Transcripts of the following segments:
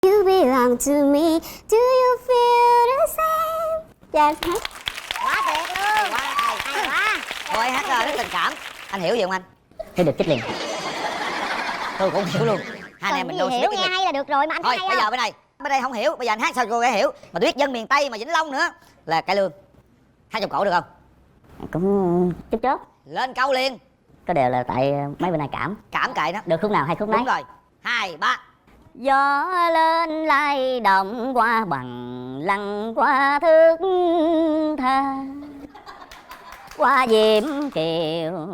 You belong to me, do you feel the same? Dạ hát. Quá tuyệt luôn. Quá hay quá. Thôi hát rất tình cảm. Anh hiểu gì không anh? Thấy được chích liền. Tôi cũng hiểu luôn. Hai anh em mình đâu hiểu nghe hay là được rồi mà anh thôi hay bây không? giờ bên đây không hiểu, bây giờ anh hát sao cô gái hiểu. Mà tôi biết dân miền Tây mà Vĩnh Long nữa là cải lương. Hát trong cổ được không? Cũng chút chớp. Lên câu liền. Có đều là tại mấy bên này Cảm cậy đó. được khúc nào hay khúc nấy. Đúng rồi. 2, 3. Gió lên lay động qua bằng lăng qua thước tha, qua diễm kiều,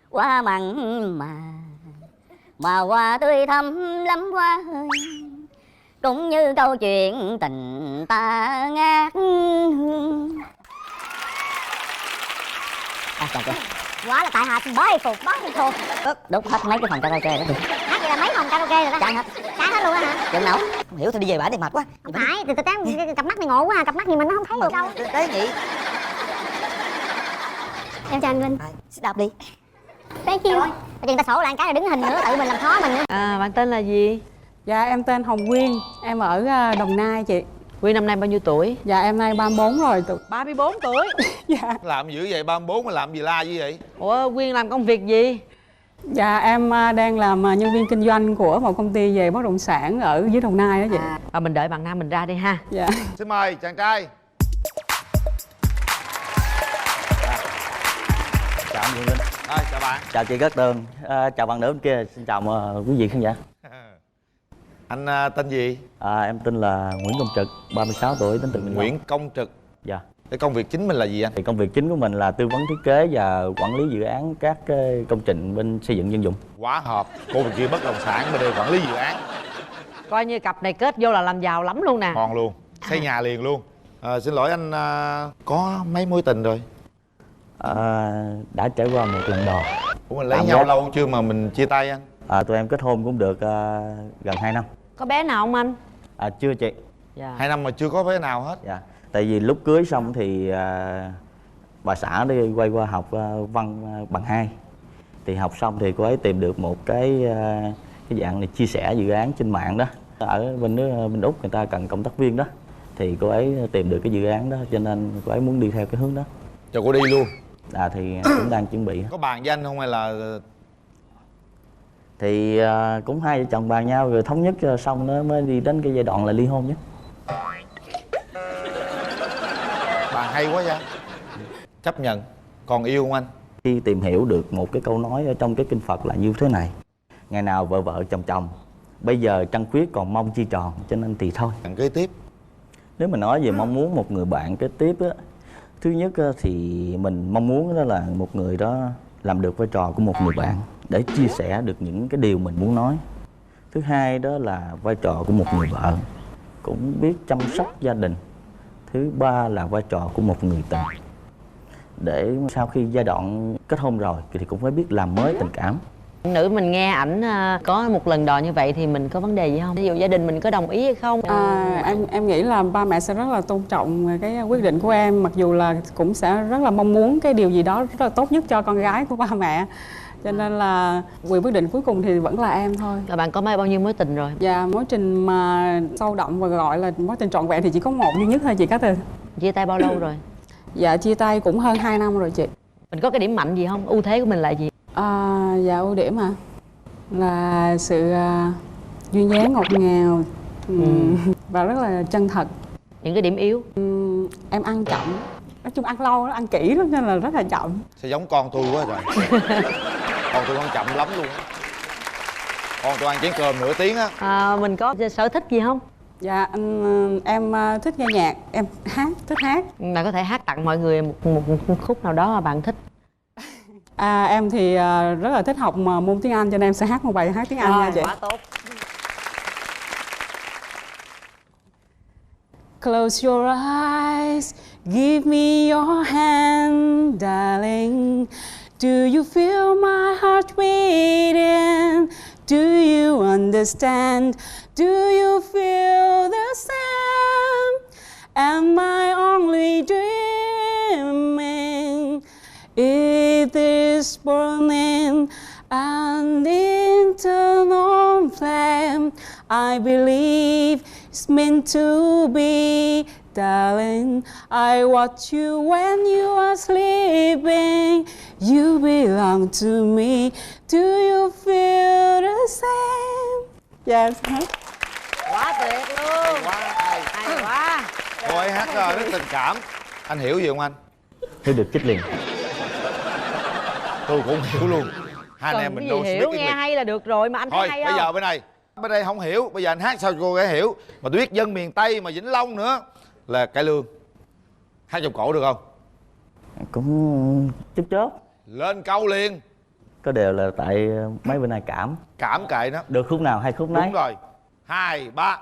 qua mặn mà hoa tươi thắm lắm quá hơi, cũng như câu chuyện tình ta ngát hương. Chào chị. Quá là tại hạ bái phục. Đốt hết mấy cái phòng karaoke đó. Hát vậy là mấy phòng karaoke rồi đó. Cháy hết. Cháy hết luôn á hả? Chừng nấu. Không hiểu thì đi về bãi đi mệt quá. Không phải, từ cặp mắt này ngộ quá à, cặp mắt gì mình nó không thấy được đâu. Tế nhị. Em chào anh Vinh. Xin đạp đi. Thank you. Bây giờ người ta sổ lại cái là đứng hình nữa, tự mình làm khó mình nữa. Bạn tên là gì? Dạ em tên Hồng Quyên, em ở Đồng Nai chị. Quyên năm nay bao nhiêu tuổi? Dạ em nay 34 rồi. 34 tuổi. Dạ. Làm dữ vậy, 34 mà làm gì la như vậy? Ủa Quyên làm công việc gì? Dạ em đang làm nhân viên kinh doanh của một công ty về bất động sản ở dưới Đồng Nai đó chị. Mình đợi bạn nam mình ra đi ha. Dạ. Xin mời chàng trai. Chào anh Vinh Linh. Chào bạn. Chào chị Cát Tường. Chào bạn nữ bên kia. Xin chào quý vị khán giả. Anh tên gì? Em tên là Nguyễn Công Trực, 36 tuổi, đến từ Bình Nguyễn Long. Công Trực. Dạ. Cái công việc chính mình là gì anh? Thì công việc chính của mình là tư vấn thiết kế và quản lý dự án các cái công trình bên xây dựng dân dụng. Quá hợp. Cô bên kia bất động sản, bên đây quản lý dự án. Coi như cặp này kết vô là làm giàu lắm luôn nè. Ngon luôn. Xây nhà liền luôn. Xin lỗi anh, có mấy mối tình rồi? Đã trải qua một lần đò. Ủa mình lấy nhau lâu chưa mà mình chia tay anh? Tụi em kết hôn cũng được gần 2 năm. Có bé nào không anh? Chưa chị. Dạ. 2 năm mà chưa có bé nào hết. Dạ. Tại vì lúc cưới xong thì bà xã đi quay qua học văn bằng 2. Thì học xong thì cô ấy tìm được một cái dạng này chia sẻ dự án trên mạng đó. Ở bên Úc người ta cần cộng tác viên đó. Thì cô ấy tìm được cái dự án đó cho nên cô ấy muốn đi theo cái hướng đó. Cho cô đi luôn. Thì cũng đang chuẩn bị. Có bàn với anh không hay là... Thì cũng hai vợ chồng bàn nhau rồi thống nhất xong nó mới đi đến cái giai đoạn là ly hôn nhé. Bà hay quá vậy. Chấp nhận. Còn yêu không anh? Khi tìm hiểu được một cái câu nói ở trong cái kinh Phật là như thế này: ngày nào vợ vợ chồng chồng, bây giờ trăng khuyết còn mong chi tròn. Cho nên thì thôi. Bạn kế tiếp. Nếu mà nói về mong muốn một người bạn kế tiếp á, thứ nhất thì mình mong muốn đó là một người đó làm được vai trò của một người bạn để chia sẻ được những cái điều mình muốn nói. Thứ hai đó là vai trò của một người vợ cũng biết chăm sóc gia đình. Thứ ba là vai trò của một người tình, để sau khi giai đoạn kết hôn rồi thì cũng phải biết làm mới tình cảm. Nữ mình nghe ảnh có một lần đò như vậy thì mình có vấn đề gì không? Ví dụ gia đình mình có đồng ý hay không? Em nghĩ là ba mẹ sẽ rất là tôn trọng cái quyết định của em, mặc dù là cũng sẽ rất là mong muốn cái điều gì đó rất là tốt nhất cho con gái của ba mẹ. Cho nên là quyền quyết định cuối cùng thì vẫn là em thôi. Và bạn có bao nhiêu mối tình rồi? Dạ, mối tình mà sâu đậm và gọi là mối tình trọn vẹn thì chỉ có một duy nhất thôi chị Cát Tường. Chia tay bao lâu rồi? Dạ, chia tay cũng hơn 2 năm rồi chị. Mình có cái điểm mạnh gì không? Ưu thế của mình là gì? Dạ, ưu điểm là sự duyên dáng ngọt ngào và rất là chân thật. Những cái điểm yếu? Em ăn chậm, nói chung ăn lâu, ăn kỹ lắm nên là rất là chậm. Sao giống con tôi quá rồi. Con tôi ăn chậm lắm luôn á. Con tôi ăn chén cơm nửa tiếng á. Mình có sở thích gì không? Dạ, em thích nghe nhạc, em thích hát. Bạn có thể hát tặng mọi người một khúc nào đó mà bạn thích. Em thì rất là thích học môn tiếng Anh cho nên em sẽ hát một bài hát tiếng Anh nha chị. Quá tốt. Close your eyes, give me your hand, darling. Do you feel my heart beating? Do you understand? Do you feel the same? Am I only dreaming? Is this burning an eternal flame? I believe believe it's meant to be. Darling, I watch you when you are sleeping. You belong to me. Do you feel the same? Yes. Quá tuyệt luôn. Quá hay. Hay quá. Cô ấy hát rất tình cảm. Anh hiểu gì không anh? Hiểu được chích liền. Tôi cũng hiểu luôn. Hai anh em mình đâu hiểu, nghe hay là được rồi mà anh thấy thôi hay bây không? giờ bên đây không hiểu, bây giờ anh hát sao cho cô gái hiểu. Mà tôi biết dân miền Tây mà Vĩnh Long nữa là cải lương. Hát trong cổ được không? Cũng chút chớp. Lên câu liền. Có điều là tại mấy bữa nay Cảm kệ nó. được khúc nào hay khúc nấy. Đúng rồi. 2, 3.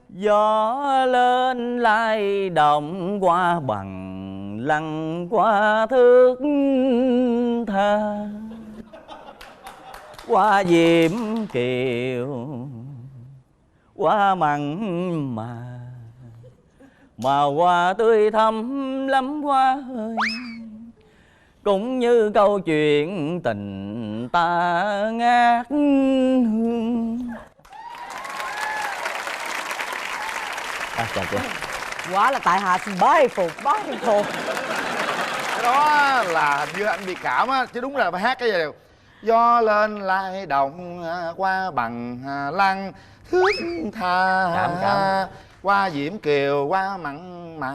Gió lên lay động qua bằng lăng qua thước tha, qua diễm kiều qua mặn mà hoa tươi thắm lắm hoa ơi, cũng như câu chuyện tình ta ngát hương. Chào chị. Quá là tại hạ xin bái phục. Cái đó là như anh bị cảm á, chứ đúng là phải hát cái gì đều. Gió lên lay động qua bằng lăng thước tha, Cảm. qua diễm kiều qua mặn mà.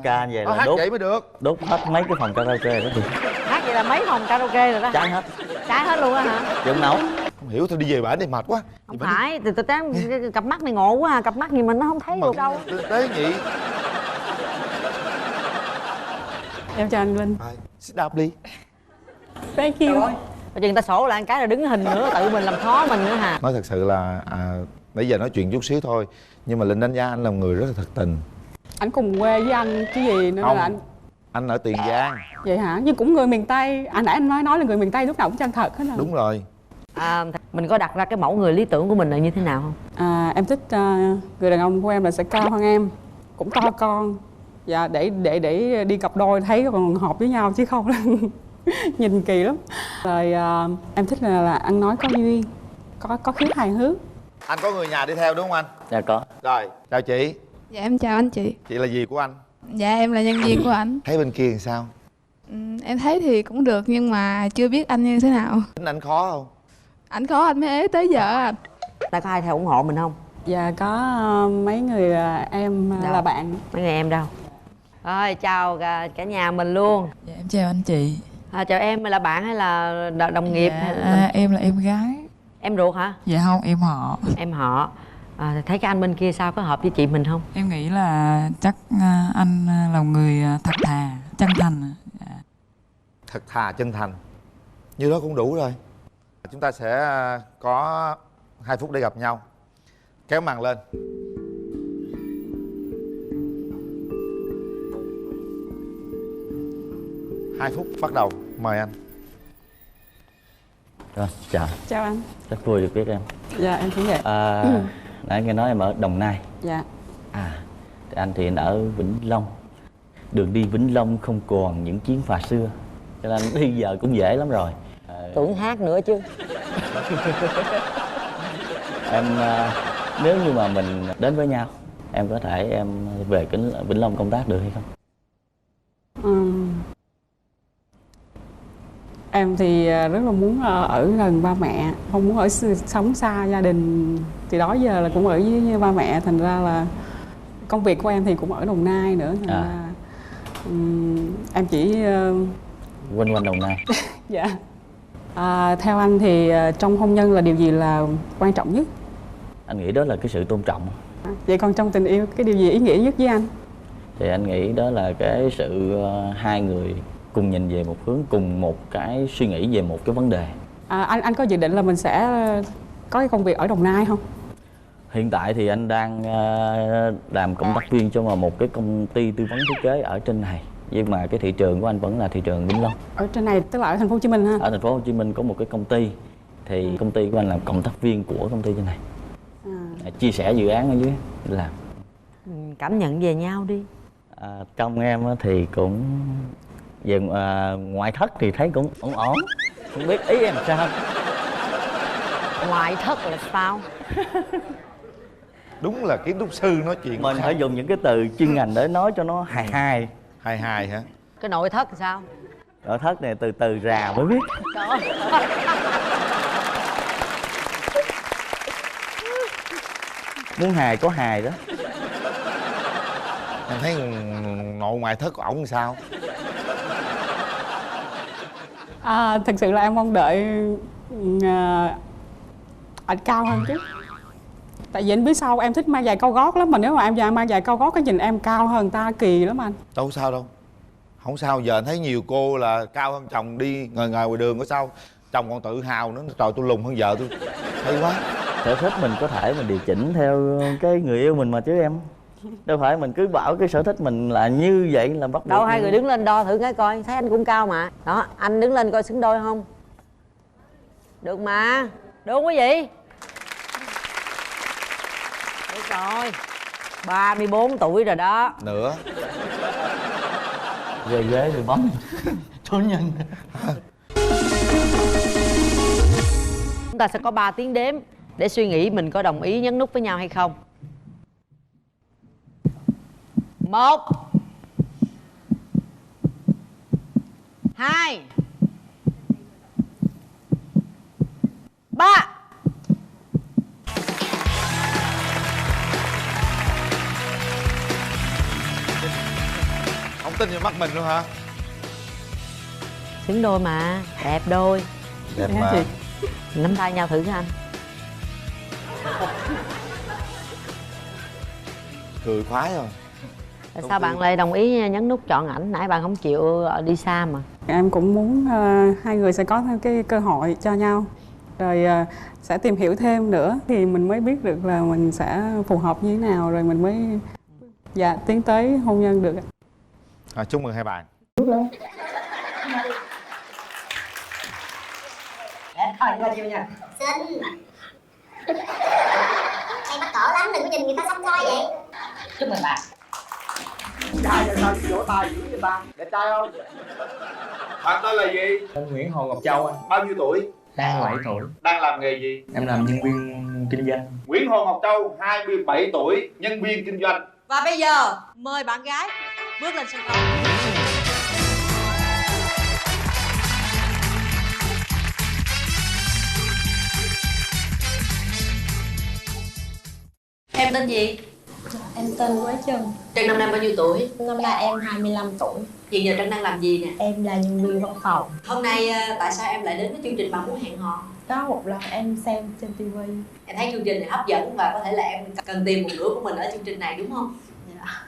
Ca vậy là hát đốt vậy mới được. đốt hết mấy cái phòng karaoke đó chị. Hát vậy là mấy phòng karaoke rồi đó. Cháy hết. Cháy hết luôn á hả? Chị không nấu. Không hiểu, thôi đi về bển đi mệt quá. Không phải, từ từ cặp mắt này ngộ quá à. Cặp mắt gì mình nó không thấy được đâu. Tế nhị. Em chào anh Linh. Sit đạp đi. Thank you. Bây giờ người ta sổ lại cái là đứng hình nữa, tự mình làm khó mình nữa hả? Nói thật sự là nãy giờ nói chuyện chút xíu thôi, nhưng mà Linh đánh giá anh là một người rất là thật tình. Anh cùng quê với anh chứ gì nữa Không. là anh. Anh ở Tiền Giang. Vậy hả? Nhưng cũng người miền Tây. Nãy anh nói là người miền Tây lúc nào cũng chân thật hết rồi. Đúng rồi. Mình có đặt ra cái mẫu người lý tưởng của mình là như thế nào không? Em thích người đàn ông của em là sẽ cao hơn em, cũng to con. Dạ, để đi cặp đôi thấy còn hợp với nhau chứ không là nhìn kỳ lắm. Rồi em thích là ăn nói có duyên, có khiếu hài hước. Anh có người nhà đi theo đúng không anh? Dạ có. Rồi, chào chị. Dạ em chào anh chị. Chị là gì của anh? Dạ em là nhân viên của ảnh. Thấy bên kia thì sao? Em thấy thì cũng được nhưng mà chưa biết anh như thế nào. Tính anh khó không? Ảnh khó anh mới ế tới giờ anh. Ta có ai theo ủng hộ mình không? Dạ có mấy người em là bạn. Mấy người em đâu? Rồi chào cả nhà mình luôn. Dạ em chào anh chị. Chào em, là bạn hay là đồng nghiệp? Dạ, Hay là... em là em gái. Em ruột hả? Dạ không, em họ. Em họ. Thấy cái anh bên kia sao, có hợp với chị mình không? Em nghĩ là chắc anh là một người thật thà, chân thành. Dạ. Thật thà, chân thành. Như đó cũng đủ rồi. Chúng ta sẽ có 2 phút để gặp nhau. Kéo màn lên. Hai phút bắt đầu. Mời anh. Rồi, chào. Chào anh. Rất vui được biết em. Dạ em cũng vậy. Nãy nghe nói em ở Đồng Nai. Dạ. Thì anh thì anh ở Vĩnh Long. Đường đi Vĩnh Long không còn những chuyến phà xưa, cho nên đi giờ cũng dễ lắm rồi. Tưởng hát nữa chứ. Em nếu như mà mình đến với nhau, em có thể em về Vĩnh Long công tác được hay không? Em thì rất là muốn ở gần ba mẹ, không muốn sống xa gia đình. Thì đó giờ là cũng ở với ba mẹ, thành ra là công việc của em thì cũng ở Đồng Nai nữa. Thành ra, em chỉ Quanh quanh Đồng Nai. dạ. Theo anh thì trong hôn nhân là điều gì là quan trọng nhất? Anh nghĩ đó là cái sự tôn trọng. Vậy còn trong tình yêu cái điều gì ý nghĩa nhất với anh? Thì anh nghĩ đó là cái sự hai người cùng nhìn về một hướng, cùng một cái suy nghĩ về một cái vấn đề. Anh có dự định là mình sẽ có cái công việc ở Đồng Nai không? Hiện tại thì anh đang làm cộng tác viên cho một cái công ty tư vấn thiết kế ở trên này, nhưng mà cái thị trường của anh vẫn là thị trường Vĩnh Long. Ở trên này tức là ở thành phố Hồ Chí Minh ha? Ở thành phố Hồ Chí Minh có một cái công ty, thì công ty của anh làm cộng tác viên của công ty trên này. Chia sẻ dự án ở dưới làm. Cảm nhận về nhau đi. Trong em thì cũng về ngoại thất thì thấy cũng ổn ổn, không biết ý em sao. Ngoại thất là sao? Đúng là kiến trúc sư nói chuyện Mình phải dùng những cái từ chuyên ngành để nói cho nó hài hài. hài hài hả? Cái nội thất thì sao? Nội thất này từ từ rà mới biết. Trời ơi. Muốn hài có hài đó. Em thấy nội ngoại thất của ổng sao? Thật sự là em mong đợi anh cao hơn chút. Tại vì anh biết sao em thích mang giày cao gót lắm, mà nếu mà em mang giày cao gót cái nhìn em cao hơn người ta kỳ lắm anh. Đâu sao đâu. Không sao, giờ anh thấy nhiều cô là cao hơn chồng đi ngời ngời ngoài đường có sao. Chồng còn tự hào nữa, trời tôi lùn hơn vợ tôi. Hay quá. Sở thích mình có thể mình điều chỉnh theo cái người yêu mình mà chứ em. Đâu phải mình cứ bảo cái sở thích mình là như vậy là bắt buộc. Đâu, hai người đứng lên đo thử cái coi, thấy anh cũng cao mà. Đó, anh đứng lên coi xứng đôi không? Được mà. Được không quý vị? Được rồi. 34 tuổi rồi đó. Nữa. Về ghế thì bấm chủ nhân. Chúng ta sẽ có 3 tiếng đếm để suy nghĩ mình có đồng ý nhấn nút với nhau hay không. 1 2 3. Không tin vào mắt mình luôn hả? Xứng đôi mà, đẹp đôi. Đẹp mà. Nắm tay nhau thử cho anh. Cười khoái rồi. Tại sao bạn lại đồng ý nhấn nút chọn ảnh? Nãy bạn không chịu đi xa mà. Em cũng muốn hai người sẽ có thêm cái cơ hội cho nhau. Rồi sẽ tìm hiểu thêm nữa thì mình mới biết được là mình sẽ phù hợp như thế nào, rồi mình mới tiến tới hôn nhân được. Chúc mừng hai bạn. Thôi qua chiêu nha. Xinh. Em bắt cỡ lắm, đừng có nhìn người ta xăm coi vậy. Chúc mừng bạn. Trai rồi sao vỗ tay dữ vậy ta? Đẹp trai không? Bạn tên là gì? Tên Nguyễn Hồ Ngọc Châu anh. Bao nhiêu tuổi? 27 tuổi. Đang làm nghề gì? Em làm nhân viên kinh doanh. Nguyễn Hồ Ngọc Châu, 27 tuổi, nhân viên kinh doanh. Và bây giờ mời bạn gái bước lên sân khấu. Em tên gì? Em tên Quế Trân. Trân năm nay bao nhiêu tuổi? Năm nay em 25 tuổi. Hiện giờ Trân đang làm gì nè? Em là nhân viên văn phòng. Hôm nay tại sao em lại đến với chương trình Bạn Muốn Hẹn Hò? Có một lần em xem trên TV. Em thấy chương trình này hấp dẫn và có thể là em cần tìm một nửa của mình ở chương trình này đúng không? Dạ.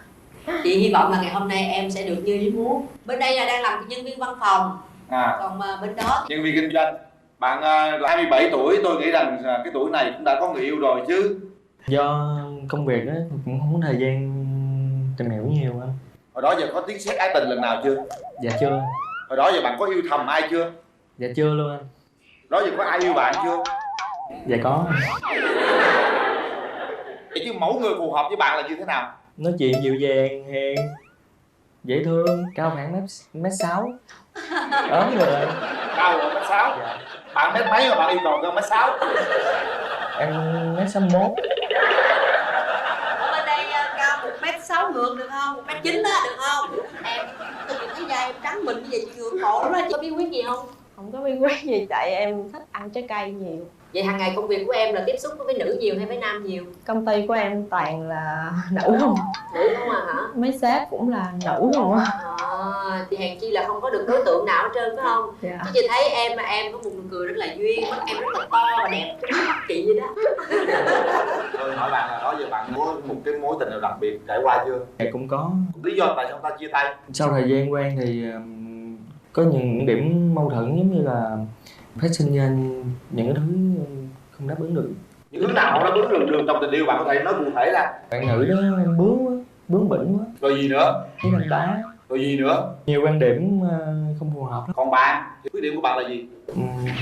Chị hy vọng là ngày hôm nay em sẽ được như ý muốn. Bên đây là đang làm nhân viên văn phòng. Còn bên đó thì... Nhân viên kinh doanh. Bạn là 27 tuổi, tôi nghĩ rằng cái tuổi này cũng đã có người yêu rồi chứ. Do công việc đó cũng không có thời gian tìm hiểu nhiều anh. Hồi đó giờ có tiếng sét ái tình lần nào chưa? Dạ chưa. Hồi đó giờ bạn có yêu thầm ai chưa? Dạ chưa luôn anh. Đó giờ có ai yêu bạn chưa? Dạ có. Vậy chứ mẫu người phù hợp với bạn là như thế nào? Nói chuyện dịu dàng, hiền, dễ thương, cao khoảng mét 6. Ốm người. Cao 1m6. Dạ. Bạn mét mấy mà bạn yêu cầu 1m6? Em mét 61. ở bên đây cao 1m6 ngược được không? 1m9 đó được không? Em tôi nhìn thấy da em trắng mịn như vậy chị ngưỡng mộ lắm đó. Chị có bí quyết gì không? Không có bí quyết gì, tại em thích ăn trái cây nhiều. Vậy hàng ngày công việc của em là tiếp xúc với nữ nhiều hay với nam nhiều? Công ty của em toàn là nữ không? Nữ không à hả? Mấy sếp cũng là nữ không á. Thì hèn chi là không có được đối tượng nào hết trơn phải không? Dạ. Chứ chị thấy em có một nụ cười rất là duyên, mắt em rất là to và đẹp, mắt chị vậy đó. Tôi hỏi bạn là đó giờ bạn có một cái mối tình nào đặc biệt trải qua chưa? Dạ cũng có. Lý do tại sao ta chia tay? Sau thời gian quen thì có những điểm mâu thuẫn giống như là phát sinh ra những cái thứ không đáp ứng được. Những thứ nào không đáp ứng được trong tình yêu, bạn có thể nói cụ thể ra. Bạn nữ đó bướng quá, bướng bỉnh quá. Rồi gì nữa? Với đánh đá. Rồi gì nữa? Nhiều quan điểm không phù hợp. Còn bạn, thì khuyết điểm của bạn là gì?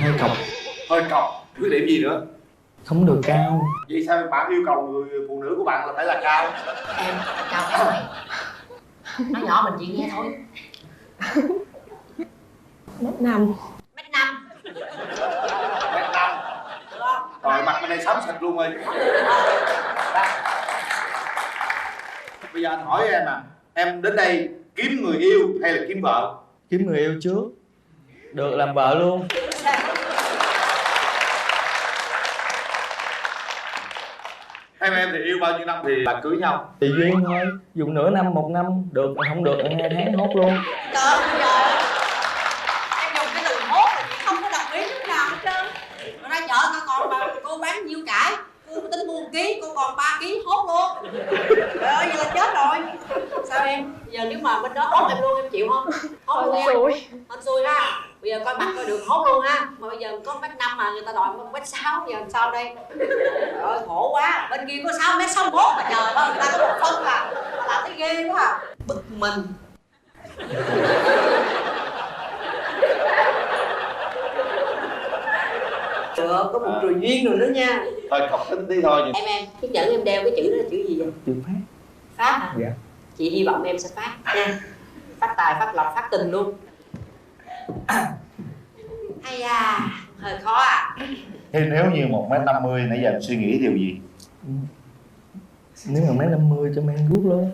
Hơi cọc. Hơi cọc. Khuyết điểm gì nữa? Không được cao. Vậy sao bạn yêu cầu người phụ nữ của bạn là phải là cao? Em cao cái rồi. Nói nhỏ mình chị nghe thôi. Mét 5. Mét 5. Mét 5. Rồi mặt bên đây xám xịt luôn rồi. Bây giờ anh hỏi em đến đây kiếm người yêu hay là kiếm vợ? Kiếm người yêu trước, được làm vợ luôn. Hai em thì yêu bao nhiêu năm thì là cưới nhau? Tùy duyên thôi, dùng nửa năm, 1 năm, được không được 2 tháng hốt luôn. Trời ơi, em dùng cái từ hốt là chị không có đồng ý lúc nào hết trơn. Mà ra chợ tao còn mà cô bán nhiêu cải, cô tính mua 1 ký, cô còn 3 ký hốt luôn. Trời ơi, giờ chết rồi. Sao em? Giờ nếu mà bên đó hốt em luôn em chịu không? Hốt luôn em. Hên xui ha. Bây giờ coi mặt coi được hốt luôn ha. Mà bây giờ có 1m5 mà người ta đòi 1m6, giờ làm sao đây? Trời ơi khổ quá. Bên kia có 6m61 mà trời ơi, người ta có 1 phân à. Mà làm thấy ghê quá à. Bực mình. Được, có một rùi duyên rồi nữa nha. Thôi học tính tí thôi. Em, cái chữ em đeo cái chữ đó là chữ gì vậy? Chữ Phát. Phát hả? Dạ. Chị hy vọng em sẽ phát nha. Phát tài, phát lộc, phát tình luôn. Hay à, hơi khó à. Thế nếu như 1m50 nãy giờ em suy nghĩ điều gì? Nếu mà 1m50 cho men guốc luôn.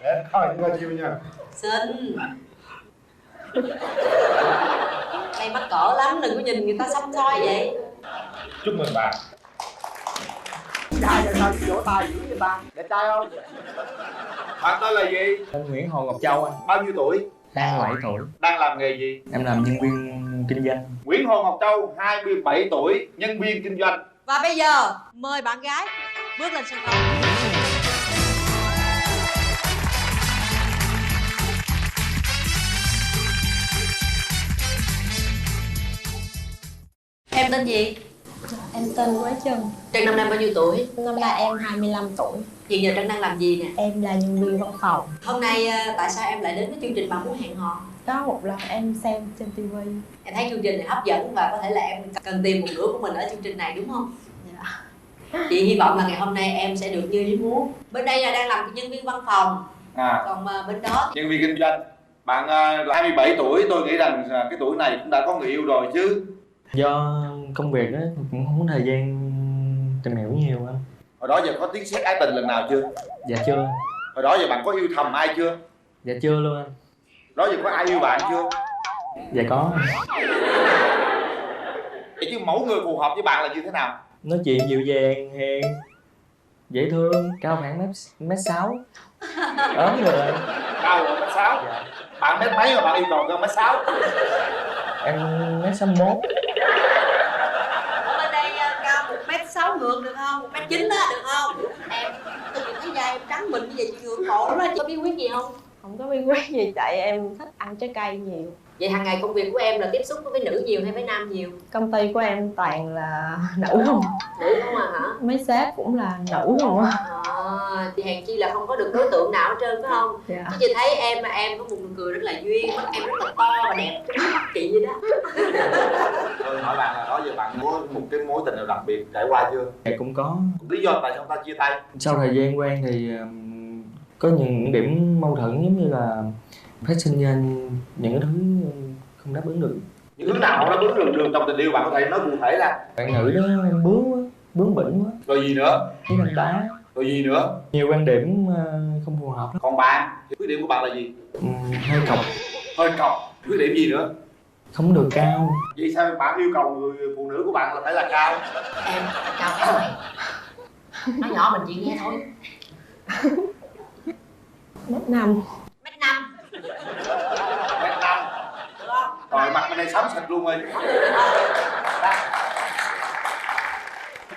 Để coi chiêu nha. Xinh. Đây mắc cỡ lắm, đừng có nhìn người ta xăm soi vậy. Chúc mừng bạn. Trai sao chị vỗ tay dữ vậy ta? Đẹp trai không? Bạn tên là gì? Anh Nguyễn Hồ Ngọc Châu anh. Bao nhiêu tuổi? 27 tuổi. Đang làm nghề gì? Em làm nhân viên kinh doanh. Nguyễn Hồ Ngọc Châu, 27 tuổi, nhân viên kinh doanh. Và bây giờ mời bạn gái bước lên sân khấu. Em tên gì? Em tên Quế Trân. Trân năm nay bao nhiêu tuổi? Năm nay em 25 tuổi. Hiện giờ Trân đang làm gì nè? Em là nhân viên văn phòng. Hôm nay tại sao em lại đến với chương trình Bạn Muốn Hẹn Hò? Có một lần em xem trên TV. Em thấy chương trình này hấp dẫn và có thể là em cần tìm một nửa của mình ở chương trình này đúng không? Dạ. Chị hy vọng là ngày hôm nay em sẽ được như ý muốn. Bên đây là đang làm nhân viên văn phòng. Còn bên đó Nhân viên kinh doanh. Bạn là 27 tuổi, tôi nghĩ rằng cái tuổi này cũng đã có người yêu rồi chứ. Do công việc á cũng không có thời gian tìm hiểu nhiều anh. Hồi đó giờ có tiếng sét ái tình lần nào chưa? Dạ chưa. Hồi đó giờ bạn có yêu thầm ai chưa? Dạ chưa luôn anh. Đó giờ có ai yêu bạn chưa? Dạ có. Vậy chứ mẫu người phù hợp với bạn là như thế nào? Nói chuyện dịu dàng, hiền, dễ thương, cao khoảng mét 6. Ốm rồi. Cao 1m6. Dạ. Bạn mét mấy mà bạn yêu cầu cơ 1m6? Em mét 61. bên đây cao 1m6 ngược được không? 1m9 á được không? Em tôi nhìn thấy da em trắng mịn như vậy chị ngưỡng mộ lắm đó. Chị có bí quyết gì không? Không có bí quyết gì tại em thích ăn trái cây nhiều. Vậy hàng ngày công việc của em là tiếp xúc với nữ nhiều hay với nam nhiều? Công ty của em toàn là nữ không. Nữ không à hả? Mấy sếp cũng là nữ không á. Thì hèn chi là không có được đối tượng nào hết trơn phải không? Dạ. Chứ chị thấy em mà em có một nụ cười rất là duyên, mắt em rất là to và đẹp giống mắt chị vậy đó. Tôi hỏi bạn là đó giờ bạn có một cái mối tình nào đặc biệt trải qua chưa? Dạ cũng có. Lý do tại sao ta chia tay? Sau thời gian quen thì có những điểm mâu thuẫn giống như là phát sinh ra những cái thứ không đáp ứng được. Những thứ nào không đáp ứng được trong tình yêu bạn có thể nói cụ thể là? Bạn nữ đó bướng quá, bướng bỉnh quá. Rồi gì nữa? Với anh đá. Rồi gì nữa? Nhiều quan điểm không phù hợp. Còn bạn, thì khuyết điểm của bạn là gì? Hơi cọc. Hơi cọc. Khuyết điểm gì nữa? Không được cao. Vậy sao bạn yêu cầu người phụ nữ của bạn là phải là cao? Em cao cái mày. Nói nhỏ mình chỉ nghe thôi. Mét 5. Mét 5. Mét 5. Được không? Rồi mặt bên đây xám xịt luôn rồi.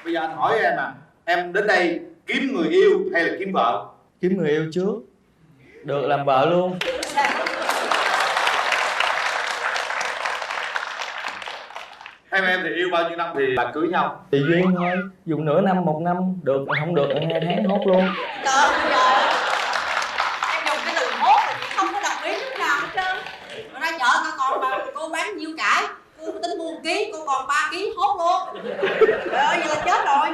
Bây giờ anh hỏi em đến đây kiếm người yêu hay là kiếm vợ? Kiếm người yêu trước, được làm vợ luôn. Hai em thì yêu bao nhiêu năm thì là cưới nhau? Tùy duyên thôi, dùng nửa năm, 1 năm, được không được 2 tháng hốt luôn. Trời ơi, em dùng cái từ hốt là chị không có đồng ý lúc nào hết trơn. Mà ra chợ tao còn mà cô bán nhiêu cải, cô tính mua 1 ký, cô còn 3 ký hốt luôn. Trời ơi, giờ chết rồi.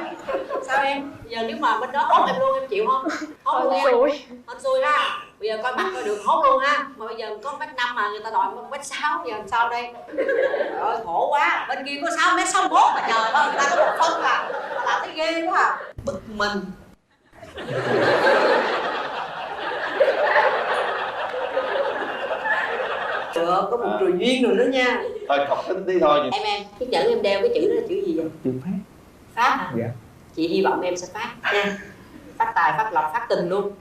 Sao em? Giờ nếu mà bên đó hốt em luôn em chịu không? Hốt luôn em. Hên xui ha. Bây giờ coi mặt coi được hốt luôn ha. Mà bây giờ có 1m5 mà người ta đòi 1m6, giờ làm sao đây? Trời ơi khổ quá. Bên kia có 6m61 mà trời ơi, người ta có 1 phân à. Mà làm mê quá à. Bực mình. Được, có một trừ duyên rồi nữa nha. Thôi học tính đi thôi. Em, cái nhẫn em đeo cái chữ đó là chữ gì vậy? Chữ phát. Phát hả? Dạ. Chị hy vọng em sẽ phát nha. Phát tài, phát lộc, phát tình luôn.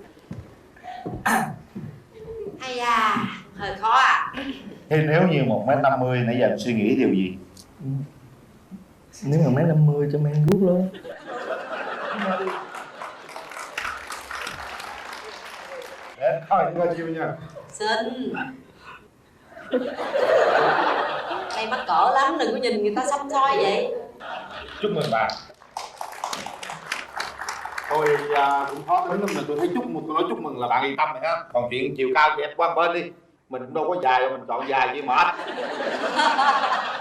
Hay da, hơi khó à. Thế nếu như 1m50 nãy giờ em suy nghĩ điều gì? Nếu mà 1m50 cho men guốc luôn. Để coi bao nhiêu nha. Xinh. Đây mắc cỡ lắm, đừng có nhìn người ta xăm soi vậy. Chúc mừng bạn. Tôi cũng khó tính lắm, mà tôi thấy tôi nói chúc mừng là bạn yên tâm rồi ha. Còn chuyện chiều cao thì em qua bên đi. Mình cũng đâu có dài đâu, mình chọn dài chứ mệt.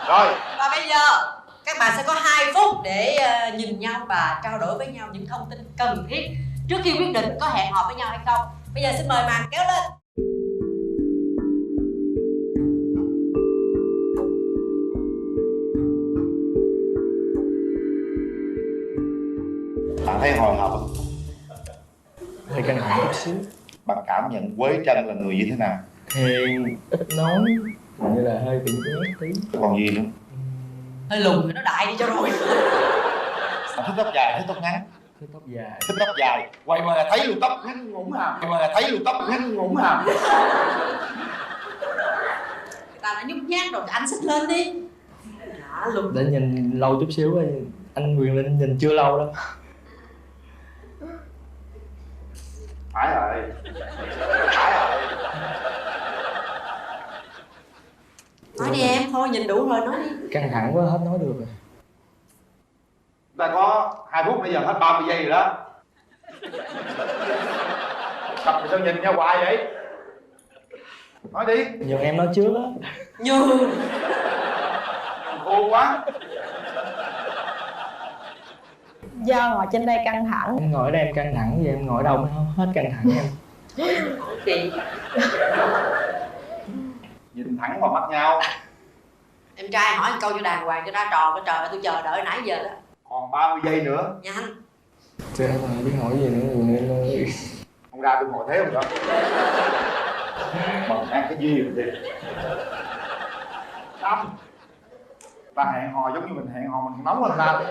Rồi. Và bây giờ các bạn sẽ có 2 phút để nhìn nhau và trao đổi với nhau những thông tin cần thiết trước khi quyết định có hẹn hò với nhau hay không. Bây giờ xin mời màn kéo lên. Bạn thấy hồi hộp không? Hơi căng thẳng chút xíu. Bạn cảm nhận Quế Trân là người như thế nào? Hiền, ít nói, như là hơi bị nhát tí. Còn gì nữa? Hơi lùn thì nó đại đi cho rồi. Thích tóc dài, thích tóc ngắn? Thích tóc dài. Thích tóc dài. Quay mà là thấy luôn tóc ngắn ngủn hàm. Quay mà là thấy luôn tóc ngắn ngủn hàm. Người ta đã nhút nhát rồi, anh xích lên đi. Dạ, lùn. Để nhìn lâu chút xíu thôi. Anh Quyền Linh nhìn chưa lâu đâu. Phải rồi. Phải rồi. Nói đi em, thôi nhìn đủ rồi, nói đi. Căng thẳng quá hết nói được rồi. Ta có 2 phút, bây giờ hết 30 giây rồi đó. Tập thì sao nhìn nhau hoài vậy? Nói đi. Nhường em nói trước á. Nhường. Khô quá. Do ngồi trên đây căng thẳng. Em ngồi ở đây em căng thẳng vậy em ngồi đâu mới hết căng thẳng em. Chị. Nhìn thẳng vào mắt nhau. Em trai hỏi một câu cho đàng hoàng cho ra trò, cái trời ơi tôi chờ đợi nãy giờ đó. Còn 30 giây nữa. Nhanh. Chưa em không biết hỏi gì nữa Quyền Linh. Không ra tôi ngồi thế không đó. Mà ăn cái gì vậy? Tâm. Ta hẹn hò giống như mình hẹn hò mình nóng lên ta.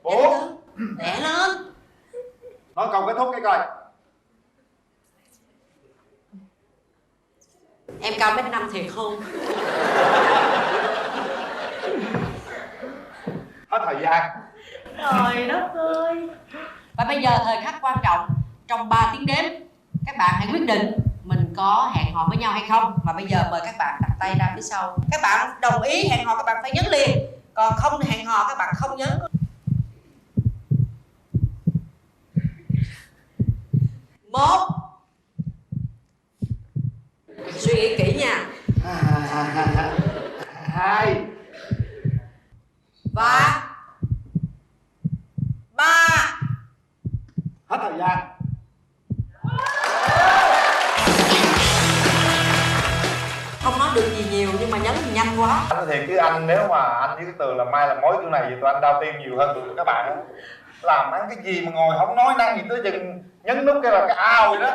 Bố. Đẻ lên. Nói câu kết thúc cái coi. Em cao 1m5 thiệt không? Hết thời gian. Trời đất ơi. Và bây giờ thời khắc quan trọng. Trong 3 tiếng đếm, các bạn hãy quyết định mình có hẹn hò với nhau hay không. Và bây giờ mời các bạn đặt tay ra phía sau. Các bạn đồng ý hẹn hò các bạn phải nhấn liền. Còn không hẹn hò các bạn không nhấn. 1. Suy nghĩ kỹ nha. 2. Và 3. Hết thời gian. Không nói được gì nhiều nhưng mà nhấn thì nhanh quá. Anh nói thiệt chứ anh, nếu mà anh với cái Tường làm mai làm mối kiểu này thì tụi anh đau tim nhiều hơn tụi các bạn á. Làm ăn cái gì mà ngồi không nói năng gì tới chừng nhấn nút cái là cái ao rồi đó.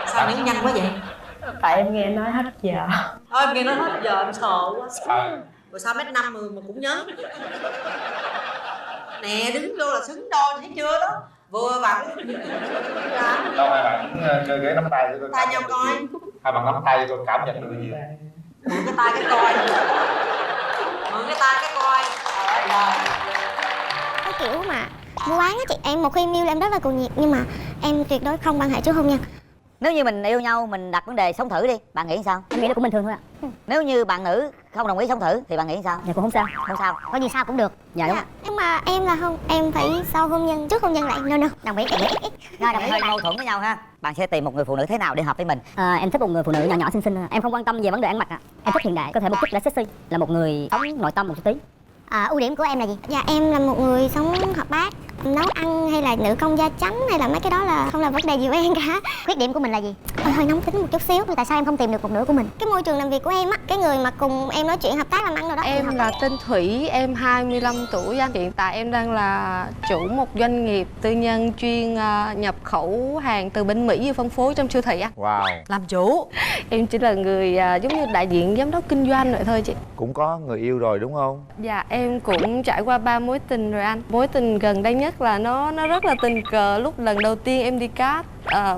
Sao nhấn nhanh quá vậy? Tại em nghe nói hết giờ. Thôi em nghe nói hết giờ em sợ quá. Rồi sao 1m5 mà cũng nhớ. Nè đứng vô là xứng đôi thấy chưa đó. Vừa vặn. Đâu hai bạn chơi ghế nắm tay cho tôi tay nhau coi. Hai bạn nắm tay cho tôi cảm nhận được gì. Mượn cái tay cái coi. Mượn cái tay cái coi. Cái kiểu mà mua bán á chị, em một khi em yêu là em rất là cuồng nhiệt, nhưng mà em tuyệt đối không quan hệ trước hôn nhân. Nếu như mình yêu nhau, mình đặt vấn đề sống thử đi, bạn nghĩ sao? Em nghĩ là cũng bình thường thôi ạ. Nếu như bạn nữ không đồng ý sống thử thì bạn nghĩ sao? Dạ cũng không sao. Không sao, Có gì sao cũng được. Dạ đúng ạ. Nhưng mà em là không, em thấy sau hôn nhân, trước hôn nhân lại no. Đồng ý. Rồi đồng ý hơi mâu thuẫn với nhau ha. Bạn sẽ tìm một người phụ nữ thế nào để hợp với mình? Em thích một người phụ nữ nhỏ nhỏ xinh xinh thôi. Em không quan tâm về vấn đề ăn mặc ạ. Em thích hiện đại, có thể một chút đã sexy, là một người sống nội tâm một chút tí. Ưu điểm của em là gì? Dạ em là một người sống hoạt bát, Nấu ăn hay là nữ công gia chánh hay là mấy cái đó là không là vấn đề gì với em cả. Khuyết điểm của mình là gì? Em hơi nóng tính một chút xíu. Tại sao em không tìm được một nửa của mình? Cái môi trường làm việc của em á, cái người mà cùng em nói chuyện hợp tác làm ăn rồi đó. Em là tên Thủy, em 25 tuổi anh. Hiện tại em đang là chủ một doanh nghiệp tư nhân chuyên nhập khẩu hàng từ bên Mỹ phân phối trong siêu thị anh. Wow. Làm chủ. Em chỉ là người giống như đại diện giám đốc kinh doanh vậy thôi chị. Cũng có người yêu rồi đúng không? Dạ em cũng trải qua 3 mối tình rồi anh. Mối tình gần đây nhất là nó rất là tình cờ. Lúc lần đầu tiên em đi cát,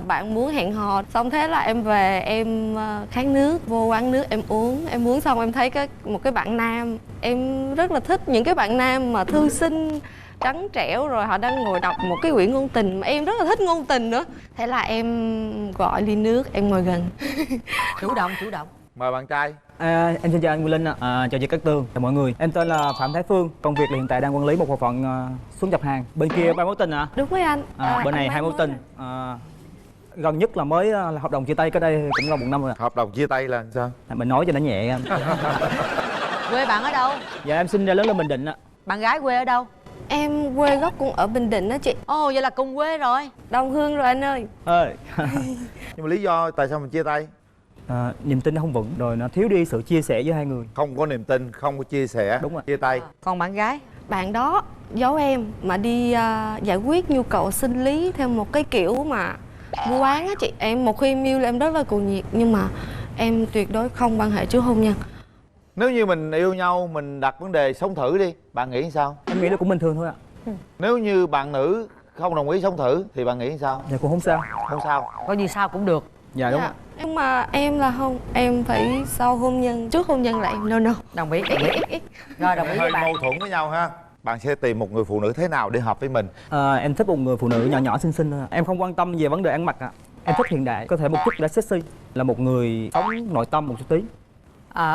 bạn muốn hẹn hò, xong thế là em về em khát nước, vô quán nước em uống xong em thấy một cái bạn nam. Em rất là thích những cái bạn nam mà thư sinh, trắng trẻo, rồi họ đang ngồi đọc một cái quyển ngôn tình mà em rất là thích ngôn tình nữa. Thế là em gọi ly nước, em ngồi gần. Chủ động. Mời bạn trai. Em xin chào anh Quyền Linh ạ, chào chị Cát Tường, chào mọi người. Em tên là Phạm Thái Phương, công việc là hiện tại đang quản lý một bộ phận xuống nhập hàng. Bên kia 3 mối tình ạ? Đúng với anh. Bên này 2 mối tình. Gần nhất là mới hợp đồng chia tay, cái đây cũng là 1 năm rồi. Hợp đồng chia tay là sao? Mình nói cho nó nhẹ em. Quê bạn ở đâu? Dạ em sinh ra lớn lên Bình Định ạ. Bạn gái quê ở đâu? Em quê gốc cũng ở Bình Định đó chị. Ồ, vậy là cùng quê rồi. Đồng hương rồi anh ơi. Nhưng mà lý do tại sao mình chia tay? Niềm tin nó không vững, rồi nó thiếu đi sự chia sẻ giữa hai người. Không có niềm tin, không có chia sẻ. Đúng rồi. Chia tay. Còn bạn gái? Bạn đó giấu em mà đi giải quyết nhu cầu sinh lý theo một cái kiểu mà mua bán á chị. Em một khi em yêu là em rất là cuồng nhiệt, nhưng mà em tuyệt đối không quan hệ trước hôn nhân. Nếu như mình yêu nhau, mình đặt vấn đề sống thử đi, bạn nghĩ sao? Em nghĩ là cũng bình thường thôi ạ. Nếu như bạn nữ không đồng ý sống thử thì bạn nghĩ sao? Dạ cũng không sao. Không sao. Coi như sao cũng được. Dạ đúng ạ. Nhưng mà em là không, em phải sau hôn nhân, trước hôn nhân là em no. Đồng ý. Rồi đồng ý với Hơi bạn. mâu thuẫn với nhau ha. Bạn sẽ tìm một người phụ nữ thế nào để hợp với mình? Em thích một người phụ nữ nhỏ nhỏ xinh xinh thôi. Em không quan tâm về vấn đề ăn mặc ạ. Em thích hiện đại, có thể một chút đã sexy, là một người sống nội tâm một chút tí.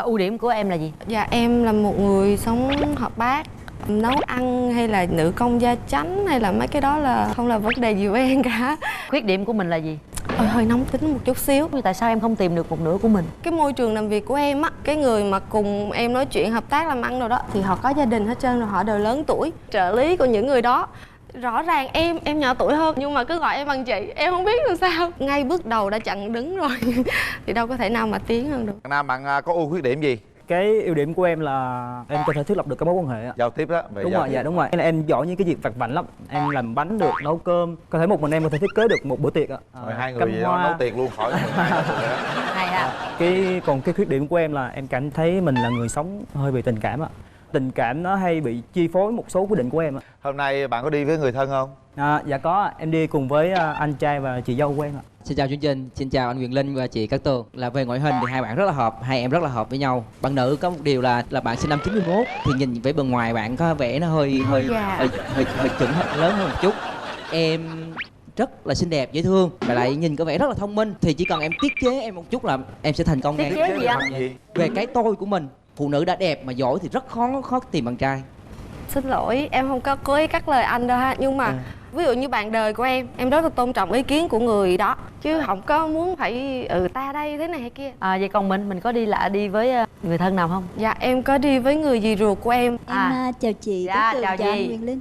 Ưu điểm của em là gì? Dạ em là một người sống hợp bát. Nấu ăn hay là nữ công gia chánh hay là mấy cái đó là không là vấn đề gì với em cả. Khuyết điểm của mình là gì? Hơi nóng tính một chút xíu. Tại sao em không tìm được một nửa của mình? Cái môi trường làm việc của em á, cái người mà cùng em nói chuyện hợp tác làm ăn rồi đó, thì họ có gia đình hết trơn rồi, họ đều lớn tuổi. Trợ lý của những người đó rõ ràng em nhỏ tuổi hơn nhưng mà cứ gọi em bằng chị, em không biết làm sao. Ngay bước đầu đã chặn đứng rồi thì đâu có thể nào mà tiến hơn được. Nam, bạn có ưu khuyết điểm gì? Cái ưu điểm của em là em có thể thiết lập được cái mối quan hệ. Giao tiếp đó. Đúng rồi, dạ đúng rồi. Em giỏi những cái việc vặt vãnh lắm. Em làm bánh được, nấu cơm. Có thể một mình em có thể thiết kế được một bữa tiệc ạ. Rồi hai người gì đó nấu tiệc luôn khỏi. Hay ha. Còn cái khuyết điểm của em là em cảm thấy mình là người sống hơi bị tình cảm ạ. Tình cảm nó hay bị chi phối một số quyết định của em ạ. Hôm nay bạn có đi với người thân không? Dạ có, em đi cùng với anh trai và chị dâu của em ạ. Xin chào chương trình, xin chào anh Quyền Linh và chị Cát Tường. Là về ngoại hình thì hai bạn rất là hợp, hai em rất là hợp với nhau. Bạn nữ có một điều là bạn sinh năm 91 thì nhìn vẻ bề ngoài bạn có vẻ nó hơi chững lớn hơn một chút. Em rất là xinh đẹp, dễ thương và lại nhìn có vẻ rất là thông minh, thì chỉ cần em tiết chế em một chút là em sẽ thành công ngay. Tiết chế gì anh? Về cái tôi của mình, phụ nữ đã đẹp mà giỏi thì rất khó tìm bạn trai. Xin lỗi, em không có cố ý cắt lời anh đâu ha. Nhưng mà ví dụ như bạn đời của em rất là tôn trọng ý kiến của người đó, chứ không có muốn phải ta đây thế này hay kia. Vậy còn mình có đi với người thân nào không? Dạ em có đi với người dì ruột của em. Em chào chị, dạ, chào anh chị Quyền Linh.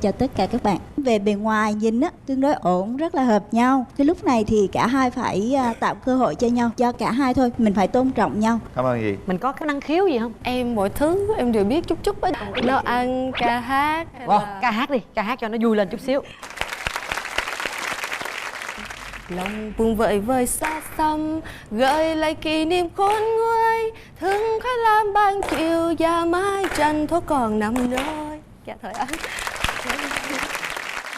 Chào tất cả các bạn. Về bề ngoài nhìn á tương đối ổn, rất là hợp nhau. Cái lúc này thì cả hai phải tạo cơ hội cho nhau, cho cả hai thôi, mình phải tôn trọng nhau. Cảm ơn gì? Mình có cái năng khiếu gì không? Em mọi thứ em đều biết chút á. Nấu ăn, ca hát. Ca hát đi, ca hát cho nó vui lên chút xíu. Lòng buồn vơi xa xăm, gợi lại kỷ niệm khôn nguôi. Thương khói lam ban chiều, và mái tranh thố còn nằm đôi. Dạ thời ơi.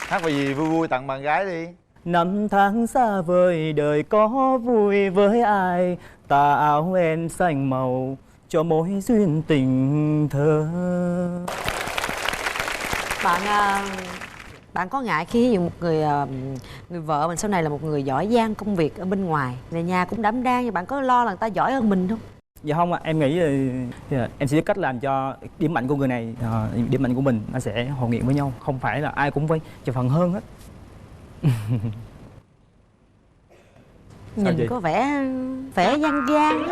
Hát bài gì vui vui tặng bạn gái đi. Năm tháng xa vời, đời có vui với ai. Tà áo em xanh màu, cho mối duyên tình thơ. Bạn có ngại khi ví dụ một người vợ mình sau này là một người giỏi giang công việc ở bên ngoài, về nhà cũng đảm đang, nhưng bạn có lo là người ta giỏi hơn mình không? Dạ không ạ, em nghĩ là em sẽ biết cách làm cho điểm mạnh của người này, điểm mạnh của mình nó sẽ hòa quyện với nhau. Không phải là ai cũng phải cho phần hơn hết. Nhìn có vẻ gian gian.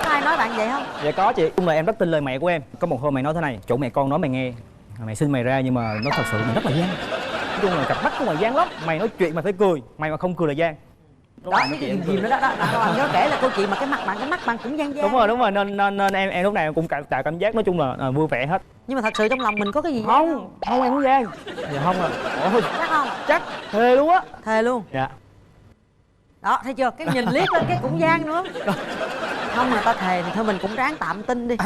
Có ai nói bạn vậy không? Dạ có chị, nhưng mà em rất tin lời mẹ của em. Có một hôm mẹ nói thế này: chỗ mẹ con nói mày nghe. mày sinh mày ra nhưng mà nó thật sự mày rất là gian. Nói chung là cặp mắt của mày gian lắm. Mày nói chuyện mày phải cười, mày mà không cười là gian. Đó, cái gì nữa đó, anh nhớ kể là câu chuyện mà cái mắt bạn cũng gian. Đúng rồi, nên em lúc này cũng tạo cảm giác nói chung là vui vẻ hết. Nhưng mà thật sự trong lòng mình có cái gì không em cũng gian. Dạ không à. Chắc không? Chắc, thề luôn á. Thề luôn. Dạ. Đó, thấy chưa, cái nhìn liếc lên cái cũng gian nữa. Không mà ta thề thì thôi mình cũng ráng tạm tin đi.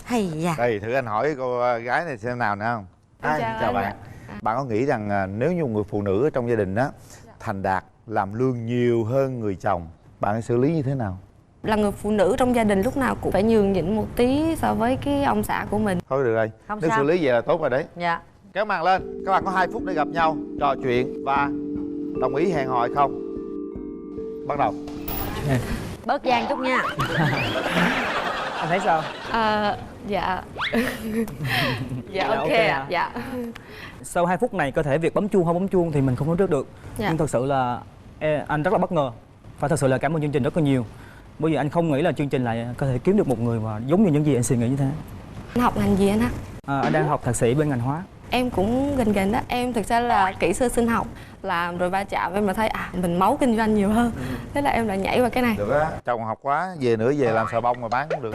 Hay da. Đây thử anh hỏi cô gái này xem nào nữa không. Chào bạn. Bạn có nghĩ rằng nếu như một người phụ nữ ở trong gia đình á thành đạt làm lương nhiều hơn người chồng, bạn xử lý như thế nào? Là người phụ nữ trong gia đình lúc nào cũng phải nhường nhịn một tí so với cái ông xã của mình. Thôi được rồi, không nếu sao. xử lý vậy là tốt rồi đấy. Dạ. Kéo màn lên, các bạn có 2 phút để gặp nhau, trò chuyện và đồng ý hẹn hò hay không. Bắt đầu. Bớt gian chút nha. Anh thấy sao? Dạ. Dạ ok ạ. Dạ. Sau 2 phút này có thể việc bấm chuông không bấm chuông thì mình không nói trước được. Dạ. Nhưng thật sự là anh rất là bất ngờ. Và thật sự là cảm ơn chương trình rất là nhiều. Bởi vì anh không nghĩ là chương trình lại có thể kiếm được một người mà giống như những gì anh suy nghĩ như thế. Anh học ngành gì anh ha? Anh đang học thạc sĩ bên ngành hóa. Em cũng gần đó. Em thực ra là kỹ sư sinh học. Làm rồi va chạm em mà thấy mình máu kinh doanh nhiều hơn. Thế là em lại nhảy vào cái này. Được á, chồng học quá, về nữa về làm xà bông mà bán cũng được.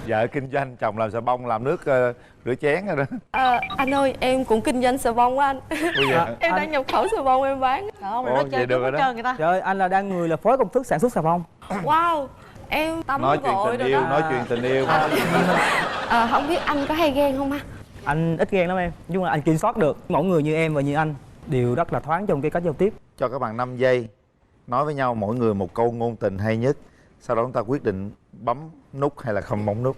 Vợ kinh doanh, chồng làm xà bông, làm nước rửa chén rồi đó. Anh ơi, em cũng kinh doanh xà bông á anh. Em đang nhập khẩu xà bông em bán. Không, nó chơi được rồi người ta. Trời ơi, anh là đang người là phó công thức sản xuất xà bông. Wow, em tắm nói chuyện gội tình rồi yêu, đó. nói chuyện tình yêu. Không biết anh có hay ghen không ha? Anh ít ghen lắm em, nhưng mà anh kiểm soát được. Mẫu người như em và như anh đều rất là thoáng trong cái cách giao tiếp. Cho các bạn 5 giây nói với nhau mỗi người một câu ngôn tình hay nhất. Sau đó chúng ta quyết định bấm nút hay là không bấm nút.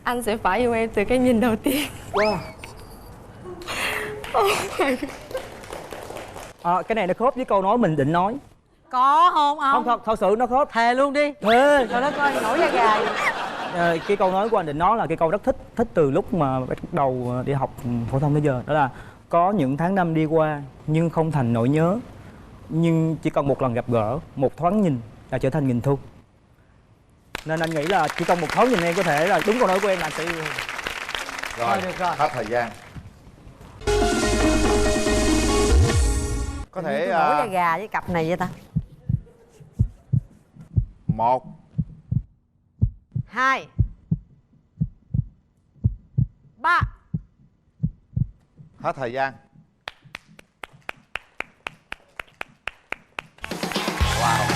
Anh sẽ phải yêu em từ cái nhìn đầu tiên. Wow. Cái này nó khớp với câu nói mình định nói. Có không ông? Không, thật sự nó khớp. Thề luôn đi. Thề. Trời đất ơi, nổi da gà vậy. Cái câu nói của anh định nói là cái câu rất thích từ lúc mà bắt đầu đi học phổ thông tới giờ. Đó là có những tháng năm đi qua nhưng không thành nỗi nhớ. Nhưng chỉ cần một lần gặp gỡ, một thoáng nhìn là trở thành nghìn thu. Nên anh nghĩ là chỉ cần một thoáng nhìn em có thể là đúng câu nói của em là anh sẽ yêu. Rồi, được rồi. hết thời gian. Có thể nổi da gà với cặp này vậy ta. 1 2 3. Hết thời gian. Wow.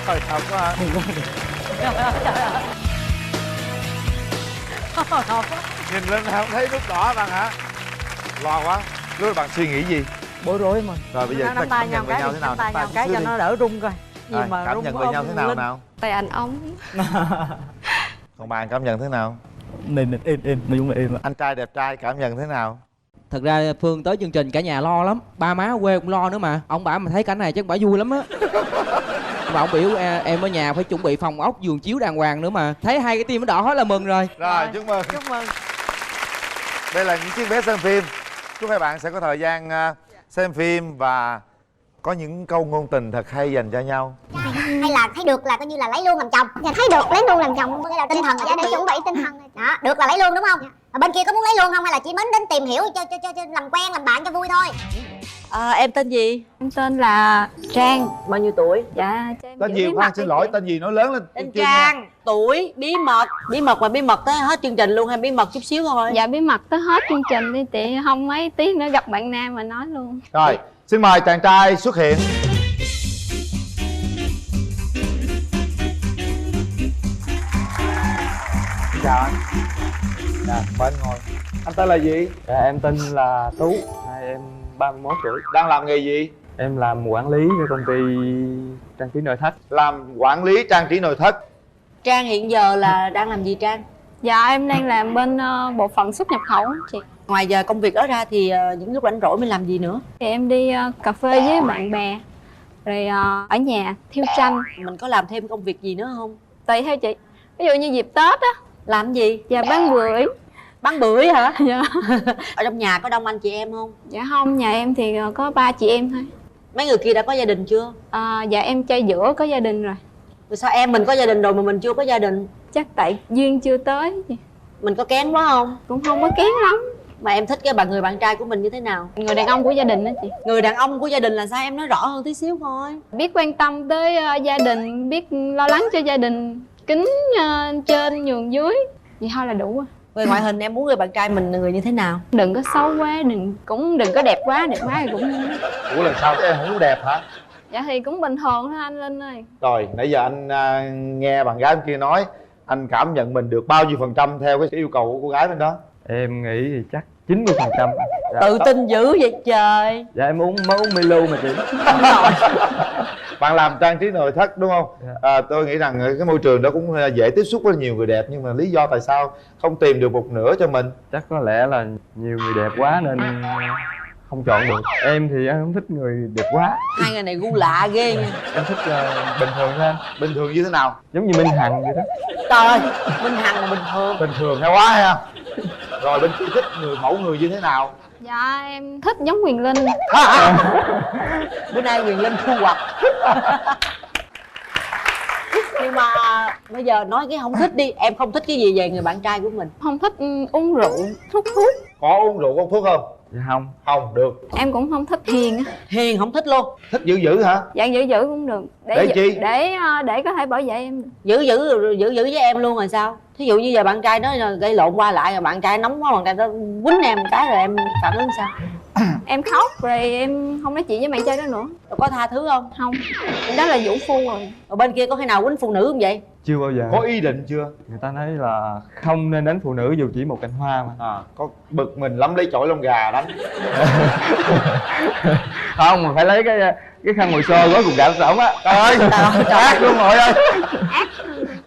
Thôi thật quá. Nhìn lên không thấy nút đỏ bạn hả? Lo quá. Lúc đó bạn suy nghĩ gì? Bối rối mà. Rồi bây giờ nắm tay nhau cái, thế nào? nắm tay nhau cái cho nó đỡ run coi. Rồi, cảm nhận về nhau thế nào nào? Tay anh ống. Còn bạn cảm nhận thế nào? Mềm, êm, nói chung là êm. Anh trai đẹp trai cảm nhận thế nào? Thật ra Phương tới chương trình cả nhà lo lắm. Ba má ở quê cũng lo nữa mà. Ông bà mà thấy cảnh này chắc bà vui lắm á. Mà ông biểu em ở nhà phải chuẩn bị phòng ốc, giường chiếu đàng hoàng nữa mà. Thấy hai cái tim nó đỏ hết là mừng rồi. Rồi, chúc mừng. Chúc mừng. Đây là những chiếc vé xem phim. Chúc hai bạn sẽ có thời gian xem phim và có những câu ngôn tình thật hay dành cho nhau. Hay là thấy được là coi như là lấy luôn làm chồng. Dạ, thấy được lấy luôn làm chồng, cái là tinh thần Dạ, để chuẩn bị tinh thần. đó, được là lấy luôn đúng không? Ở bên kia có muốn lấy luôn không hay là chỉ đến tìm hiểu cho làm quen làm bạn cho vui thôi? Em tên gì? Em tên là Trang. Bao nhiêu tuổi? Dạ cho em Tên giữ gì? bí Khoan, mật xin đi lỗi, chị. tên gì nói lớn lên. Tên Trang, tuổi, bí mật. Bí mật và bí mật tới hết chương trình luôn hay bí mật chút xíu thôi? Dạ bí mật tới hết chương trình đi chị, không mấy tiếng nữa gặp bạn nam mà nói luôn. Rồi, xin mời chàng trai xuất hiện. Chào anh. Dạ, mời anh ngồi. Anh tên là gì? Dạ, em tên là Tú, em 31 tuổi. Đang làm nghề gì? Em làm quản lý cho công ty trang trí nội thất. Làm quản lý trang trí nội thất. Trang hiện giờ là đang làm gì Trang? Dạ em đang làm bên bộ phận xuất nhập khẩu chị. Ngoài giờ công việc đó ra thì những lúc rảnh rỗi mình làm gì nữa? Thì em đi cà phê với bạn bè. Rồi ở nhà thiêu tranh. Mình có làm thêm công việc gì nữa không? Tùy theo chị. Ví dụ như dịp Tết á. Làm gì? Dạ bán bưởi. Bán bưởi hả? Dạ. Ở trong nhà có đông anh chị em không? Dạ không, nhà em thì có 3 chị em thôi. Mấy người kia đã có gia đình chưa? Dạ em trai giữa có gia đình rồi. Rồi sao em mình có gia đình rồi mà mình chưa có gia đình? Chắc tại duyên chưa tới. Mình có kén quá không? Cũng không có kén lắm. Mà em thích người bạn trai của mình như thế nào? Người đàn ông của gia đình đó chị. Người đàn ông của gia đình là sao? Em nói rõ hơn tí xíu coi. Biết quan tâm tới gia đình, biết lo lắng cho gia đình, kính trên nhường dưới. Vậy thôi là đủ rồi. Về ngoại hình em muốn người bạn trai mình là người như thế nào? Đừng có xấu quá, cũng đừng có đẹp quá thì cũng... Ủa là sao em không đẹp hả? Dạ thì cũng bình thường thôi anh Linh ơi. Rồi nãy giờ anh nghe bạn gái bên kia nói, anh cảm nhận mình được bao nhiêu % theo cái yêu cầu của cô gái bên đó? Em nghĩ thì chắc 90%. Dạ. Tự tin dữ vậy trời. Dạ em uống Milo mà chị. Bạn làm trang trí nội thất đúng không? Tôi nghĩ rằng cái môi trường đó cũng dễ tiếp xúc với nhiều người đẹp, nhưng mà lý do tại sao không tìm được một nửa cho mình? Chắc có lẽ là nhiều người đẹp quá nên không chọn được. Em thì em không thích người đẹp quá. Hai người này gu lạ ghê nha. Em thích bình thường thôi. Bình thường như thế nào? Giống như Minh Hằng vậy đó. Trời ơi, Minh Hằng là bình thường. Bình thường hay quá ha. Rồi bên kia thích mẫu người như thế nào? Dạ em thích giống Quyền Linh. Bữa nay Quyền Linh thu hoạch. Nhưng mà bây giờ nói cái không thích đi. Em không thích cái gì về người bạn trai của mình? Không thích uống rượu, hút thuốc. Có uống rượu hút thuốc không? Dạ không. Không được. Em cũng không thích hiền á. Hiền không thích luôn. Thích dữ hả? Dạ dữ cũng được. Để chi? Để có thể bảo vệ em. Dữ với em luôn rồi sao? Thí dụ như giờ bạn trai nói gây lộn qua lại rồi bạn trai nóng quá, bạn trai nó quýnh em cái rồi em phản ứng sao? Em khóc rồi em không nói chuyện với bạn trai đó nữa. Rồi có tha thứ không? Không. Đó là vũ phu rồi. Ở bên kia có khi nào quýnh phụ nữ không vậy? Chưa bao giờ. Có ý định chưa? Người ta nói là không nên đánh phụ nữ dù chỉ một cành hoa mà. Có bực mình lắm lấy chổi lông gà đánh. Không, mà phải lấy cái khăn mồi xô gói cùng gạo sống á. Trời ơi, ác luôn mọi ơi.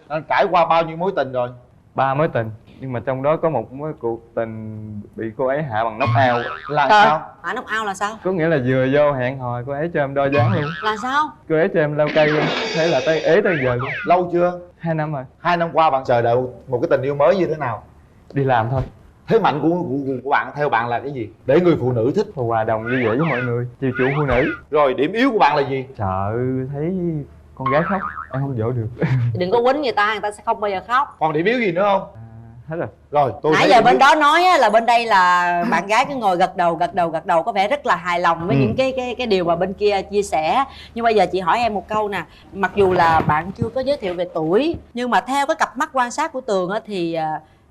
Anh trải qua bao nhiêu mối tình rồi? 3 mối tình, nhưng mà trong đó có một mối cuộc tình bị cô ấy hạ bằng knock out. Là sao? Hạ knock out là sao? Có nghĩa là vừa vô hẹn hò cô ấy cho em đôi dáng luôn. Là sao? Cô ấy cho em leo cây luôn. Thế là tới ế tới giờ luôn. Lâu chưa? 2 năm rồi. 2 năm qua bạn chờ đợi một cái tình yêu mới như thế nào? Đi làm thôi. Thế mạnh của bạn theo bạn là cái gì? Để người phụ nữ thích. Hòa đồng vui vẻ với mọi người, chiều chuộng phụ nữ. Rồi điểm yếu của bạn là gì? Sợ thấy con gái khóc em không dỗ được. Đừng có quýnh người ta sẽ không bao giờ khóc. Còn điểm yếu gì nữa không? Hết rồi. Rồi tôi nãy giờ bên đó nói là bên đây là bạn gái cứ ngồi gật đầu có vẻ rất là hài lòng với những cái điều mà bên kia chia sẻ. Nhưng bây giờ chị hỏi em một câu nè, mặc dù là bạn chưa có giới thiệu về tuổi, nhưng mà theo cái cặp mắt quan sát của Tường á thì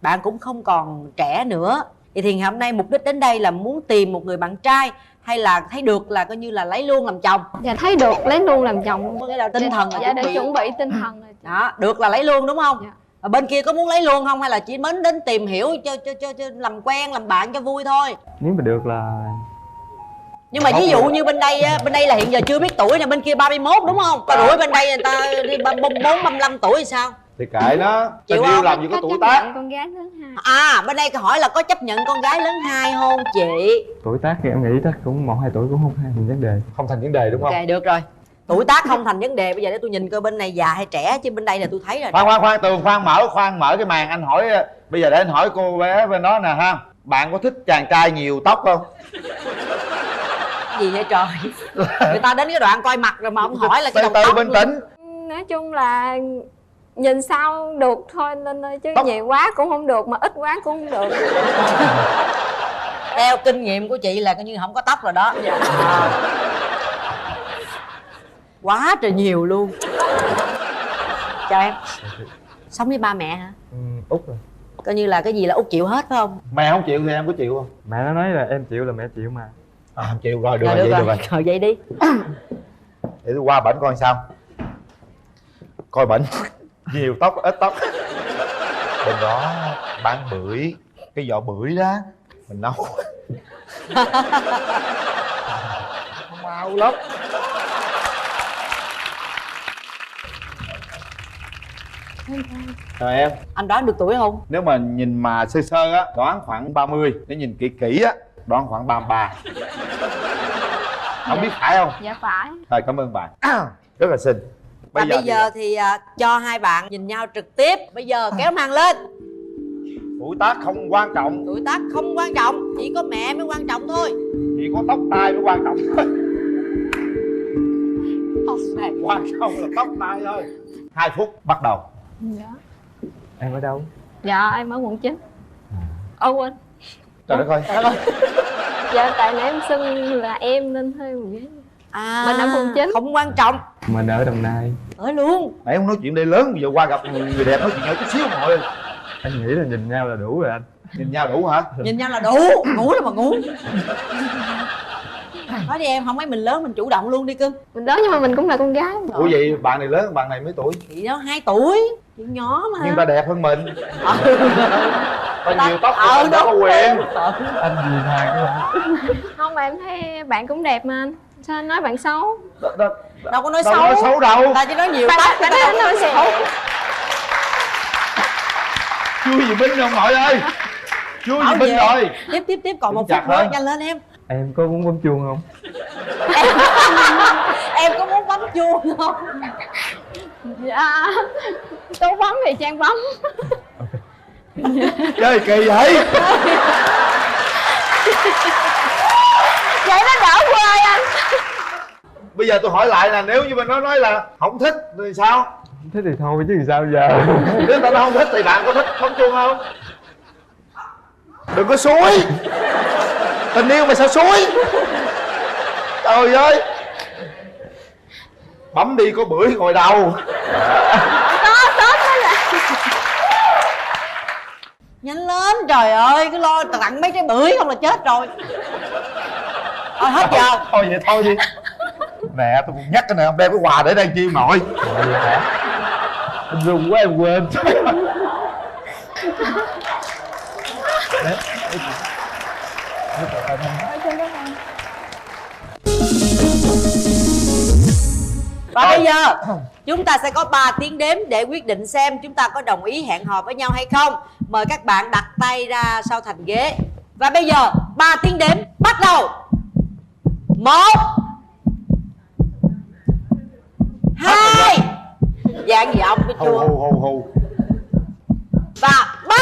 bạn cũng không còn trẻ nữa. Vậy thì ngày hôm nay mục đích đến đây là muốn tìm một người bạn trai hay là thấy được là coi như là lấy luôn làm chồng? Dạ thấy được lấy luôn làm chồng. Có nghĩa là tinh thần là dạ để chuẩn bị tinh thần rồi. Đó, được là lấy luôn đúng không? Dạ. Ở bên kia có muốn lấy luôn không hay là chỉ mến đến tìm hiểu cho làm quen làm bạn cho vui thôi? Nếu mà được là... Nhưng mà ví dụ như bên đây là hiện giờ chưa biết tuổi nè, bên kia 31 đúng không? Còn đuổi bên đây người ta đi 34, 35 tuổi thì sao? Thì kệ nó, tình yêu làm gì có tuổi tác. Con gái lớn 2. À, bên đây hỏi là có chấp nhận con gái lớn 2 không chị? Tuổi tác thì em nghĩ chắc cũng 1-2 tuổi cũng không thành vấn đề. Không thành vấn đề đúng không? Ok, được rồi. Tuổi tác không thành vấn đề, bây giờ để tôi nhìn coi bên này già hay trẻ chứ bên đây là tôi thấy rồi. Khoan Tường, khoan mở cái màn anh hỏi. Bây giờ để anh hỏi cô bé bên đó nè ha. Bạn có thích chàng trai nhiều tóc không? Gì vậy trời? Người ta đến cái đoạn coi mặt rồi mà ông hỏi là cái đầu tóc. Từ bình tĩnh. Nói chung là nhìn sao được thôi Linh ơi, chứ nhiều quá cũng không được mà ít quá cũng không được. Theo kinh nghiệm của chị là coi như không có tóc rồi đó. Quá trời nhiều luôn. Chào em. Sống với ba mẹ hả? Út rồi. Coi như là cái gì là Út chịu hết phải không? Mẹ không chịu thì em có chịu không? Mẹ nó nói là em chịu là mẹ chịu mà. Không chịu rồi, được rồi. Rồi vậy đi. Để tôi qua bển coi sao. Coi bển nhiều tóc ít tóc. Bên đó bán bưởi, cái vỏ bưởi đó mình nấu. Mau lắm. Rồi em. Anh đoán được tuổi không? Nếu mà nhìn mà sơ sơ á, đoán khoảng 30. Nếu nhìn kỹ kỹ á, đoán khoảng 33. Không biết phải không? Dạ phải. Thôi cảm ơn bạn. Rất là xinh. Bây giờ thì cho hai bạn nhìn nhau trực tiếp. Bây giờ kéo màn lên. Tuổi tác không quan trọng. Tuổi tác không quan trọng, chỉ có mẹ mới quan trọng thôi. Chỉ có tóc tai mới quan trọng thôi. Tóc này quan trọng là tóc tai thôi. 2 phút bắt đầu. Dạ. Em ở đâu? Dạ em ở quận 9. Ô quên. Trời đất ơi. Dạ tại nãy em xưng là em nên hơi ghế. Mình ở quận 9. Không quan trọng. Mình ở Đồng Nai. Ở luôn. Nãy không nói chuyện đây lớn, bây giờ qua gặp người đẹp nói chuyện nhỏ chút xíu thôi. Anh nghĩ là nhìn nhau là đủ rồi anh. Nhìn nhau đủ hả? Nhìn nhau là đủ. Ngủ là mà ngủ. Nói đi em, không mấy mình lớn mình chủ động luôn đi cưng. Mình lớn nhưng mà mình cũng là con gái. Ủa vậy bạn này lớn hơn bạn này mấy tuổi? Chị đó 2 tuổi. Chị nhỏ mà. Nhưng ta đẹp hơn mình. Ta nhiều tóc thì mình đâu có quyền. Anh nhìn hai cái Không mà em thấy bạn cũng đẹp mà anh. Sao anh nói bạn xấu? Đâu có nói Đâu xấu. có nói xấu đâu. Ta chỉ nói nhiều Bạn tóc. nói anh nói xấu. Chui gì Binh ông nội ơi. Chui gì Binh rồi. Tiếp còn một phút chặt nữa, thôi. nhanh lên em. Em có muốn bấm chuông không? Em có muốn bấm chuông không? Dạ. Tú bấm thì Trang bấm. Chơi kỳ vậy. Vậy nó đỡ quê anh. Bây giờ tôi hỏi lại là nếu như mà nó nói là không thích thì sao? Thế thì thôi chứ sao giờ? Nếu tao nó không thích thì bạn có thích bấm chuông không? Đừng có xúi. Tình yêu mà sao xúi? Trời ơi. Bấm đi có bưởi ngồi đầu. Nhanh lên trời ơi, cứ lo tặng mấy trái bưởi không là chết rồi. Thôi hết giờ. Thôi vậy thôi đi. Nè tôi còn nhắc cái này không đem cái quà để đây chiêu nội. Anh run quá em quên. Và bây giờ chúng ta sẽ có 3 tiếng đếm để quyết định xem chúng ta có đồng ý hẹn hò với nhau hay không. Mời các bạn đặt tay ra sau thành ghế. Và bây giờ 3 tiếng đếm bắt đầu. 1 2. Dạng gì ông biết chưa? Hù. Và 3.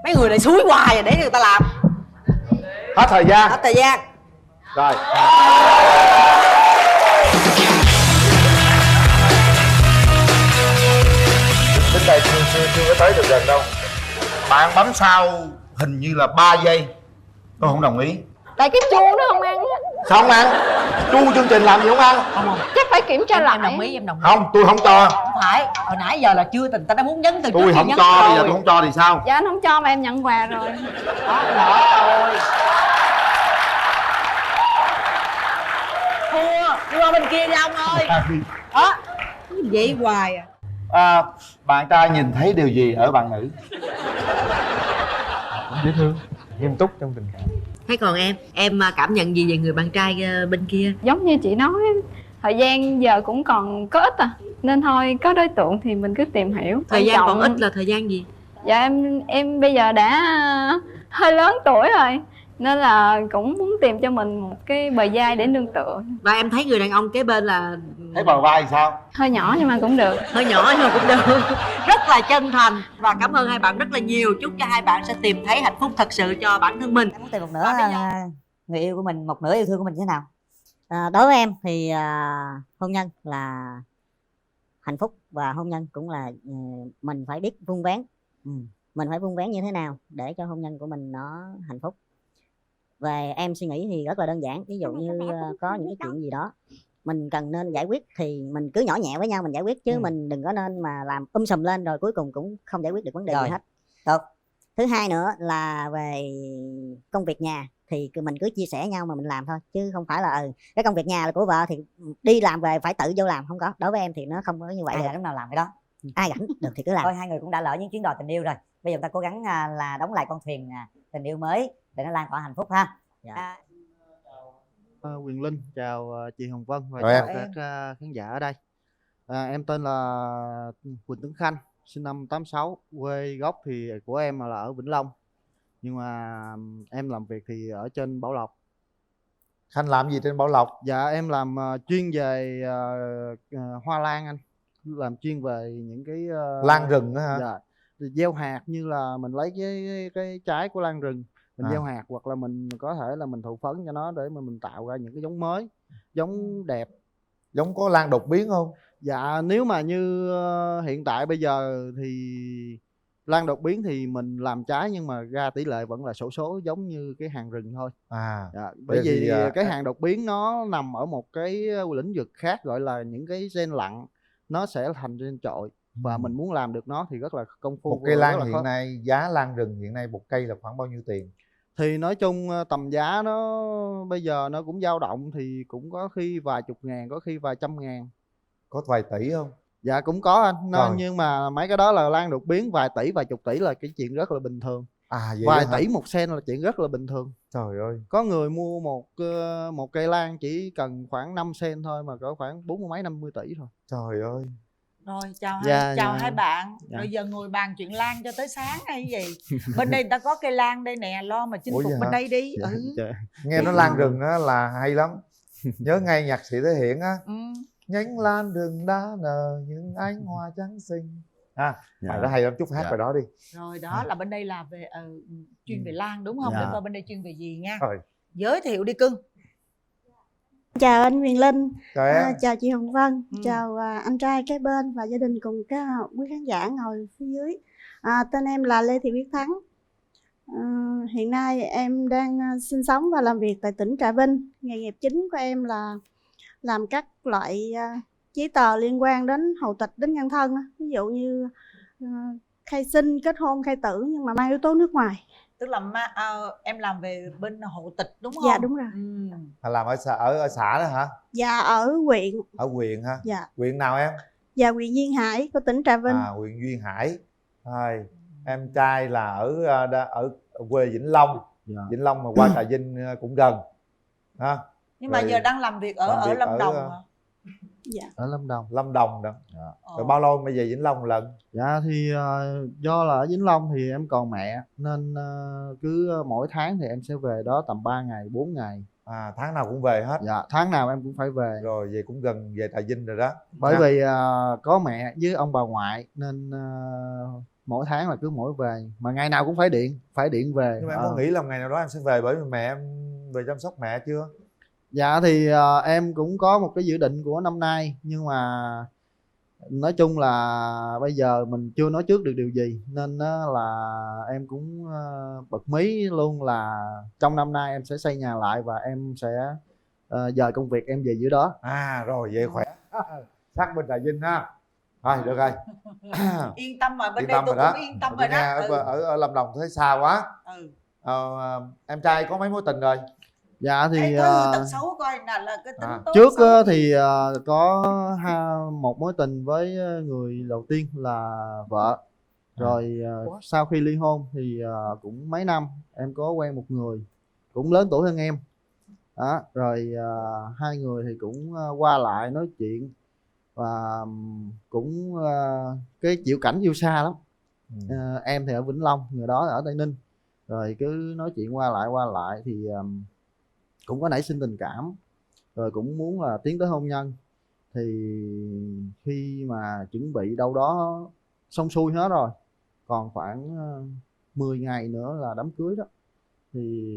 Mấy người này xúi hoài rồi để người ta làm. Hết thời gian. Hết thời gian. Rồi. Đến đây chưa có tới được gần đâu. Bạn bấm sau hình như là 3 giây. Tôi không đồng ý. Tại cái chuông nó không ăn á. Sao không ăn? Chu chương trình làm gì không ăn? Chắc phải kiểm tra lại. Em đồng ý, em đồng ý. Không, tôi không cho. Không phải, hồi nãy giờ là chưa tình ta đã muốn nhấn từ trước. Tôi không cho, bây giờ tôi không cho thì sao? Dạ anh không cho mà em nhận quà rồi. Đó, thua, đi qua bên kia đi ông ơi. Đó, vậy hoài à. Bạn trai nhìn thấy điều gì ở bạn nữ? Dễ thương, nghiêm túc trong tình cảm. Thế còn em cảm nhận gì về người bạn trai bên kia? Giống như chị nói, thời gian giờ cũng còn có ít à. Nên thôi, có đối tượng thì mình cứ tìm hiểu. Thời gian còn ít là thời gian gì? Dạ em bây giờ đã hơi lớn tuổi rồi. Nên là cũng muốn tìm cho mình một cái bờ vai để nương tựa. Và em thấy người đàn ông kế bên là... Thấy bờ vai sao? Hơi nhỏ nhưng mà cũng được. Hơi nhỏ nhưng mà cũng được. Rất là chân thành. Và cảm ơn hai bạn rất là nhiều. Chúc cho hai bạn sẽ tìm thấy hạnh phúc thật sự cho bản thân mình. Em muốn tìm một nửa người yêu của mình, một nửa yêu thương của mình như thế nào? Đối với em thì hôn nhân là hạnh phúc, và hôn nhân cũng là mình phải biết vun vén. Mình phải vun vén như thế nào để cho hôn nhân của mình nó hạnh phúc. Về em suy nghĩ thì rất là đơn giản. Ví dụ như có những cái chuyện gì đó mình cần nên giải quyết thì mình cứ nhỏ nhẹ với nhau mình giải quyết, chứ mình đừng có nên mà làm sùm lên rồi cuối cùng cũng không giải quyết được vấn đề gì hết. Được. Thứ hai nữa là về công việc nhà thì mình cứ chia sẻ nhau mà mình làm thôi, chứ không phải là cái công việc nhà là của vợ thì đi làm về phải tự vô làm, không có. Đối với em thì nó không có như vậy. Ai lúc nào làm cái đó. Ai rảnh được thì cứ làm. Thôi hai người cũng đã lỡ những chuyến đò tình yêu rồi. Bây giờ ta cố gắng là đóng lại con thuyền tình yêu mới để nó lan tỏa hạnh phúc ha. Dạ. Quyền Linh, chào chị Hồng Vân và Rồi chào em. các khán giả ở đây. Em tên là Quỳnh Tấn Khanh, sinh năm 86, quê gốc thì của em là ở Vĩnh Long, nhưng mà em làm việc thì ở trên Bảo Lộc. Khanh làm gì trên Bảo Lộc? Dạ em làm chuyên về hoa lan anh, làm chuyên về những cái Lan rừng đó hả? Dạ, thì gieo hạt, như là mình lấy cái trái của lan rừng mình gieo hạt, hoặc là mình có thể là mình thụ phấn cho nó để mà mình tạo ra những cái giống mới, giống đẹp, Giống có lan đột biến không? Dạ nếu mà như hiện tại bây giờ thì lan đột biến thì mình làm trái nhưng mà ra tỷ lệ vẫn là xổ số giống như cái hàng rừng thôi. Dạ, bởi vì thì, cái hàng đột biến nó nằm ở một cái lĩnh vực khác gọi là những cái gen lặn, nó sẽ thành gen trội và mình muốn làm được nó thì rất là công phu. Một cây lan hiện nay, giá lan rừng hiện nay một cây là khoảng bao nhiêu tiền? Thì nói chung tầm giá nó bây giờ nó cũng dao động, thì cũng có khi vài chục ngàn, có khi vài trăm ngàn. Có vài tỷ không? Dạ cũng có anh. Nhưng mà mấy cái đó là lan đột biến vài tỷ, vài chục tỷ là cái chuyện rất là bình thường. Vậy vài hả? tỷ một sen là chuyện rất là bình thường. Trời ơi. Có người mua một cây lan chỉ cần khoảng 5 sen thôi mà có khoảng 40 mấy 50 tỷ thôi. Trời ơi. Rồi chào Dạ, hai bạn. Dạ. Rồi giờ ngồi bàn chuyện lan cho tới sáng hay gì? Bên đây người ta có cây lan đây nè, lo mà chinh phục vậy bên hả? đây đi. Nghe nó lan rừng á là hay lắm. Nhớ ngay nhạc sĩ Thể Hiện á. Nhánh lan rừng đã nở những ánh hoa trắng xinh. Bài đó hay lắm, chút hát bài đó đi. Rồi đó là bên đây là về chuyên về lan đúng không? Dạ. Để coi bên đây chuyên về gì nha. Rồi. Giới thiệu đi cưng. Chào anh Huyền Linh, chào em. Chào chị Hồng Vân, chào anh trai kế bên và gia đình cùng các quý khán giả ngồi phía dưới. Tên em là Lê Thị Biết Thắng. Hiện nay em đang sinh sống và làm việc tại tỉnh Trà Vinh. Nghề nghiệp chính của em là làm các loại giấy tờ liên quan đến hậu tịch, đến nhân thân, ví dụ như khai sinh, kết hôn, khai tử nhưng mà mang yếu tố nước ngoài. Tức là em làm về bên hộ tịch đúng không? Dạ đúng rồi. Làm ở xã đó hả? Dạ ở huyện. Ở huyện ha? Dạ. Huyện nào em? Dạ huyện Duyên Hải của tỉnh Trà Vinh. Huyện Duyên Hải. Em trai là ở quê Vĩnh Long. Vĩnh Long mà qua Trà Vinh cũng gần. Nhưng mà giờ đang làm việc ở Lâm Đồng hả? Dạ. Ở Lâm Đồng. Lâm Đồng đó. Rồi bao lâu mới về Vĩnh Long một lần? Dạ thì do là ở Vĩnh Long thì em còn mẹ nên cứ mỗi tháng thì em sẽ về đó tầm 3 ngày 4 ngày. Tháng nào cũng về hết? Dạ tháng nào em cũng phải về. Rồi về cũng gần về Trà Vinh rồi đó. Bởi vì có mẹ với ông bà ngoại nên mỗi tháng là cứ mỗi về, mà ngày nào cũng phải điện về. Nhưng mà em có nghĩ là ngày nào đó em sẽ về bởi vì mẹ em về chăm sóc mẹ chưa? Dạ thì em cũng có một cái dự định của năm nay, nhưng mà nói chung là bây giờ mình chưa nói trước được điều gì nên là em cũng bật mí luôn là trong năm nay em sẽ xây nhà lại và em sẽ dời công việc em về dưới đó. Rồi vậy khỏe. Sát bên Trà Vinh ha. Rồi được rồi. Yên tâm mà, bên đây tôi cũng yên tâm rồi đó. Ở Lâm Đồng thấy xa quá. Em trai có mấy mối tình rồi? Dạ thì tật xấu coi là cái tính tốt trước xấu. thì có một mối tình với người đầu tiên là vợ. Rồi sau khi ly hôn thì cũng mấy năm em có quen một người cũng lớn tuổi hơn em đó. Rồi hai người thì cũng qua lại nói chuyện và cũng cái chịu cảnh yêu xa lắm. Em thì ở Vĩnh Long, người đó ở Tây Ninh. Rồi cứ nói chuyện qua lại thì cũng có nảy sinh tình cảm, rồi cũng muốn là tiến tới hôn nhân. Thì khi mà chuẩn bị đâu đó xong xuôi hết rồi, còn khoảng 10 ngày nữa là đám cưới đó, thì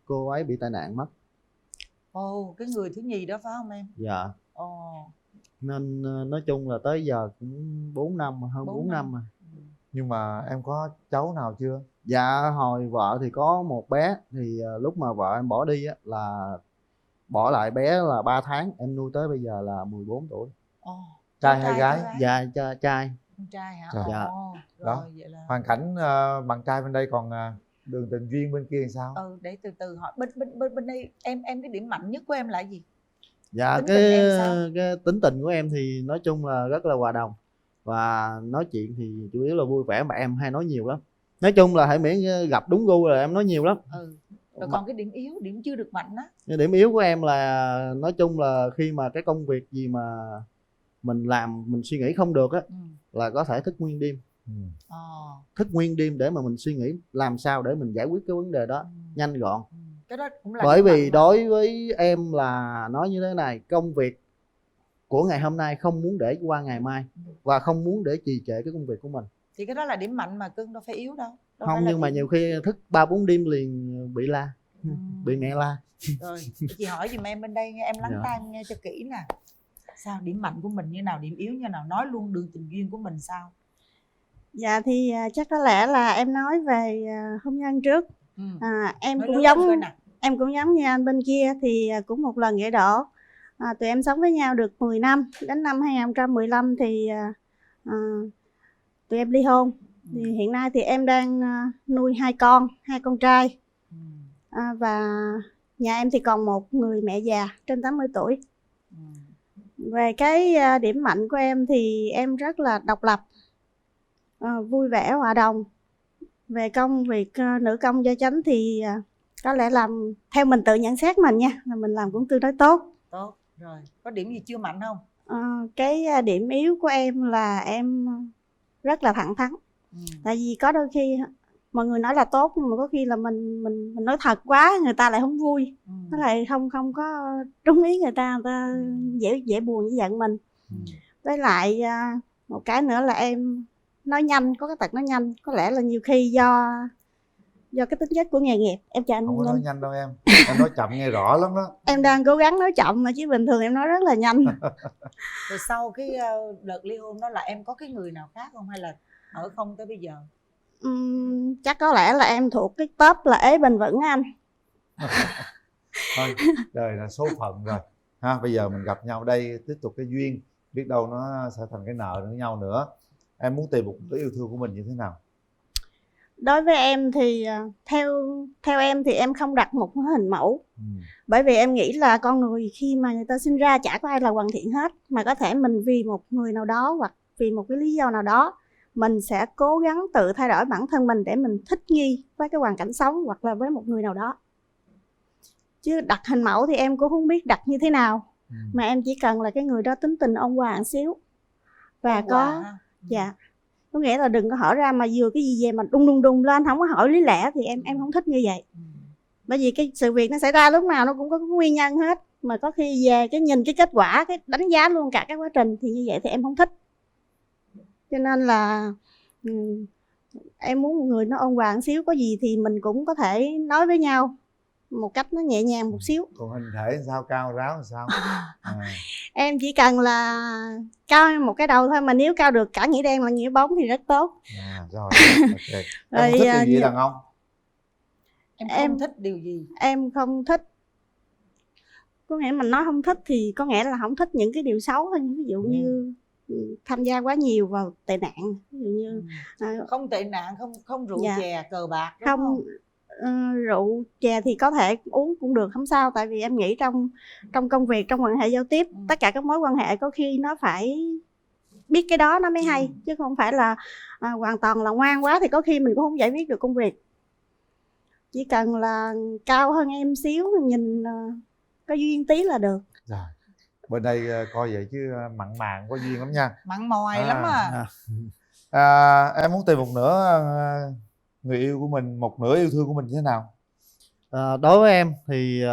cô ấy bị tai nạn mất. Cái người thứ nhì đó phải không em? Dạ. Nên nói chung là tới giờ cũng 4 năm, hơn 4 năm rồi. Nhưng mà em có cháu nào chưa? Dạ hồi vợ thì có một bé, thì lúc mà vợ em bỏ đi á là bỏ lại bé là 3 tháng, em nuôi tới bây giờ là 14 tuổi. Trai hay gái? Dạ trai. Con trai hả? Dạ. Đó. Vậy là... Hoàn cảnh bạn trai bên đây, còn đường tình duyên bên kia thì sao? Để từ từ hỏi bên đây em cái điểm mạnh nhất của em là gì? Dạ Tính tình em sao? cái tính tình của em thì nói chung là rất là hòa đồng, và nói chuyện thì chủ yếu là vui vẻ, mà em hay nói nhiều lắm. Nói chung là hãy miễn gặp đúng gu là em nói nhiều lắm. Rồi còn cái điểm yếu, điểm chưa được mạnh á? Điểm yếu của em là nói chung là khi mà cái công việc gì mà mình làm mình suy nghĩ không được á, là có thể thức nguyên đêm. Thức nguyên đêm để mà mình suy nghĩ làm sao để mình giải quyết cái vấn đề đó nhanh gọn. Cái đó cũng là bởi vì đối với em là nói như thế này, công việc của ngày hôm nay không muốn để qua ngày mai, và không muốn để trì trệ cái công việc của mình. Thì cái đó là điểm mạnh mà cưng, đâu phải yếu đâu. Không, nhưng mà nhiều khi thức 3-4 đêm liền bị la, bị mẹ la. Rồi chị hỏi giùm em bên đây nghe, em lắng tai nghe cho kỹ nè. Sao điểm mạnh của mình như nào, điểm yếu như nào, nói luôn đường tình duyên của mình sao? Dạ thì chắc có lẽ là em nói về hôn nhân trước. Em Nói cũng lớn giống lên coi nào. em cũng giống như anh bên kia thì cũng một lần gãy đổ. Tụi em sống với nhau được 10 năm, đến năm 2015 thì tụi em ly hôn. Thì hiện nay thì em đang nuôi hai con trai. Và nhà em thì còn một người mẹ già trên 80 tuổi. Về cái điểm mạnh của em thì em rất là độc lập, vui vẻ, hòa đồng. Về công việc nữ công gia chánh thì có lẽ làm theo mình tự nhận xét mình nha, là mình làm cũng tương đối tốt. Tốt rồi. Có điểm gì chưa mạnh không? Cái điểm yếu của em là em rất là thẳng thắn. Tại vì có đôi khi mọi người nói là tốt, nhưng mà có khi là mình nói thật quá, người ta lại không vui. Nó lại không có trúng ý người ta dễ buồn với giận mình. Với lại một cái nữa là em nói nhanh, có cái tật nói nhanh. Có lẽ là nhiều khi do cái tính chất của nghề nghiệp. Em chào anh. Không có nói nhanh đâu em nói chậm nghe rõ lắm đó. Em đang cố gắng nói chậm mà chứ bình thường em nói rất là nhanh. Rồi sau cái đợt ly hôn đó là em có cái người nào khác không, hay là ở không tới bây giờ? Chắc có lẽ là em thuộc cái top là ế bền vững anh. Thôi đời là số phận rồi ha. Bây giờ mình gặp nhau đây, tiếp tục cái duyên, biết đâu nó sẽ thành cái nợ với nhau nữa. Em muốn tìm một cái yêu thương của mình như thế nào? Đối với em thì theo em thì em không đặt một hình mẫu. Bởi vì em nghĩ là con người khi mà người ta sinh ra chả có ai là hoàn thiện hết, mà có thể mình vì một người nào đó hoặc vì một cái lý do nào đó mình sẽ cố gắng tự thay đổi bản thân mình để mình thích nghi với cái hoàn cảnh sống hoặc là với một người nào đó. Chứ đặt hình mẫu thì em cũng không biết đặt như thế nào. Mà em chỉ cần là cái người đó tính tình ôn hòa một xíu. Và dạ, có nghĩa là đừng có hỏi ra mà vừa cái gì về mà đung đung lên, không có hỏi lý lẽ thì em không thích như vậy. Bởi vì cái sự việc nó xảy ra lúc nào nó cũng có nguyên nhân hết. Mà có khi về cái nhìn cái kết quả, cái đánh giá luôn cả cái quá trình thì như vậy thì em không thích. Cho nên là em muốn một người nó ôn hòa một xíu, có gì thì mình cũng có thể nói với nhau một cách nó nhẹ nhàng một xíu. Còn hình thể sao, cao ráo sao? Em chỉ cần là cao một cái đầu thôi, mà nếu cao được cả nghĩa đen là nghĩa bóng thì rất tốt. Rồi, ok. Em thích điều gì đàn ông? Em không thích điều gì? Em không thích, có nghĩa mình nói không thích thì có nghĩa là không thích những cái điều xấu thôi. Ví dụ như tham gia quá nhiều vào tệ nạn, ví dụ như không tệ nạn, không rượu chè cờ bạc, đúng không? Rượu chè thì có thể uống cũng được, không sao. Tại vì em nghĩ trong công việc, trong quan hệ giao tiếp, tất cả các mối quan hệ có khi nó phải biết cái đó nó mới hay, chứ không phải là hoàn toàn là ngoan quá thì có khi mình cũng không giải quyết được công việc. Chỉ cần là cao hơn em xíu, nhìn có duyên tí là được. Rồi, bên đây coi vậy chứ mặn màng có duyên lắm nha. Mặn mòi lắm Em muốn tìm một nửa người yêu của mình, một nửa yêu thương của mình như thế nào? Đối với em thì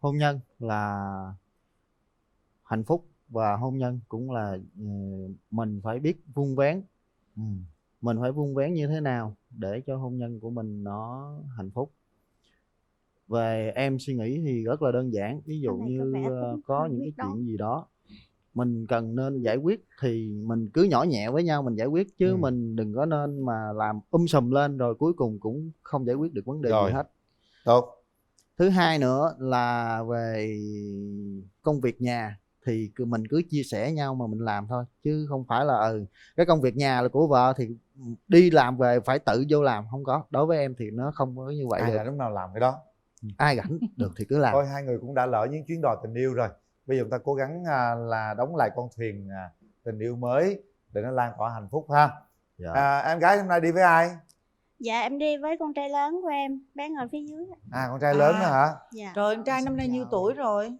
hôn nhân là hạnh phúc, và hôn nhân cũng là mình phải biết vun vén. Mình phải vun vén như thế nào để cho hôn nhân của mình nó hạnh phúc. Về em suy nghĩ thì rất là đơn giản. Ví dụ như có những cái chuyện gì đó mình cần nên giải quyết thì mình cứ nhỏ nhẹ với nhau mình giải quyết, chứ mình đừng có nên mà làm sùm lên rồi cuối cùng cũng không giải quyết được vấn đề gì hết. Tốt. Thứ hai nữa là về công việc nhà thì mình cứ chia sẻ nhau mà mình làm thôi, chứ không phải là cái công việc nhà là của vợ thì đi làm về phải tự vô làm, không có. Đối với em thì nó không có như vậy. Ai được. là lúc nào làm cái đó. Ai rảnh được thì cứ làm. Thôi hai người cũng đã lỡ những chuyến đò tình yêu rồi. Bây giờ chúng ta cố gắng là đóng lại con thuyền tình yêu mới để nó lan tỏa hạnh phúc ha. Em gái hôm nay đi với ai? Dạ em đi với con trai lớn của em, bé ngồi phía dưới. Con trai lớn nữa hả? Dạ. Rồi em trai năm nay nhiêu tuổi rồi?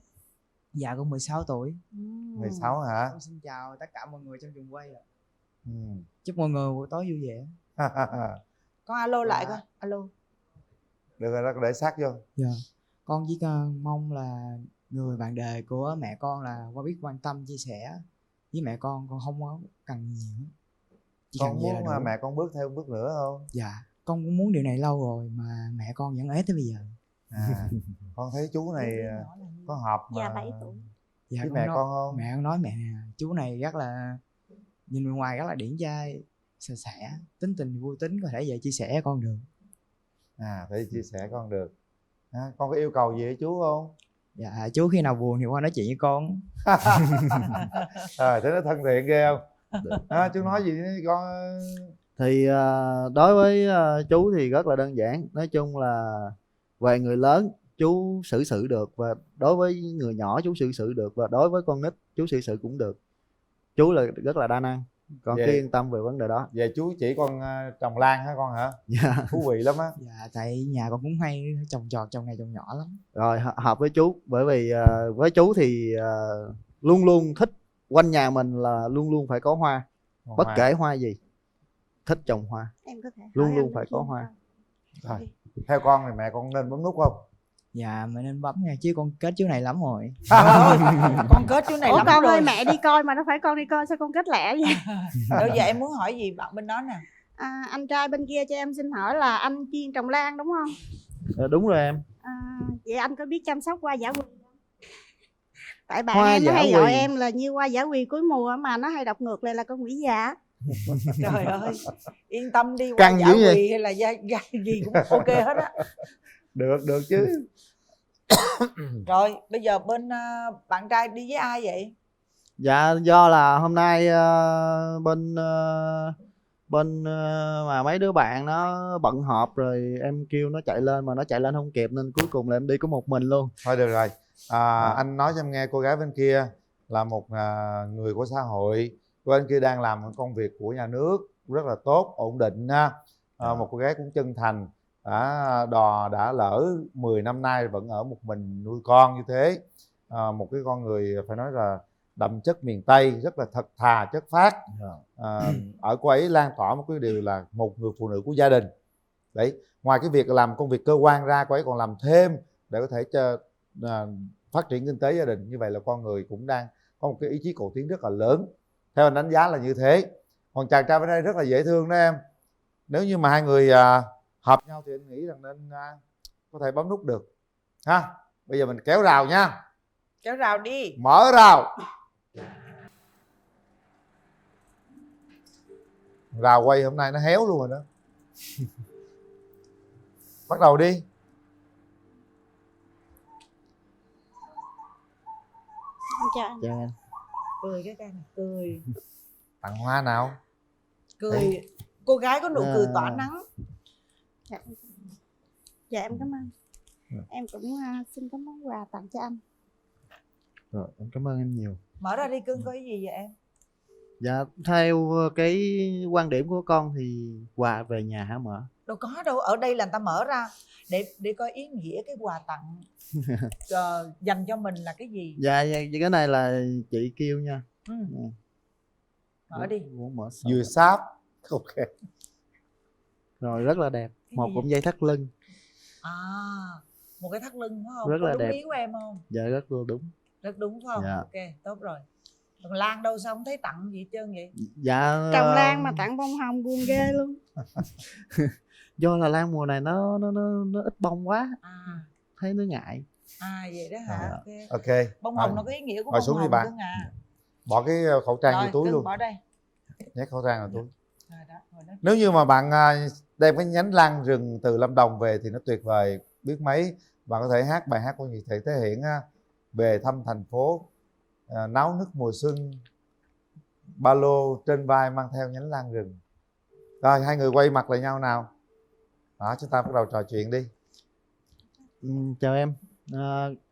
Dạ con 16 tuổi. 16 hả? Con xin chào tất cả mọi người trong trường quay ạ. Chúc mọi người buổi tối vui vẻ. Con alo lại coi. Alo. Được rồi, để sát vô. Dạ. Con chỉ mong là người bạn đời của mẹ con là qua biết quan tâm chia sẻ với mẹ con không có cần nhiều. Chỉ con cần muốn vậy là đủ. mẹ con bước theo bước nữa không? Dạ con cũng muốn điều này lâu rồi mà mẹ con vẫn ế tới bây giờ. Con thấy chú này có hợp mà. Dạ 7 tuổi. Dạ với con mẹ nói, con không? mẹ con nói mẹ chú này rất là nhìn bên ngoài rất là điển trai, sạch sẽ, tính tình vui tính, có thể về chia sẻ con được. Phải chia sẻ con được. Con có yêu cầu gì với chú không? Dạ chú khi nào buồn thì qua nói chuyện với con. Thấy nó thân thiện ghê không? Chú nói gì với con? Thì đối với chú thì rất là đơn giản, nói chung là về người lớn chú xử sự được, và đối với người nhỏ chú xử sự được, và đối với con nít chú xử sự cũng được. Chú là rất là đa năng, con cứ yên tâm về vấn đề đó. Về chú chỉ con trồng lan hả con hả? Dạ. Thú vị lắm á. Dạ tại nhà con cũng hay trồng trọt, trồng này trồng nhỏ lắm. Rồi hợp với chú, bởi vì với chú thì luôn luôn thích, quanh nhà mình là luôn luôn phải có hoa, bất kể hoa gì, thích trồng hoa, Em có thể luôn luôn phải có hoa. Rồi, theo con thì mẹ con nên bấm nút không? Dạ mẹ nên bấm nha, chứ con kết chú này lắm rồi. Con kết chú này lắm con rồi. ơi, mẹ đi coi mà, nó phải con đi coi, sao con kết lẻ vậy? Bây giờ em muốn hỏi gì bạn bên đó nè? Anh trai bên kia cho em xin hỏi là anh chuyên trồng lan đúng không? Đúng rồi em. Vậy anh có biết chăm sóc hoa dã quỳ không? Tại bạn Hoa em nó dã hay gọi quỳ. em là như hoa dã quỳ cuối mùa, mà nó hay đọc ngược lại là con quỷ già. Trời ơi, yên tâm đi, qua Căng dã dữ vậy? quỳ hay là gì cũng ok hết á. Được chứ. Rồi bây giờ bên bạn trai đi với ai vậy? Dạ do là hôm nay bên mà mấy đứa bạn nó bận họp rồi, em kêu nó chạy lên mà nó chạy lên không kịp, nên cuối cùng là em đi có một mình luôn. Thôi được rồi. Anh nói cho em nghe, cô gái bên kia là một người của xã hội. Cô bên kia đang làm công việc của nhà nước rất là tốt, ổn định ha. Một cô gái cũng chân thành, đã lỡ 10 năm nay vẫn ở một mình nuôi con như thế. Một cái con người phải nói là đậm chất miền Tây, rất là thật thà, chất phác. Ở cô ấy lan tỏa một cái điều là một người phụ nữ của gia đình. Đấy, ngoài cái việc làm công việc cơ quan ra, cô ấy còn làm thêm để có thể cho phát triển kinh tế gia đình. Như vậy là con người cũng đang có một cái ý chí cầu tiến rất là lớn. Theo anh đánh giá là như thế. Còn chàng trai bên đây rất là dễ thương đó em. Nếu như mà hai người hợp nhau thì anh nghĩ rằng nên có thể bấm nút được ha. Bây giờ mình kéo rào nha. Kéo rào đi. Mở rào. Rào quay hôm nay nó héo luôn rồi đó. Bắt đầu đi. Chào anh. Chào em. Cười cái này, cười. Tặng hoa nào. Cười. Cô gái có nụ cười tỏa nắng. Dạ em cảm ơn. Em cũng xin có món quà tặng cho anh. Rồi em cảm ơn em nhiều. Mở ra đi cưng, có cái gì vậy em? Dạ theo cái quan điểm của con thì quà về nhà hả mở? Đâu có đâu, ở đây là người ta mở ra để coi ý nghĩa cái quà tặng dành cho mình là cái gì. Dạ cái này là chị kêu nha. Mở đi. Mở vừa sáp. Ok. Rồi rất là đẹp. Một cụm dây thắt lưng. Một cái thắt lưng phải không? Rất Có là đúng đẹp. ý của em không? Dạ rất là đúng. Rất đúng phải không? Dạ. Ok, tốt rồi. Còn Lan đâu sao không thấy tặng gì hết trơn vậy? Dạ Trồng lan mà tặng bông hồng buồn ghê luôn. do là lan mùa này nó ít bông quá, thấy nó ngại. Vậy đó hả? Ok. Bông hồng nó có ý nghĩa của Ngồi bông xuống đi hồng bạn. cưng à. Bỏ cái khẩu trang Rồi, vô túi cưng luôn. bỏ đây. Nhét khẩu trang vào túi. Rồi đó, ngồi đó. Nếu như mà bạn đem cái nhánh lan rừng từ Lâm Đồng về thì nó tuyệt vời biết mấy. Bạn có thể hát bài hát của Nhật Thị thể hiện về thăm thành phố, náo nức mùa xuân, ba lô trên vai mang theo nhánh lan rừng. Rồi hai người quay mặt lại nhau nào. Đó, chúng ta bắt đầu trò chuyện đi. Chào em.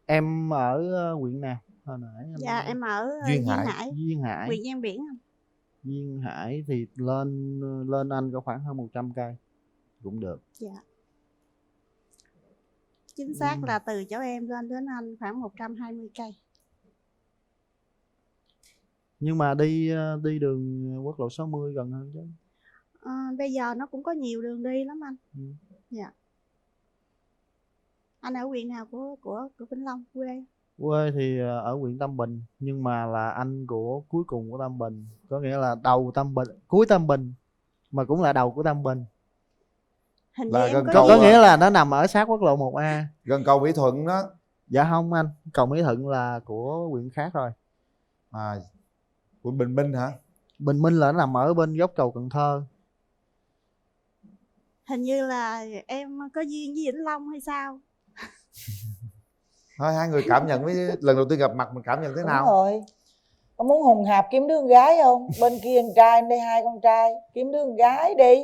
Em ở huyện nào? Hồi nãy Dạ em ở Duyên Duyên Hải. Hải. Duyên Hải. Huyện ven biển không? Duyên Hải thì lên anh có khoảng hơn 100 cây cũng được. Dạ. Chính xác là từ chỗ em lên đến anh khoảng 120 cây. Nhưng mà đi đường quốc lộ 60 gần hơn chứ. Bây giờ nó cũng có nhiều đường đi lắm anh. Dạ. Anh ở huyện nào của Vĩnh Long quê? Quê thì ở huyện Tam Bình, nhưng mà là anh của cuối cùng của Tam Bình, có nghĩa là đầu Tam Bình, cuối Tam Bình mà cũng là đầu của Tam Bình. Hình Là như gần em Có nghĩa là nó nằm ở sát quốc lộ 1A. Gần cầu Mỹ Thuận đó. Dạ không anh, cầu Mỹ Thuận là của huyện khác rồi. Của Bình Minh hả? Bình Minh là nó nằm ở bên góc cầu Cần Thơ. Hình như là em có duyên với Vĩnh Long hay sao? Thôi hai người cảm nhận với lần đầu tiên gặp mặt mình cảm nhận thế nào? Đúng rồi. Có muốn hùng hạp kiếm đứa con gái không? Bên kia con trai, bên đây hai con trai, kiếm đứa con gái đi.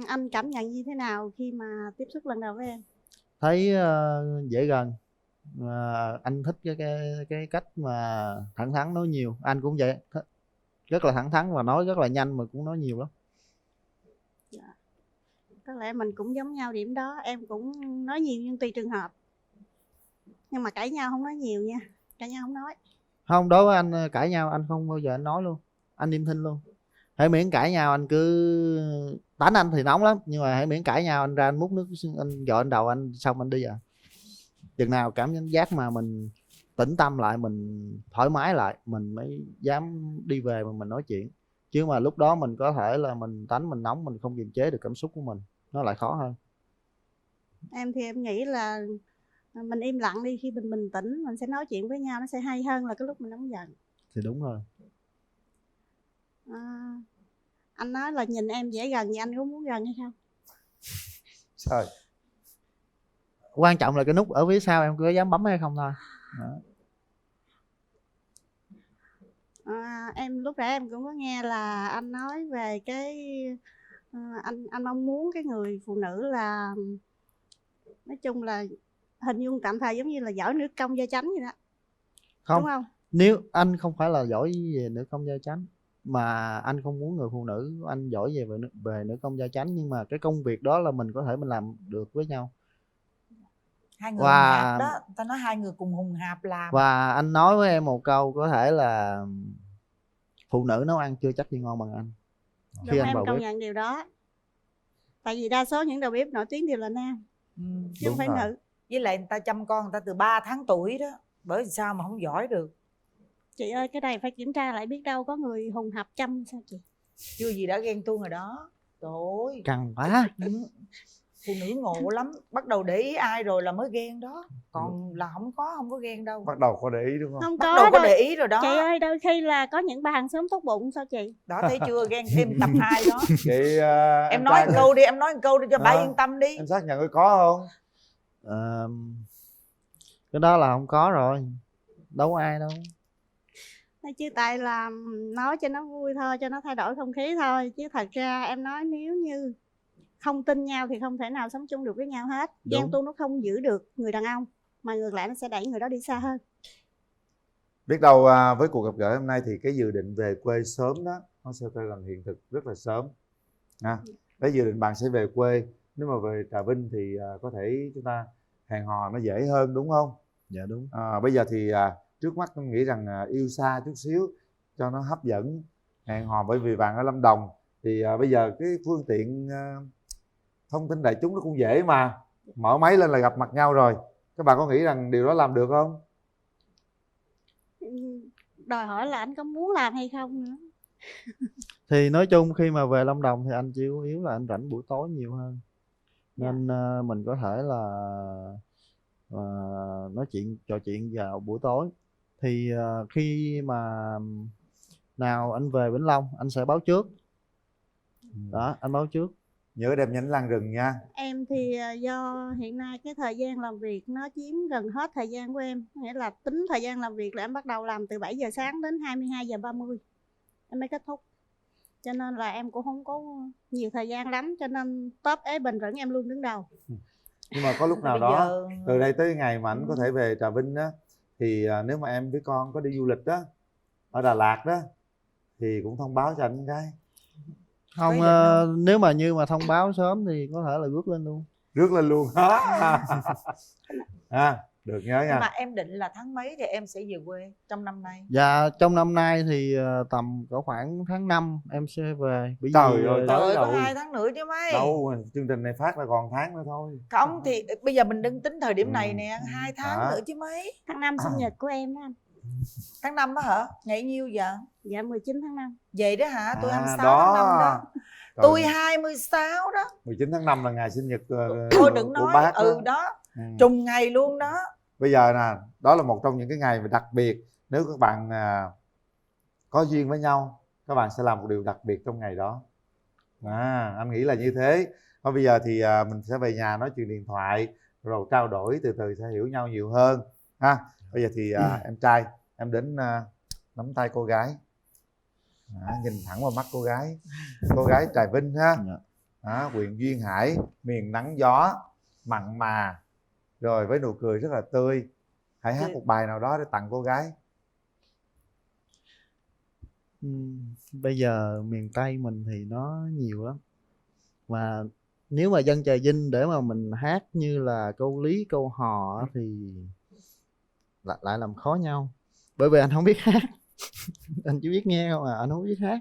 Anh cảm nhận như thế nào khi mà tiếp xúc lần đầu với em? Thấy dễ gần. Anh thích cái cách mà thẳng thắn nói nhiều. Anh cũng vậy, rất là thẳng thắn và nói rất là nhanh mà cũng nói nhiều lắm. Dạ. Có lẽ mình cũng giống nhau điểm đó. Em cũng nói nhiều nhưng tùy trường hợp. Nhưng mà cãi nhau không nói nhiều nha. Cãi nhau không nói. Không, đối với anh cãi nhau anh không bao giờ anh nói luôn. Anh im thinh luôn. Hễ miễn cãi nhau anh cứ đánh, anh thì nóng lắm, nhưng mà hễ miễn cãi nhau anh ra anh múc nước anh dội anh đầu anh xong anh đi à. Chừng nào cảm giác mà mình tĩnh tâm lại, mình thoải mái lại, mình mới dám đi về mà mình nói chuyện. Chứ mà lúc đó mình có thể là mình tánh mình nóng, mình không kiềm chế được cảm xúc của mình, nó lại khó hơn. Em thì em nghĩ là mình im lặng đi, khi mình bình tĩnh mình sẽ nói chuyện với nhau nó sẽ hay hơn là cái lúc mình nóng giận. Thì đúng rồi. Anh nói là nhìn em dễ gần, vậy anh có muốn gần hay không? Trời. Quan trọng là cái nút ở phía sau em có dám bấm hay không thôi. Em lúc nãy em cũng có nghe là anh nói về cái anh mong muốn cái người phụ nữ là nói chung là hình dung tạm thời giống như là giỏi nữ công gia chánh vậy đó. Không, đúng không? nếu anh không phải là giỏi về nữ công gia chánh, mà anh không muốn người phụ nữ của anh giỏi về nữ công gia chánh, nhưng mà cái công việc đó là mình có thể mình làm được với nhau. Hai người hùng hạp đó, ta nói hai người cùng hùng hạp làm. Và anh nói với em một câu, có thể là phụ nữ nấu ăn chưa chắc gì ngon bằng anh. Khi anh em vào công bếp. Nhận điều đó. Tại vì đa số những đầu bếp nổi tiếng đều là nam, chứ không phải nữ. Với lại người ta chăm con người ta từ 3 tháng tuổi đó, bởi vì sao mà không giỏi được. Chị ơi, cái này phải kiểm tra lại, biết đâu có người hùng hạp chăm sao chị. Chưa gì đã ghen tuông rồi đó. Trời ơi, căng quá. Phụ nữ ngộ lắm, bắt đầu để ý ai rồi là mới ghen đó. Còn là không có ghen đâu. Bắt đầu có để ý đúng không? Không bắt có, đầu có để ý rồi đó. Chị ơi, đôi khi là có những bà hàng xóm tốt bụng sao chị? Đó thấy chưa, ghen thêm tập 2 đó. Chị, em nói một câu đi, em nói một câu đi cho bà yên tâm đi. Em xác nhận có không? Cái đó là không có rồi, đâu có ai đâu. Chứ tại là nói cho nó vui thôi, cho nó thay đổi không khí thôi. Chứ thật ra em nói nếu như không tin nhau thì không thể nào sống chung được với nhau hết. Ghen tuông nó không giữ được người đàn ông, mà ngược lại nó sẽ đẩy người đó đi xa hơn. Biết đâu với cuộc gặp gỡ hôm nay thì cái dự định về quê sớm đó nó sẽ trở thành hiện thực rất là sớm. Cái dự định bạn sẽ về quê, nếu mà về Trà Vinh thì có thể chúng ta hẹn hò nó dễ hơn đúng không? Dạ đúng. Bây giờ thì trước mắt tôi nghĩ rằng yêu xa chút xíu cho nó hấp dẫn, hẹn hò, bởi vì bạn ở Lâm Đồng thì bây giờ cái phương tiện thông tin đại chúng nó cũng dễ mà, mở máy lên là gặp mặt nhau rồi. Các bạn có nghĩ rằng điều đó làm được không? Đòi hỏi là anh có muốn làm hay không nữa. Thì nói chung khi mà về Lâm Đồng thì anh chỉ chủ yếu là anh rảnh buổi tối nhiều hơn, nên mình có thể là nói chuyện, trò chuyện vào buổi tối. Thì khi mà nào anh về Vĩnh Long anh sẽ báo trước. Đó, anh báo trước. Nhớ đem nhánh lan rừng nha. Em thì do hiện nay cái thời gian làm việc nó chiếm gần hết thời gian của em. Nghĩa là tính thời gian làm việc là em bắt đầu làm từ 7 giờ sáng đến 22 giờ 30 em mới kết thúc. Cho nên là em cũng không có nhiều thời gian lắm, cho nên top ế bình vẫn em luôn đứng đầu. Nhưng mà có lúc nào đó từ đây tới ngày mà anh có thể về Trà Vinh á, thì nếu mà em với con có đi du lịch đó ở Đà Lạt đó thì cũng thông báo cho anh cái. Không, nếu mà như mà thông báo sớm thì có thể là rước lên luôn. Rước lên luôn. Được nhớ nha. Nhưng mà em định là tháng mấy thì em sẽ về quê trong năm nay? Dạ trong năm nay thì tầm cỡ khoảng tháng 5 em sẽ về. Trời ơi, có 2 tháng nữa chứ mấy. Đâu, chương trình này phát là còn tháng nữa thôi. Không thì bây giờ mình đừng tính thời điểm này nè, 2 tháng nữa chứ mấy. Tháng 5 sinh nhật của em đó anh. Tháng 5 đó hả? Ngày nhiêu vậy? Dạ 19 tháng 5. Vậy đó hả? Tôi 26 tháng 5 đó. Tôi 26 đó. 19 tháng 5 là ngày sinh nhật thôi đừng của nói bác đó. Trùng ngày luôn đó. Bây giờ nè, đó là một trong những cái ngày đặc biệt. Nếu các bạn có duyên với nhau, các bạn sẽ làm một điều đặc biệt trong ngày đó. Anh nghĩ là như thế. Và bây giờ thì mình sẽ về nhà nói chuyện điện thoại, rồi trao đổi từ từ sẽ hiểu nhau nhiều hơn ha. Bây giờ thì em trai, em đến nắm tay cô gái, nhìn thẳng vào mắt cô gái Trà Vinh ha. Huyện Duyên Hải, miền nắng gió mặn mà, rồi với nụ cười rất là tươi. Hãy hát một bài nào đó để tặng cô gái. Bây giờ miền Tây mình thì nó nhiều lắm, mà nếu mà dân Trà Vinh để mà mình hát như là câu lý câu hò thì lại làm khó nhau, bởi vì anh không biết hát. Anh chỉ biết nghe không anh không biết hát.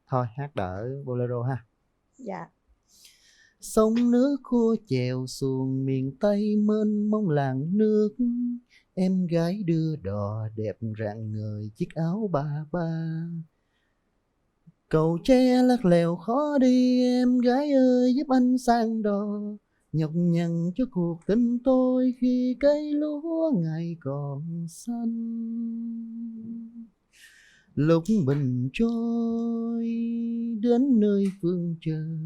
Thôi hát đỡ bolero ha. Dạ. Sông nước khô chèo xuồng miền Tây mênh mông làng nước, em gái đưa đò đẹp rạng ngời chiếc áo ba ba. Cầu tre lắc lèo khó đi, em gái ơi giúp anh sang đò, nhọc nhằn cho cuộc tình tôi khi cây lúa ngày còn xanh. Lúc bình trôi đến nơi phương trời,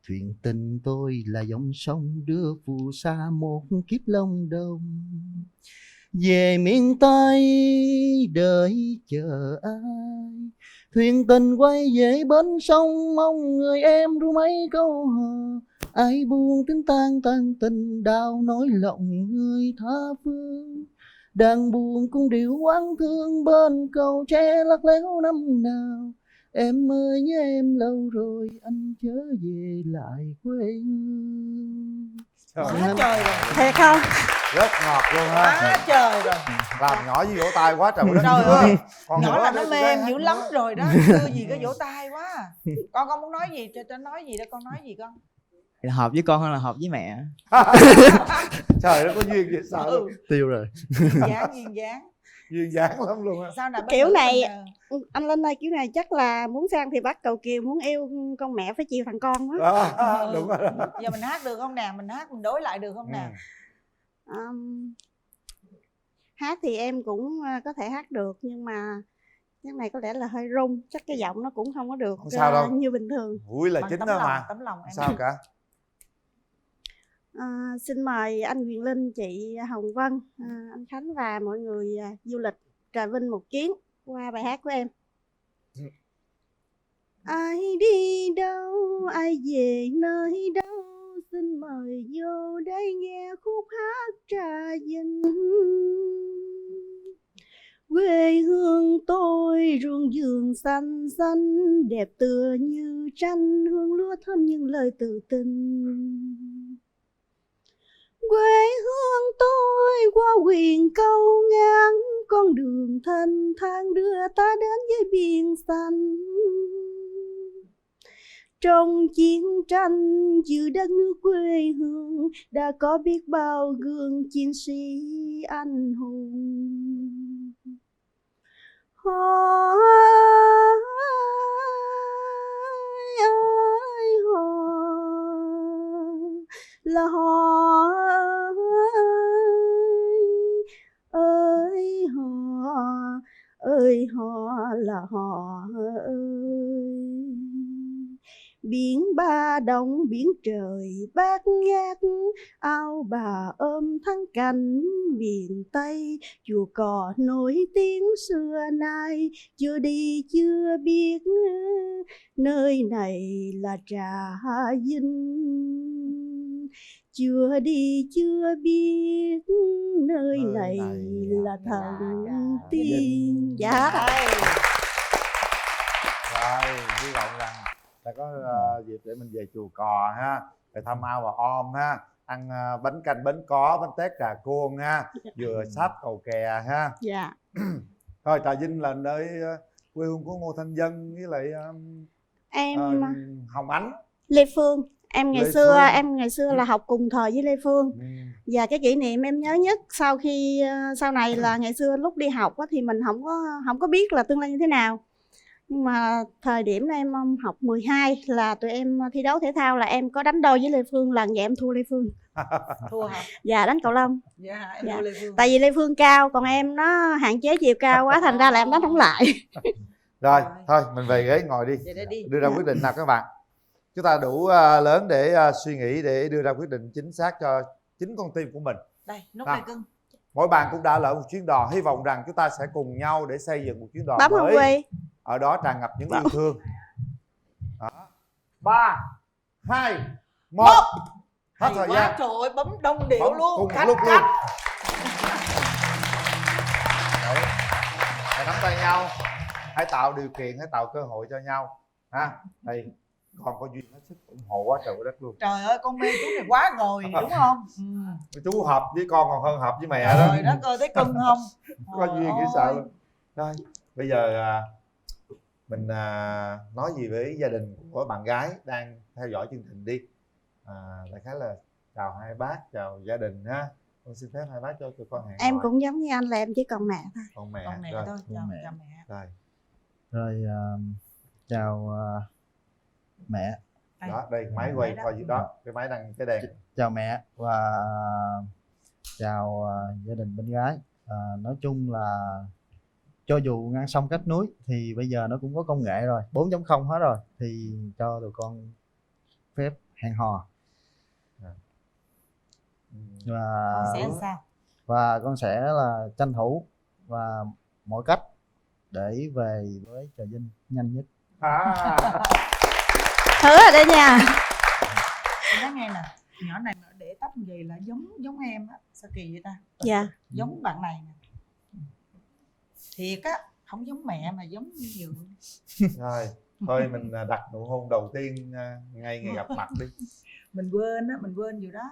thuyền tình tôi là dòng sông đưa phù sa một kiếp long đông. Về miền Tây đợi chờ ai, thuyền tình quay về bến sông, mong người em ru mấy câu hò. Ai buông tiếng tan tan tình đau nỗi lòng người tha phương, đang buồn cung điệu quán thương bên cầu tre lắc léo năm nào. Em ơi nhớ em lâu rồi, anh chớ về lại quê hương. Quá trời rồi. Thiệt không? Rất ngọt luôn ha. Quá trời rồi. Làm nhỏ với vỗ tay quá trời đất. Trời ơi, Con nhỏ nữa là đây, nó cô gái mềm hát dữ lắm rồi đó. Chưa gì cái vỗ tay quá. Con muốn nói gì? Cho nói gì đó, con nói gì con? Là hợp với con hơn là hợp với mẹ. Trời, nó có duyên vậy sao? Tiêu rồi. Duyên dáng lắm luôn á. Sao nào Kiểu này anh Linh ơi, kiểu này chắc là muốn sang thì bắt cầu kiều, muốn yêu con mẹ phải chiều thằng con quá. Đúng rồi. Giờ mình hát được không nè? Mình hát mình đối lại được không nè? Hát thì em cũng có thể hát được, nhưng mà cái này có lẽ là hơi rung, chắc cái giọng nó cũng không có được Không sao đâu. như bình thường. Vui là chính đó mà. Tấm lòng em. Sao cả. Xin mời anh Quyền Linh, chị Hồng Vân, anh Khánh và mọi người du lịch Trà Vinh một chuyến qua bài hát của em. Ai đi đâu, ai về nơi đâu, xin mời vô đây nghe khúc hát Trà Vinh. Quê hương tôi ruộng vườn xanh xanh, đẹp tựa như tranh, hương lúa thơm những lời từ tình. Quê hương tôi qua huyện Câu Ngang, con đường thanh thang đưa ta đến với biển xanh. Trong chiến tranh giữ đất nước quê hương, đã có biết bao gương chiến sĩ anh hùng. Hò ơi hò là hò ơi hò ơi hò là hò ơi. Biển Ba Đông biển trời bát ngát, ao bà ôm thắng cảnh miền Tây. Chùa Cò nổi tiếng xưa nay, chưa đi chưa biết nơi này là Trà Vinh. Chưa đi chưa biết nơi này là Thần Tiên. Dạ. Rồi, hy vọng rằng sẽ có dịp để mình về chùa Cò ha, để thăm ao và om ha, ăn bánh canh bánh có, bánh tét Trà Cuông ha, vừa sáp cầu kè ha. Dạ. Thôi Trà Vinh là nơi quê hương của Ngô Thanh Vân với lại em Hồng Ánh, Lê Phương. Em ngày Lê xưa là học cùng thời với Lê Phương. Và cái kỷ niệm em nhớ nhất sau này là ngày xưa lúc đi học thì mình không có biết là tương lai như thế nào. Nhưng mà thời điểm em học 12 là tụi em thi đấu thể thao, là em có đánh đôi với Lê Phương, lần vậy em thua Lê Phương. Thua hả? Dạ, đánh cầu lông. Dạ, em Dạ. thua Lê Phương. Tại vì Lê Phương cao, còn em nó hạn chế chiều cao quá, thành ra là em đánh không lại. Rồi, thôi mình về ghế ngồi đi. Đưa ra quyết định nào các bạn. Chúng ta đủ lớn để suy nghĩ, để đưa ra quyết định chính xác cho chính con tim của mình. Đây, nút Nào. này cưng. Mỗi bạn cũng đã lỡ một chuyến đò, hy vọng rằng chúng ta sẽ cùng nhau để xây dựng một chuyến đò Bấm không mới. Quy? Ở đó tràn ngập những yêu thương. Đó. 3, 2, 1. Hết Hay thời quá, gian. trời ơi, bấm đông điệu Bấm luôn. cùng một Khách, lúc luôn. khách. Đấy. Hãy nắm tay nhau, hãy tạo điều kiện, hãy tạo cơ hội cho nhau ha. Đây con có duyên hết sức ủng hộ quá trời đất luôn. Trời ơi, con mê chú này quá rồi, đúng không? Chú hợp với con còn hơn hợp với mẹ đó. Trời đất ơi, thấy cưng không? Có duyên dễ sợ luôn. Rồi bây giờ mình nói gì với gia đình của bạn gái đang theo dõi chương trình đi. Đại khái là chào hai bác, chào gia đình ha. Con xin phép hai bác cho tụi con hẹn Em hò. cũng giống như anh là em chỉ còn mẹ thôi. Con mẹ, Con mẹ rồi. thôi, chào mẹ. Rồi. Rồi chào mẹ. Đó, đây máy quay coi gì đó, cái máy đang cái đèn. Chào mẹ và chào gia đình bên gái. Nói chung là cho dù ngăn sông cách núi thì bây giờ nó cũng có công nghệ rồi, 4.0 hết rồi, thì cho tụi con phép hẹn hò. Và Con sẽ làm sao? Và con sẽ là tranh thủ và mọi cách để về với Trà Vinh nhanh nhất. Hứa rồi đây nha. Em nói nghe nè, nhỏ này mà để tóc gì là giống em á, sao kỳ vậy ta? Dạ. Giống bạn này nè. Thiệt á, không giống mẹ mà giống như Dượng. Rồi, thôi mình đặt nụ hôn đầu tiên ngay ngày gặp mặt đi. Mình quên á, mình quên điều đó.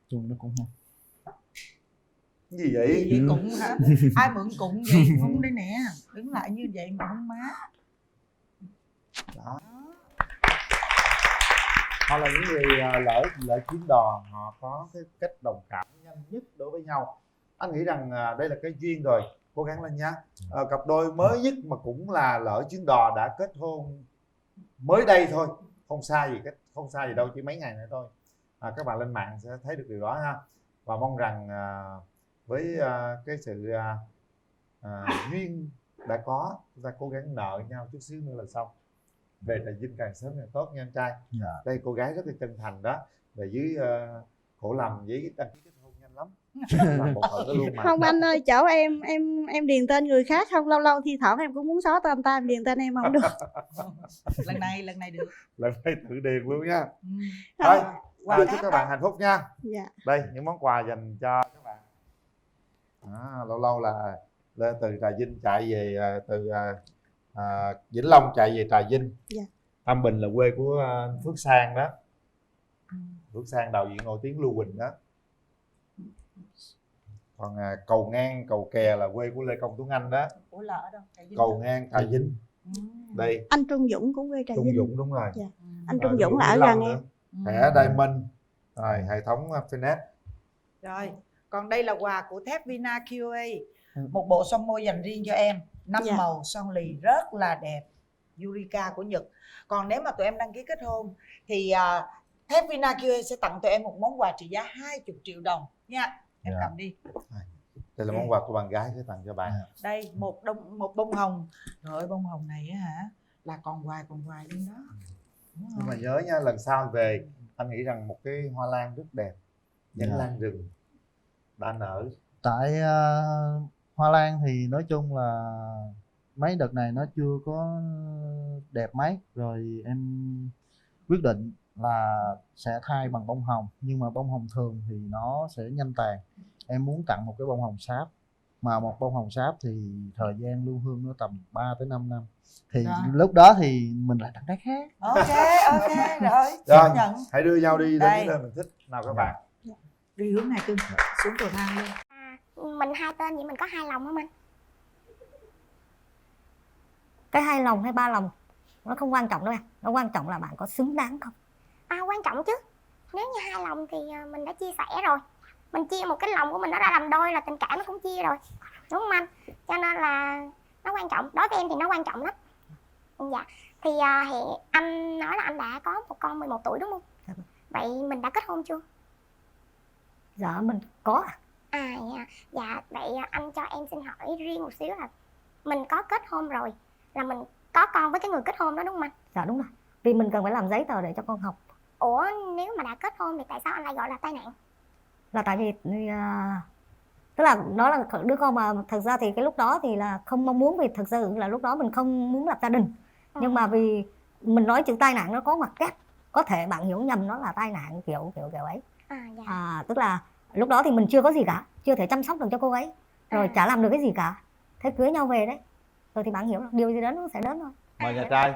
Chung nó cũng không. Cái gì vậy? Vậy cụng hả? Ai mượn cụng vậy? Không đây nè, đứng lại như vậy mà không má. Đó. Họ là những người lỡ chuyến đò, họ có cái cách đồng cảm nhanh nhất đối với nhau. Anh nghĩ rằng đây là cái duyên rồi, cố gắng lên nhá. Cặp đôi mới nhất mà cũng là lỡ chuyến đò đã kết hôn mới đây thôi, không xa gì đâu, chỉ mấy ngày nữa thôi. Các bạn lên mạng sẽ thấy được điều đó ha. Và mong rằng với cái sự duyên đã có, chúng ta cố gắng nợ nhau chút xíu nữa là xong. Về Trà Vinh càng sớm càng tốt nha anh trai. Đây cô gái rất là chân thành đó. Về dưới Khổ Lầm giấy đăng ký kết hôn nhanh lắm. Làm bộ phận đó luôn mà. Không anh ơi, chỗ em điền tên người khác không, lâu lâu thi thoảng em cũng muốn xóa tên ta, em điền tên em không được. Lần này được. Lần này tự điền luôn nha. Thôi, chúc các bạn hạnh phúc nha. Dạ. Đây những món quà dành cho các bạn. Lâu lâu là lên từ Trà Vinh chạy về, từ Vĩnh Long chạy về Trà Vinh. Dạ. Tam Bình là quê của Phước Sang đó. Phước Sang đạo diễn nổi tiếng Lưu Quỳnh đó. Còn Cầu Ngang, Cầu Kè là quê của Lê Công Tuấn Anh đó. Ủa là ở đâu? Trà Vinh Cầu đó? Ngang, Trà Vinh. Đây. Anh Trung Dũng cũng quê Trà Trung Vinh. Dũng đúng rồi. Dạ. Anh Trung Dũng là ở gần em. Thẻ Diamond. Rồi hệ thống Finet. Rồi, còn đây là quà của thép Vina QA. Một bộ son môi dành riêng cho em, 5 Dạ. màu son lì rất là đẹp. Yurika của Nhật. Còn nếu mà tụi em đăng ký kết hôn thì thép Vina QA sẽ tặng tụi em một món quà trị giá 20 triệu đồng nha. Em cầm đi. Đây là món quà của bạn gái sẽ tặng cho bạn. Đây một bông hồng. Rồi bông hồng này á hả, là còn hoài luôn đó. Nhưng mà nhớ nha, lần sau về anh nghĩ rằng một cái hoa lan rất đẹp, nhánh Dạ. lan rừng đã nở. Tại hoa lan thì nói chung là mấy đợt này nó chưa có đẹp mấy, rồi em quyết định là sẽ thay bằng bông hồng, nhưng mà bông hồng thường thì nó sẽ nhanh tàn. Em muốn tặng một cái bông hồng sáp, mà một bông hồng sáp thì thời gian lưu hương nó tầm 3 tới 5 năm, thì Rồi. lúc đó thì mình lại tặng cái khác. Ok rồi. Rồi, Nhận. hãy đưa nhau đi Đây. đến nơi mình thích nào các bạn. Đi hướng này cưng, xuống cầu thang luôn. Mình hai tên vậy mình có hai lòng không anh? Cái 2 lòng hay 3 lòng nó không quan trọng đâu em, nó quan trọng là bạn có xứng đáng không. Quan trọng chứ. Nếu như hai lòng thì mình đã chia sẻ rồi. Mình chia một cái lòng của mình nó ra làm đôi là tình cảm nó cũng chia rồi, đúng không anh? Cho nên là nó quan trọng, đối với em thì nó quan trọng lắm. Dạ. Thì hiện anh nói là anh đã có một con 11 tuổi đúng không? Vậy mình đã kết hôn chưa? Dạ mình có. Dạ, vậy anh cho em xin hỏi riêng một xíu là mình có kết hôn rồi, là mình có con với cái người kết hôn đó đúng không anh? Dạ đúng rồi, vì mình cần phải làm giấy tờ để cho con học. Ủa nếu mà đã kết hôn thì tại sao anh lại gọi là tai nạn? Là tại vì tức là nó là đứa con mà thật ra thì cái lúc đó thì là không mong muốn, vì thật sự là lúc đó mình không muốn lập gia đình. Nhưng mà vì mình nói chữ tai nạn nó có mặt kép, có thể bạn hiểu nhầm nó là tai nạn kiểu ấy. Tức là lúc đó thì mình chưa có gì cả, chưa thể chăm sóc được cho cô ấy, rồi chả làm được cái gì cả, thế cưới nhau về đấy, rồi thì bạn hiểu là điều gì đến nó sẽ đến thôi. Mời nhà trai.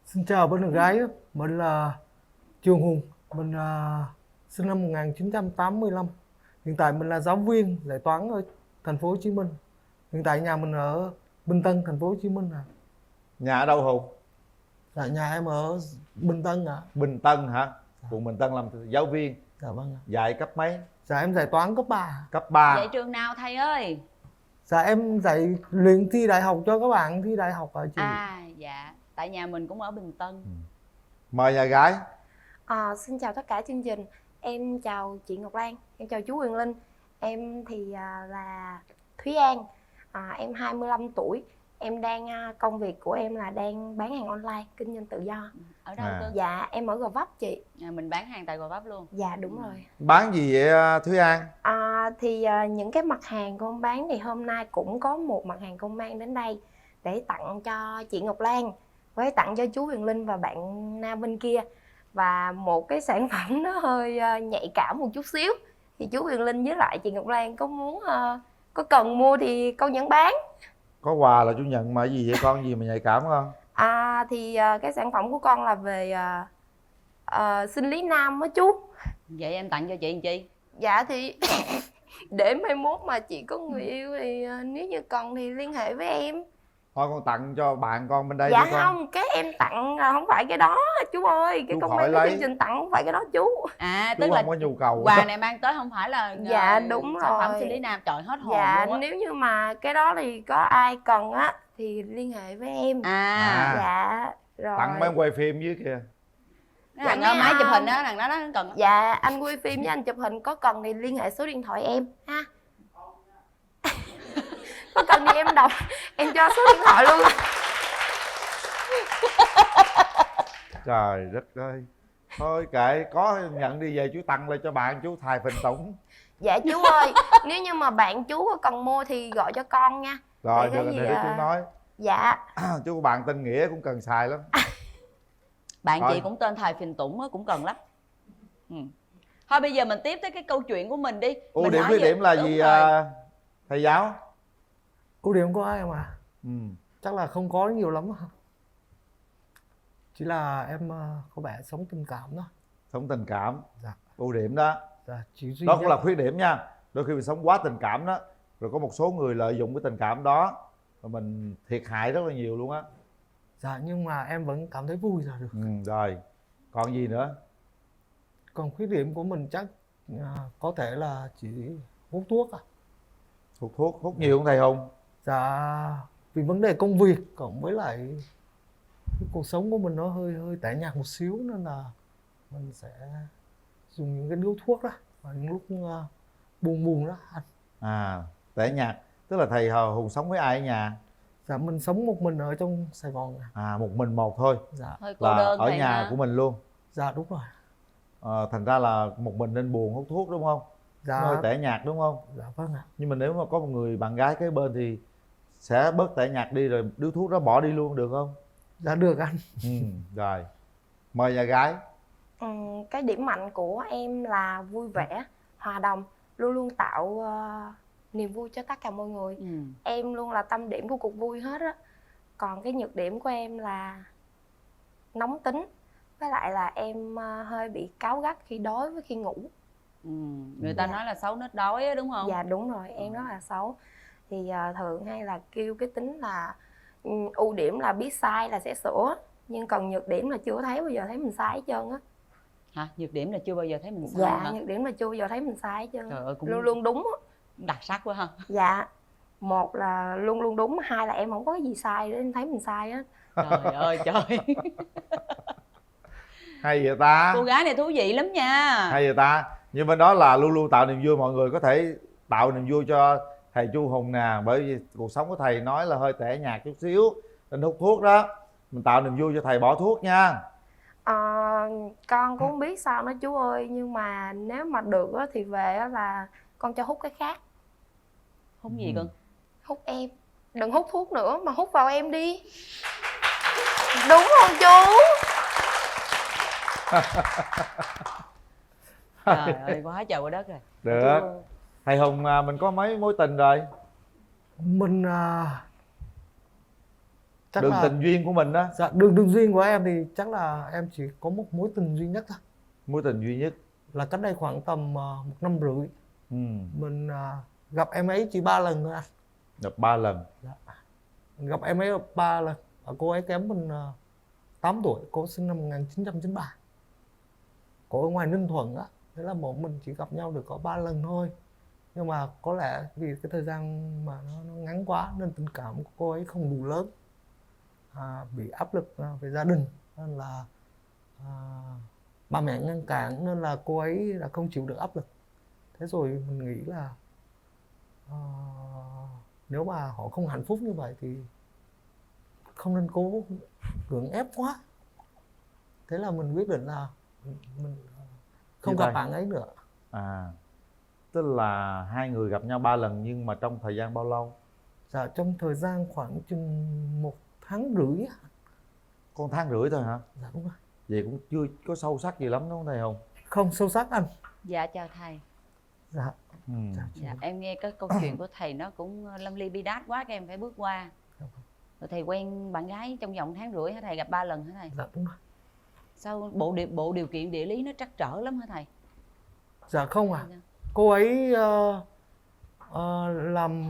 Xin chào bên gái, mình là Trường Hùng, mình sinh năm 1985. Hiện tại mình là giáo viên dạy toán ở thành phố Hồ Chí Minh. Hiện tại nhà mình ở Bình Tân, thành phố Hồ Chí Minh. Nhà ở đâu Hùng? Dạ nhà em ở Bình Tân ạ. Bình Tân hả? Quận Bình Tân làm giáo viên. Dạ vâng ạ. Dạy cấp mấy? Dạ em dạy toán cấp 3. Cấp 3. Dạy trường nào thầy ơi? Dạ em dạy luyện thi đại học cho các bạn thi đại học ở chị. Dạ, tại nhà mình cũng ở Bình Tân. Mời nhà gái. Xin chào tất cả chương trình. Em chào chị Ngọc Lan, em chào chú Quyền Linh. Em thì là Thúy An, em 25 tuổi. Em đang công việc của em là đang bán hàng online, kinh doanh tự do. Ở đâu cơ? Dạ em ở Gò Vấp chị. Mình bán hàng tại Gò Vấp luôn. Dạ đúng rồi. Bán gì vậy Thúy An? Thì những cái mặt hàng con bán thì hôm nay cũng có một mặt hàng con mang đến đây để tặng cho chị Ngọc Lan, với tặng cho chú Quyền Linh và bạn nam bên kia. Và một cái sản phẩm nó hơi nhạy cảm một chút xíu, thì chú Quyền Linh với lại chị Ngọc Lan có muốn có cần mua thì con vẫn bán. Có quà là chú nhận mà, gì vậy con, gì mà nhạy cảm không? Thì cái sản phẩm của con là về sinh lý nam á chú. Vậy em tặng cho chị làm chi? Dạ thì để mai mốt mà chị có người yêu thì nếu như cần thì liên hệ với em. Thôi con tặng cho bạn con bên đây Dạ đi con. không, cái em tặng không phải cái đó chú ơi. Cái Chú con khỏi mang cái lấy. chương trình tặng không phải cái đó chú. Tức Chú là không có nhu cầu. quà này mang tới không phải là dạ đúng sản phẩm rồi. sinh lý nam, trời hết hồn Dạ luôn á. nếu như mà cái đó thì có ai cần á thì liên hệ với em. Dạ rồi. Tặng mấy quay phim dưới kìa. Cái thằng ở máy chụp hình đó, thằng đó nó cần. Dạ anh quay phim với anh chụp hình, có cần thì liên hệ số điện thoại em ha. Có cần thì em đọc, em cho số điện thoại luôn. Trời đất ơi. Thôi kệ, có nhận đi về chú tặng lại cho bạn chú thài phình tủng. Dạ chú ơi, nếu như mà bạn chú có cần mua thì gọi cho con nha. Rồi Để được cái rồi, gì để chú nói. Dạ. Chú của bạn tên Nghĩa cũng cần xài lắm. Bạn Thôi. chị cũng tên thầy Phình Tủng á, cũng cần lắm. Thôi bây giờ mình tiếp tới cái câu chuyện của mình đi. Ưu Mình điểm nói khuyết về- điểm là Đúng gì rồi. thầy giáo? Ưu điểm của em chắc là không có nhiều lắm. Chỉ là em có vẻ sống tình cảm thôi. Sống tình cảm. Dạ. Ưu điểm đó. Dạ, chỉ duy Đó cũng nhất- là khuyết điểm nha. Đôi khi mình sống quá tình cảm đó, rồi có một số người lợi dụng cái tình cảm đó, rồi mình thiệt hại rất là nhiều luôn á. Dạ nhưng mà em vẫn cảm thấy vui là được. Rồi còn gì nữa? Còn khuyết điểm của mình chắc có thể là chỉ hút thuốc. Hút thuốc, hút nhiều không thầy Hùng? Dạ vì vấn đề công việc cộng với lại cái cuộc sống của mình nó hơi tẻ nhạt một xíu, nên là mình sẽ dùng những cái điếu thuốc đó vào những lúc buồn đó anh. Tẻ nhạt. Tức là thầy Hùng sống với ai ở nhà? Dạ mình sống một mình ở trong Sài Gòn. Một mình một thôi. Dạ. Hơi cô Là đơn ở thầy nhà ha. của mình luôn. Dạ đúng rồi. Thành ra là một mình nên buồn hút thuốc đúng không? Dạ. Nó hơi tẻ nhạt đúng không? Dạ vâng ạ. Nhưng mà nếu mà có một người bạn gái kế bên thì sẽ bớt tẻ nhạt đi, rồi điếu thuốc đó bỏ đi luôn được không? Dạ được anh. Rồi mời nhà gái. Cái điểm mạnh của em là vui vẻ, hòa đồng, luôn luôn tạo niềm vui cho tất cả mọi người. Em luôn là tâm điểm của cuộc vui hết á. Còn cái nhược điểm của em là nóng tính, với lại là em hơi bị cáu gắt khi đói với khi ngủ. Người ta nói là xấu nết đói á, đúng không? Dạ đúng rồi, em rất là xấu. Thì thường hay là kêu cái tính là ưu điểm là biết sai là sẽ sửa, nhưng còn nhược điểm là chưa thấy bao giờ thấy mình sai hết trơn á. Hả? Nhược điểm là chưa bao giờ thấy mình sai Dạ, hả? nhược điểm là chưa bao giờ thấy mình sai hết trơn. Trời ơi, cũng luôn luôn đúng á. Đặc sắc quá ha. Dạ. một là luôn luôn đúng, hai là em không có cái gì sai để em thấy mình sai á. Trời ơi trời. Hay vậy ta. Cô gái này thú vị lắm nha. Hay vậy ta. Nhưng bên đó là luôn luôn tạo niềm vui, mọi người có thể tạo niềm vui cho thầy Chu Hùng nè, bởi vì cuộc sống của thầy nói là hơi tẻ nhạt chút xíu nên hút thuốc đó, mình tạo niềm vui cho thầy bỏ thuốc nha. Con cũng không biết sao nữa chú ơi, nhưng mà nếu mà được á, thì về á là con cho hút cái khác. Hút gì cưng? Hút em. Đừng hút thuốc nữa mà hút vào em đi. Đúng không chú? Trời ơi, quá trời quá đất rồi. Được. Thầy Hùng mình có mấy mối tình rồi? Mình chắc đường là tình duyên của mình đó. Dạ, đường duyên của em thì chắc là em chỉ có một mối tình duy nhất thôi. Mối tình duy nhất là cách đây khoảng tầm 1 năm rưỡi. Mình gặp em ấy chỉ 3 lần thôi anh. Gặp 3 lần. Dạ. Gặp em ấy 3 lần. Cô ấy kém mình 8 tuổi, cô sinh năm 1993. Cô ở ngoài Ninh Thuận á. Thế là mình chỉ gặp nhau được có 3 lần thôi. Nhưng mà có lẽ vì cái thời gian mà nó ngắn quá nên tình cảm của cô ấy không đủ lớn. Bị áp lực về gia đình nên là ba mẹ ngăn cản nên là cô ấy là không chịu được áp lực. Thế rồi mình nghĩ là nếu mà họ không hạnh phúc như vậy thì không nên cố cưỡng ép quá. Thế là mình quyết định là mình không gặp bạn ấy nữa. Tức là hai người gặp nhau 3 lần nhưng mà trong thời gian bao lâu? Dạ, trong thời gian khoảng chừng 1 tháng rưỡi. Con tháng rưỡi thôi hả? Dạ đúng rồi. Vậy cũng chưa có sâu sắc gì lắm đúng không thầy Hùng? Không sâu sắc anh. Dạ chào thầy. Dạ. Dạ, em nghe cái câu chuyện của thầy nó cũng lâm ly bi đát quá, các em phải bước qua. Rồi thầy quen bạn gái trong vòng tháng rưỡi hả thầy, gặp 3 lần hả thầy? Dạ đúng rồi. Sao bộ điều kiện địa lý nó trắc trở lắm hả thầy? Dạ không à. Cô ấy làm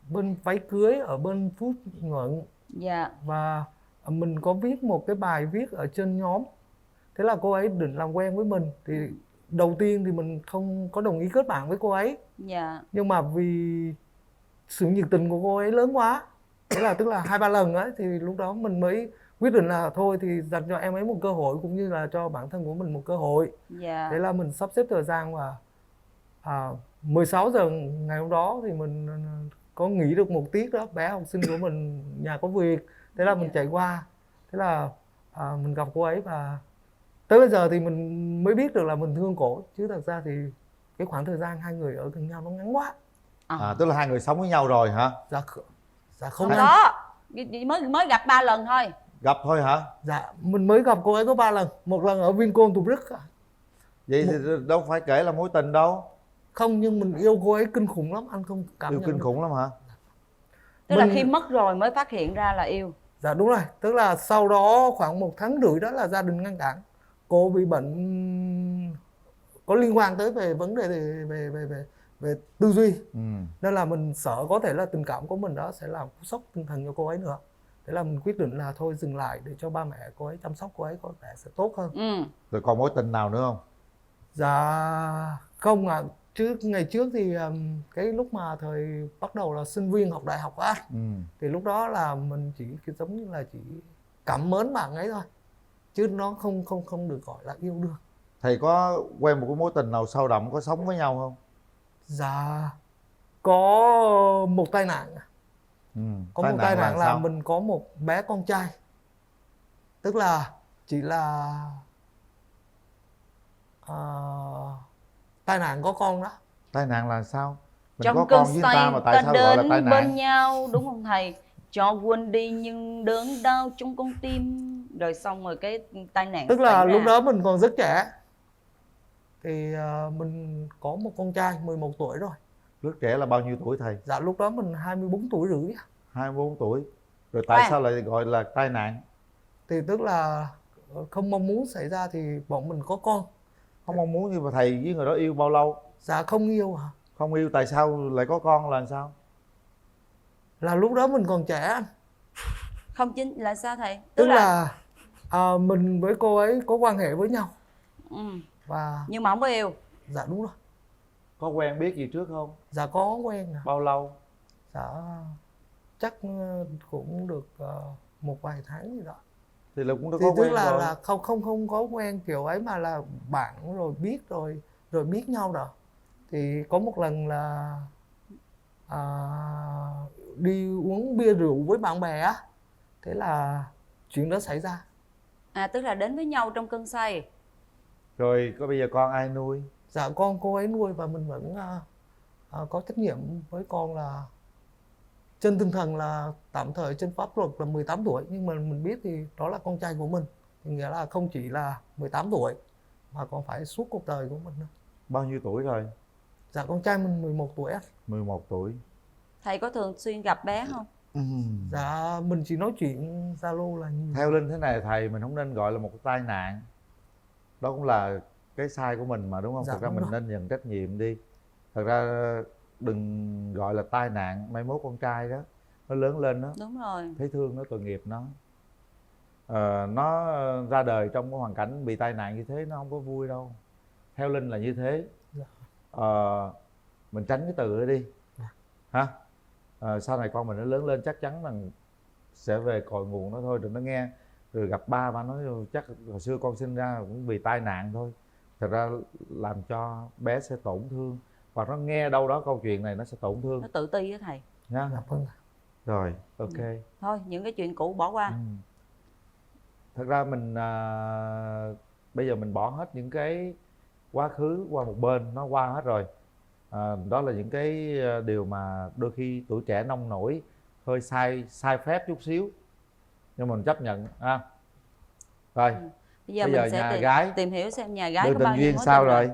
bên váy cưới ở bên Phú Nhuận. Dạ. Và mình có viết một cái bài viết ở trên nhóm. Thế là cô ấy định làm quen với mình. Thì đầu tiên thì mình không có đồng ý kết bạn với cô ấy. Dạ. Nhưng mà vì sự nhiệt tình của cô ấy lớn quá, thế là tức là 2-3 lần ấy, thì lúc đó mình mới quyết định là thôi thì dành cho em ấy một cơ hội cũng như là cho bản thân của mình một cơ hội. Dạ. Thế là mình sắp xếp thời gian và 16 giờ ngày hôm đó thì mình có nghỉ được một tiết đó, bé học sinh của mình nhà có việc. Thế là mình chạy qua. Thế là mình gặp cô ấy và tới bây giờ thì mình mới biết được là mình thương cổ. Chứ thật ra thì cái khoảng thời gian hai người ở gần nhau nó ngắn quá. Tức là hai người sống với nhau rồi hả? Dạ không không có. Mới gặp 3 lần thôi. Gặp thôi hả? Dạ, mình mới gặp cô ấy có 3 lần. Một lần ở Vincom Thủ Đức. Vậy thì đâu phải kể là mối tình đâu. Không, nhưng mình yêu cô ấy kinh khủng lắm, anh không cảm nhận. Yêu kinh khủng lắm hả? Tức là khi mất rồi mới phát hiện ra là yêu. Dạ đúng rồi, tức là sau đó khoảng 1 tháng rưỡi đó là gia đình ngăn cản. Cô bị bệnh có liên quan tới về vấn đề về tư duy. Nên là mình sợ có thể là tình cảm của mình đó sẽ làm cú sốc tinh thần cho cô ấy nữa. Thế là mình quyết định là thôi dừng lại để cho ba mẹ cô ấy chăm sóc cô ấy có vẻ sẽ tốt hơn. Rồi còn mối tình nào nữa không? Dạ không ạ. Chứ ngày trước thì cái lúc mà thời bắt đầu là sinh viên học đại học á, thì lúc đó là mình chỉ giống như là chỉ cảm mến bạn ấy thôi, chứ nó không được gọi là yêu đương. Thầy có quen một cái mối tình nào sâu đậm, có sống với nhau không? Dạ có một tai nạn. Có một tai nạn là mình có một bé con trai. Tức là chỉ là tai nạn có con đó. Tai nạn là sao? Mình trong có cơn con với ta mà tại ta sao gọi là tai đến nạn? bên nhau đúng không thầy? Cho quên đi nhưng đớn đau trong con tim. Rồi xong rồi cái tai nạn tức là xảy lúc ra. đó mình còn rất trẻ. Thì mình có một con trai 11 tuổi rồi. Rất trẻ là bao nhiêu tuổi thầy? Dạ lúc đó mình 24 tuổi rưỡi. 24 tuổi. Rồi tại sao lại gọi là tai nạn? Thì tức là không mong muốn xảy ra thì bọn mình có con. Không mong muốn, nhưng mà thầy với người đó yêu bao lâu? Dạ không yêu hả? Không yêu, tại sao lại có con là sao? Là lúc đó mình còn trẻ. Không chính là sao thầy? Tức là mình với cô ấy có quan hệ với nhau. Và nhưng mà không có yêu. Dạ đúng rồi. Có quen biết gì trước không? Dạ có quen. Bao lâu? Dạ chắc cũng được một vài tháng gì đó. Thì là cũng đã Thì có tức quen rồi. là không có quen kiểu ấy, mà là bạn rồi biết rồi biết nhau rồi. Thì có một lần là đi uống bia rượu với bạn bè á, thế là chuyện đó xảy ra. Tức là đến với nhau trong cơn say. Rồi có bây giờ con ai nuôi? Dạ con cô ấy nuôi, và mình vẫn có trách nhiệm với con, là trên tinh thần là tạm thời trên pháp luật là 18 tuổi, nhưng mà mình biết thì đó là con trai của mình, thì nghĩa là không chỉ là 18 tuổi mà còn phải suốt cuộc đời của mình nữa. Bao nhiêu tuổi rồi? Dạ con trai mình 11 tuổi á. 11 tuổi. Thầy có thường xuyên gặp bé không? Dạ mình chỉ nói chuyện Zalo là nhiều. Theo Linh thế này thầy, mình không nên gọi là một cái tai nạn. Đó cũng là cái sai của mình mà, đúng không? Dạ, thật ra đúng mình rồi. nên nhận trách nhiệm đi. Thật ra đừng gọi là tai nạn. Mai mốt con trai đó nó lớn lên đó, Đúng rồi. thấy thương nó, tội nghiệp nó. Nó ra đời trong cái hoàn cảnh bị tai nạn như thế, nó không có vui đâu. Theo Linh là như thế. Dạ. Mình tránh cái từ đó đi. Ha? Sau này con mình nó lớn lên chắc chắn là sẽ về cội nguồn nó thôi. Đừng nó nghe rồi gặp ba nói chắc hồi xưa con sinh ra cũng vì tai nạn thôi. Thật ra làm cho bé sẽ tổn thương, hoặc nó nghe đâu đó câu chuyện này nó sẽ tổn thương. Nó tự ti á thầy. Nha. Rồi, ok. Thôi những cái chuyện cũ bỏ qua. Thật ra mình bây giờ mình bỏ hết những cái quá khứ qua một bên, nó qua hết rồi. Đó là những cái điều mà đôi khi tuổi trẻ nông nổi, hơi sai phép chút xíu, nhưng mình chấp nhận ha. Rồi Bây giờ mình sẽ nhà gái tìm hiểu xem nhà gái đường có bao tình nhiêu duyên mối sao tình rồi?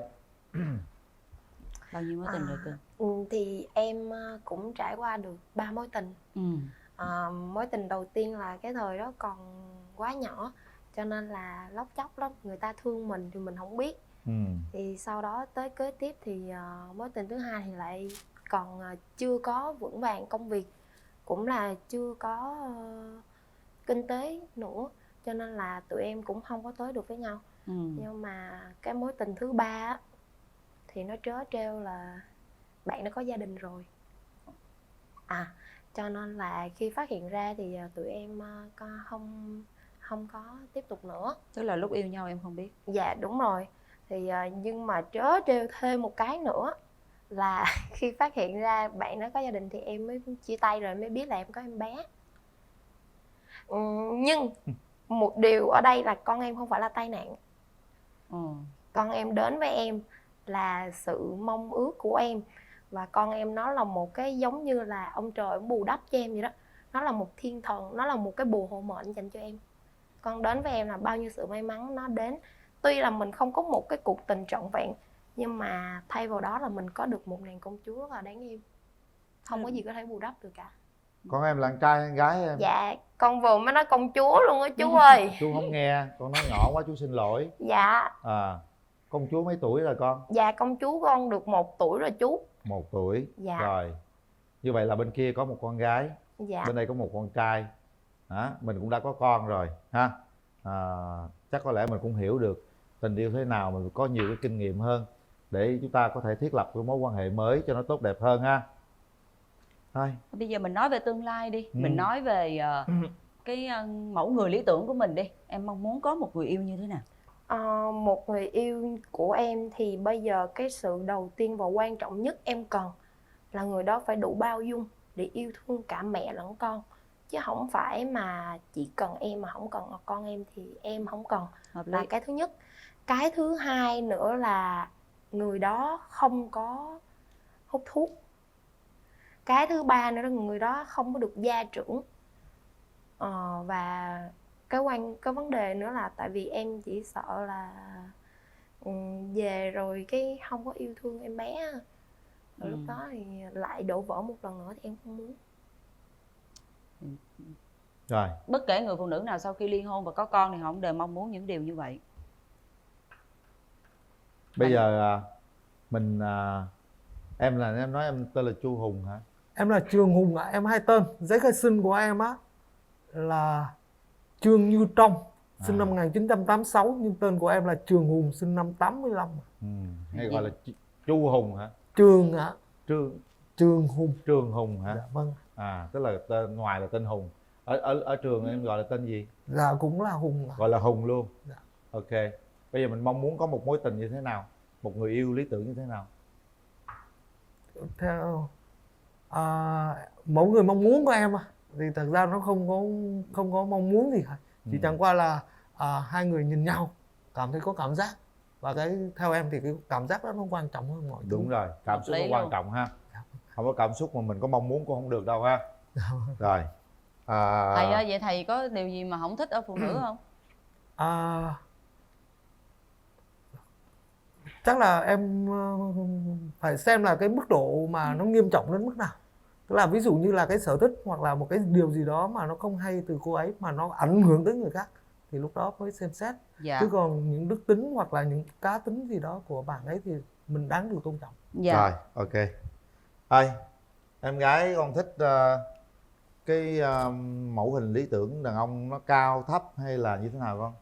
Bao nhiêu mối tình rồi cơ? Thì em cũng trải qua được 3 mối tình. Mối tình đầu tiên là cái thời đó còn quá nhỏ, cho nên là lóc chóc lắm, người ta thương mình thì mình không biết. Thì sau đó tới kế tiếp thì mối tình thứ hai thì lại còn chưa có vững vàng công việc, cũng là chưa có kinh tế nữa, cho nên là tụi em cũng không có tới được với nhau. Nhưng mà cái mối tình thứ ba á, thì nó trớ trêu là bạn đã có gia đình rồi. Cho nên là khi phát hiện ra thì tụi em không có tiếp tục nữa. Tức là lúc yêu nhau em không biết. Dạ đúng rồi. Thì nhưng mà trớ trêu thêm một cái nữa là khi phát hiện ra bạn đã có gia đình thì em mới chia tay, rồi mới biết là em có em bé. Nhưng một điều ở đây là con em không phải là tai nạn. Con em đến với em là sự mong ước của em, và con em nó là một cái giống như là ông trời ông bù đắp cho em vậy đó. Nó là một thiên thần, nó là một cái bùa hộ mệnh dành cho em. Con đến với em là bao nhiêu sự may mắn nó đến. Tuy là mình không có một cái cuộc tình trọn vẹn, nhưng mà thay vào đó là mình có được một nàng công chúa rất là đáng yêu. Không có gì có thể bù đắp được cả. Con em là con trai hay con gái em? Dạ, con vừa mới nói công chúa luôn á chú ơi. Chú không nghe, con nói nhỏ quá chú xin lỗi. Dạ. Công chúa mấy tuổi rồi con? Dạ công chúa con được 1 tuổi rồi chú. 1 tuổi. Dạ. Rồi. Như vậy là bên kia có một con gái. Dạ. Bên đây có một con trai. Mình cũng đã có con rồi ha. Chắc có lẽ mình cũng hiểu được tình yêu thế nào, mình có nhiều cái kinh nghiệm hơn để chúng ta có thể thiết lập cái mối quan hệ mới cho nó tốt đẹp hơn ha. Thôi. Bây giờ mình nói về tương lai đi. Mình nói về cái mẫu người lý tưởng của mình đi. Em mong muốn có một người yêu như thế nào? Một người yêu của em thì bây giờ cái sự đầu tiên và quan trọng nhất em cần là người đó phải đủ bao dung để yêu thương cả mẹ lẫn con. Chứ không phải mà chỉ cần em mà không cần con em thì em không cần. Là cái thứ nhất. Cái thứ hai nữa là người đó không có hút thuốc. Cái thứ ba nữa là người đó không có được gia trưởng. Và cái vấn đề nữa là tại vì em chỉ sợ là về rồi cái không có yêu thương em bé, rồi lúc đó thì lại đổ vỡ một lần nữa thì em không muốn. Rồi. Bất kể người phụ nữ nào sau khi ly hôn và có con thì họ cũng đều mong muốn những điều như vậy. Bây giờ mình em nói em tên là Chu Hùng hả? Em là Trường Hùng ạ. Em hai tên. Giấy khai sinh của em á là Trương Như Trong, sinh năm 1986, nhưng tên của em là Trường Hùng, sinh năm 85. Hay gọi là Chu Hùng hả? Trường ạ. Trường Hùng. Trường Hùng hả? Dạ vâng. Tức là tên ngoài là tên Hùng. Ở trường em gọi là tên gì? Dạ cũng là Hùng. Gọi là Hùng luôn. Dạ. Ok. Bây giờ mình mong muốn có một mối tình như thế nào? Một người yêu lý tưởng như thế nào? Theo mỗi người mong muốn của em thì thật ra nó không có mong muốn gì cả. Chỉ chẳng qua là hai người nhìn nhau cảm thấy có cảm giác, và theo em thì cái cảm giác đó nó quan trọng hơn mọi thứ. Đúng rồi, cảm xúc nó quan trọng ha. Không có cảm xúc mà mình có mong muốn cũng không được đâu ha. Rồi. Thầy ơi, vậy thầy có điều gì mà không thích ở phụ nữ không? Chắc là em phải xem là cái mức độ mà nó nghiêm trọng đến mức nào. Tức là ví dụ như là cái sở thích hoặc là một cái điều gì đó mà nó không hay từ cô ấy mà nó ảnh hưởng tới người khác thì lúc đó mới xem xét. Dạ. Chứ còn những đức tính hoặc là những cá tính gì đó của bạn ấy thì mình đáng được tôn trọng. Dạ. Rồi, ok. Thôi, em gái con thích cái mẫu hình lý tưởng đàn ông nó cao thấp hay là như thế nào con?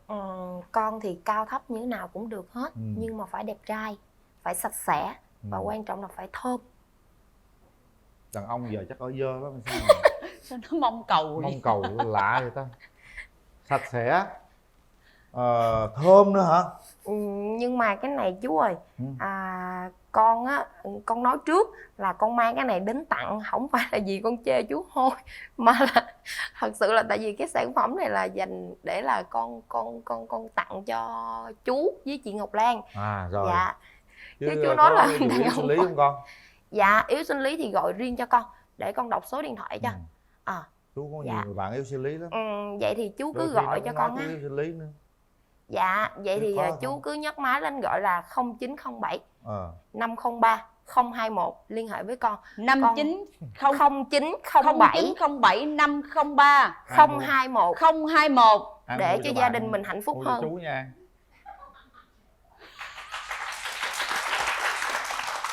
Con thì cao thấp như thế nào cũng được hết, nhưng mà phải đẹp trai, phải sạch sẽ, và quan trọng là phải thơm. Đàn ông giờ chắc ở dơ lắm sao Sao nó mong cầu vậy? mong cầu lạ vậy ta. Sạch sẽ, thơm nữa hả? Nhưng mà cái này chú ơi, con nói trước là con mang cái này đến tặng không phải là vì con chê chú thôi, mà là thật sự là tại vì cái sản phẩm này là dành để là con tặng cho chú với chị Ngọc Lan. Rồi. Dạ. Chứ chú nói là yếu sinh lý không con? Dạ, yếu sinh lý thì gọi riêng cho con để con đọc số điện thoại cho. Chú có nhiều người bạn yếu sinh lý lắm. Vậy thì chú cứ Đôi khi gọi nó cho cũng con nói á. yếu sinh lý nữa. Dạ, vậy thì Khó chú không? cứ nhấc máy lên gọi là 0907 Ờ. 503 021 liên hệ với con. 0907 503 021 để cho gia đình mình hạnh phúc mua cho hơn. chú nha.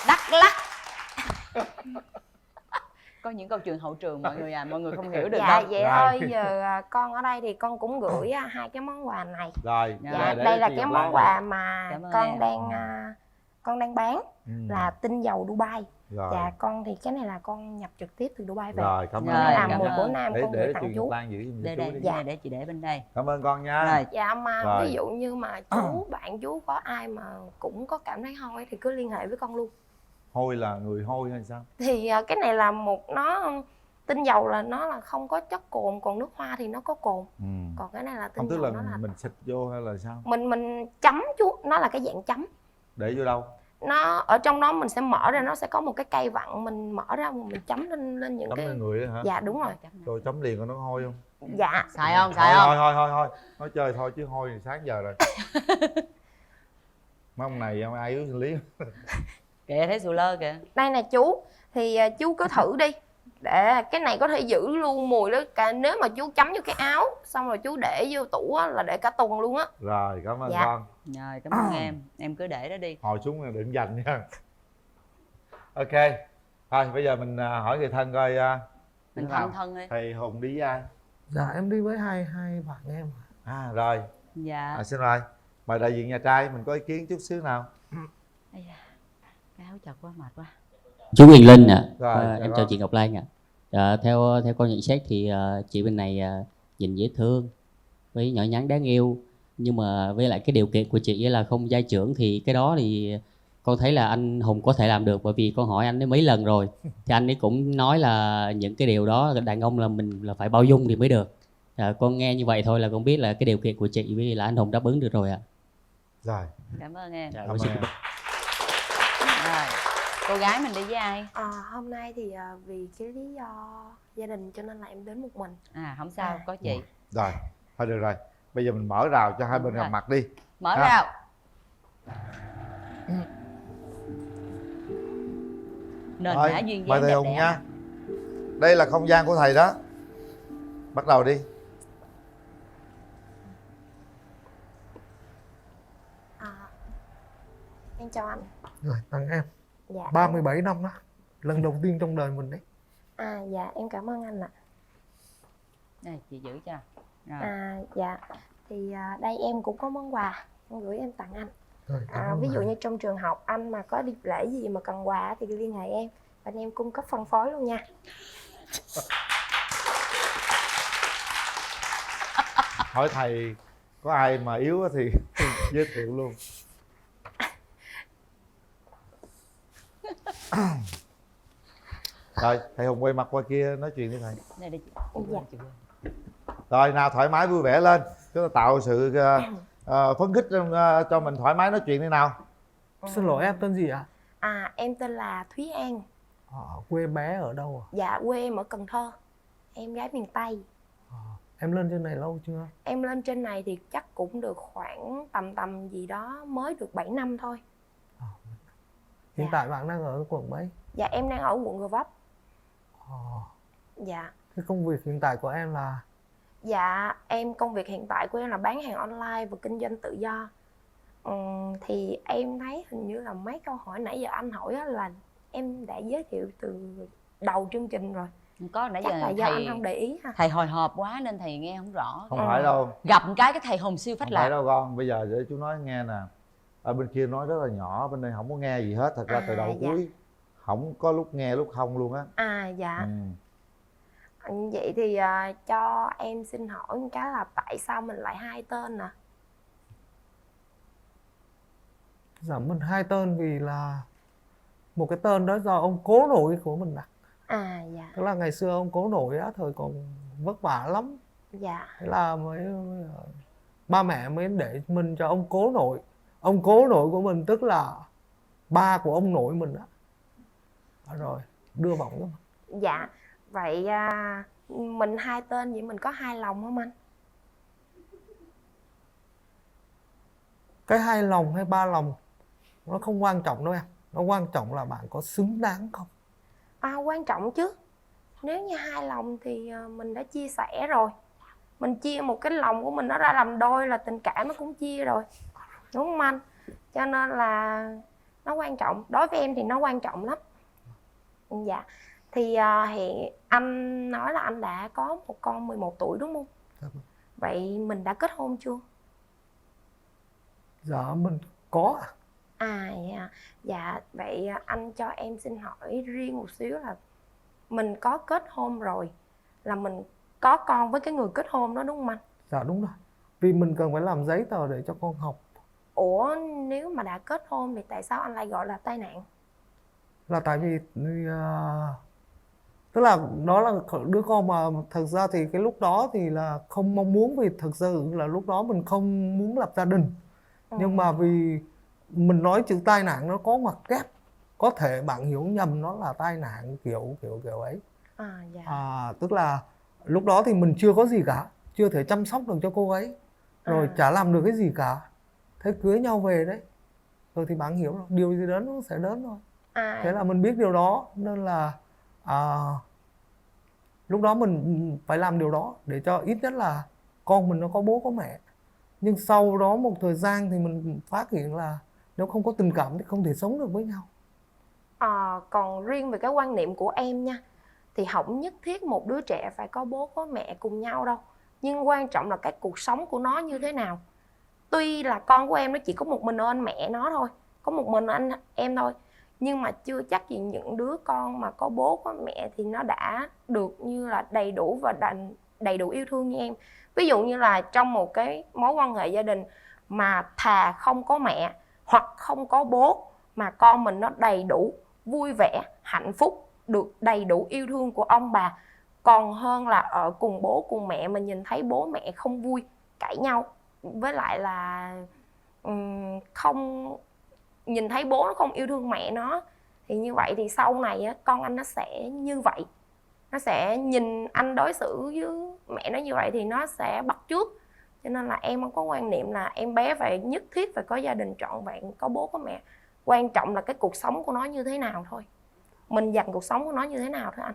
Đắk Lắk. Có những câu chuyện hậu trường mọi người mọi người không hiểu được dạ, đâu. vậy thôi giờ con ở đây thì con cũng gửi hai cái món quà này. Rồi, dạ, đây là cái món quà mà con đang bán là tinh dầu Dubai. Rồi. Dạ, con thì cái này là con nhập trực tiếp từ Dubai về. Rồi, cảm ơn. Làm mùi của Nam con để gửi tặng chú. Lan giữ giùm Đây chú đây, đi. dạ. Để chị để bên đây. Cảm ơn con nha. Dạ mà Rồi. ví dụ như mà chú bạn chú có ai mà cũng có cảm thấy hôi thì cứ liên hệ với con luôn. Hôi là người hôi hay sao? Thì cái này là tinh dầu là nó là không có chất cồn, còn nước hoa thì nó có cồn. Còn cái này là tinh Không, tức dầu là nó là mình xịt vô hay là sao? mình chấm chú, nó là cái dạng chấm. Để vô đâu? Nó ở trong đó mình sẽ mở ra, nó sẽ có một cái cây vặn, mình mở ra mình chấm lên những Chấm cái lên người đó hả? Dạ đúng rồi. Rồi chấm liền coi nó hôi không? Dạ. Xài không? Xài không? Thôi nói chơi thôi chứ hôi thì sáng giờ rồi. Mấy ông này ai yếu sinh lý. Kìa thấy sù lơ kìa. Đây nè chú, thì chú cứ thử đi. Để cái này có thể giữ luôn mùi đó, cả nếu mà chú chấm vô cái áo xong rồi chú để vô tủ á, là để cả tuần luôn á. Rồi, cảm ơn Dạ. con. Rồi, cảm ơn em cứ để đó đi. Hồi xuống là đừng dành nha. Ok. Thôi bây giờ mình hỏi người thân coi Mình thế nào? thân đi. Thầy Hùng đi với ai? Dạ em đi với hai bạn em. Rồi. Dạ. Xin mời. Mời đại diện nhà trai, mình có ý kiến chút xíu nào? Ây da, cái áo chật quá, mệt quá. Chú Quyền Linh ạ. Rồi, Em chào chị Ngọc Lan ạ. Theo con nhận xét thì chị bên này nhìn dễ thương với nhỏ nhắn đáng yêu, nhưng mà với lại cái điều kiện của chị là không gia trưởng thì cái đó thì con thấy là anh Hùng có thể làm được, bởi vì con hỏi anh ấy mấy lần rồi thì anh ấy cũng nói là những cái điều đó đàn ông là mình là phải bao dung thì mới được. Con nghe như vậy thôi là con biết là cái điều kiện của chị với là anh Hùng đáp ứng được rồi ạ. Rồi. Cảm ơn em. Dạ, Rồi, cô gái mình đi với ai? Hôm nay thì vì cái lý do gia đình cho nên là em đến một mình. Không sao, có chị. Rồi, thôi được rồi. Bây giờ mình mở rào cho hai bên gặp mặt đi. Mở rào. Nền Rồi, đá duyên mời dáng thầy đẹp Hùng đẽ. nha. Đây là không gian của thầy đó. Bắt đầu đi. Em chào anh. Rồi, tặng em. Dạ. 37 năm đó. Lần đầu tiên trong đời mình đấy. Dạ em cảm ơn anh ạ. Đây chị giữ cho. Rồi. Dạ. Thì đây em cũng có món quà em gửi em tặng anh. Rồi, Ví dụ như trong trường học anh mà có dịp lễ gì mà cần quà thì liên hệ em. bên em cung cấp phân phối luôn nha. Hỏi thầy có ai mà yếu thì giới thiệu luôn. Rồi thầy Hùng quay mặt qua kia nói chuyện với thầy. Này để chị. Rồi nào, thoải mái vui vẻ lên, chúng ta tạo sự phấn khích cho mình thoải mái nói chuyện đi nào. Xin lỗi, em tên gì ạ? Em tên là Thúy An. Quê bé ở đâu ạ? Dạ quê em ở Cần Thơ. Em gái miền Tây. Em lên trên này lâu chưa? Em lên trên này thì chắc cũng được khoảng tầm gì đó, mới được 7 năm thôi. Hiện tại bạn đang ở quận mấy? Dạ em đang ở quận Gò Vấp. Dạ. Cái công việc hiện tại của em là? Dạ em công việc hiện tại của em là bán hàng online và kinh doanh tự do. Thì em thấy hình như là mấy câu hỏi nãy giờ anh hỏi là em đã giới thiệu từ đầu chương trình rồi. Có nãy chắc giờ là do thầy anh không để ý ha. Thầy hồi hộp quá nên thầy nghe không rõ. Không phải đâu. Gặp một cái thầy hồn siêu phách Không phải lạc. đâu con, bây giờ để chú nói nghe nè. Ở bên kia nói rất là nhỏ, bên đây không có nghe gì hết. Thật ra từ đầu dạ. cuối không có lúc nghe lúc không luôn á. Dạ. Vậy thì cho em xin hỏi một cái là tại sao mình lại hai tên nè? Dạ mình hai tên vì là một cái tên đó do ông cố nội của mình đặt. Dạ. Tức là ngày xưa ông cố nội á, thời còn vất vả lắm. Dạ. Thế là ba mẹ mới để mình cho ông cố nội. Ông cố nội của mình tức là ba của ông nội mình á. Rồi đưa bổng cho mình. Dạ. Vậy mình hai tên vậy mình có hai lòng không anh? Cái hai lòng hay ba lòng nó không quan trọng đâu em. Nó quan trọng là bạn có xứng đáng không. Quan trọng chứ. Nếu như hai lòng thì mình đã chia sẻ rồi. Mình chia một cái lòng của mình nó ra làm đôi là tình cảm nó cũng chia rồi. Đúng không anh? Cho nên là nó quan trọng. Đối với em thì nó quan trọng lắm. Dạ. Thì hiện anh nói là anh đã có một con 11 tuổi đúng không? Vậy mình đã kết hôn chưa? Dạ mình có. Dạ. Dạ. Vậy anh cho em xin hỏi riêng một xíu là mình có kết hôn rồi, là mình có con với cái người kết hôn đó đúng không anh? Dạ đúng rồi. Vì mình cần phải làm giấy tờ để cho con học. Ủa nếu mà đã kết hôn thì tại sao anh lại gọi là tai nạn? Là tại vì tức là đó là đứa con mà thật ra thì cái lúc đó thì là không mong muốn, vì thật sự là lúc đó mình không muốn lập gia đình. Nhưng mà vì mình nói chữ tai nạn nó có ngoặc kép, có thể bạn hiểu nhầm nó là tai nạn kiểu ấy. Dạ. Tức là lúc đó thì mình chưa có gì cả, chưa thể chăm sóc được cho cô ấy, rồi chả làm được cái gì cả. Thế cưới nhau về đấy, rồi thì bạn hiểu rồi, điều gì đến nó sẽ đến thôi. Thế là mình biết điều đó nên là lúc đó mình phải làm điều đó để cho ít nhất là con mình nó có bố có mẹ. Nhưng sau đó một thời gian thì mình phát hiện là nếu không có tình cảm thì không thể sống được với nhau. Còn riêng về cái quan niệm của em nha, thì không nhất thiết một đứa trẻ phải có bố có mẹ cùng nhau đâu. Nhưng quan trọng là cái cuộc sống của nó như thế nào. Tuy là con của em nó chỉ có một mình anh mẹ nó thôi, có một mình anh em thôi, nhưng mà chưa chắc gì những đứa con mà có bố có mẹ thì nó đã được như là đầy đủ và đầy đủ yêu thương như em. Ví dụ như là trong một cái mối quan hệ gia đình mà thà không có mẹ hoặc không có bố mà con mình nó đầy đủ vui vẻ, hạnh phúc, được đầy đủ yêu thương của ông bà, còn hơn là ở cùng bố cùng mẹ mà nhìn thấy bố mẹ không vui, cãi nhau, với lại là không nhìn thấy bố nó không yêu thương mẹ nó, thì như vậy thì sau này á, con anh nó sẽ như vậy, nó sẽ nhìn anh đối xử với mẹ nó như vậy thì nó sẽ bắt chước. Cho nên là em không có quan niệm là em bé phải nhất thiết phải có gia đình trọn vẹn, có bố có mẹ. Quan trọng là cái cuộc sống của nó như thế nào thôi, mình dành cuộc sống của nó như thế nào thôi anh.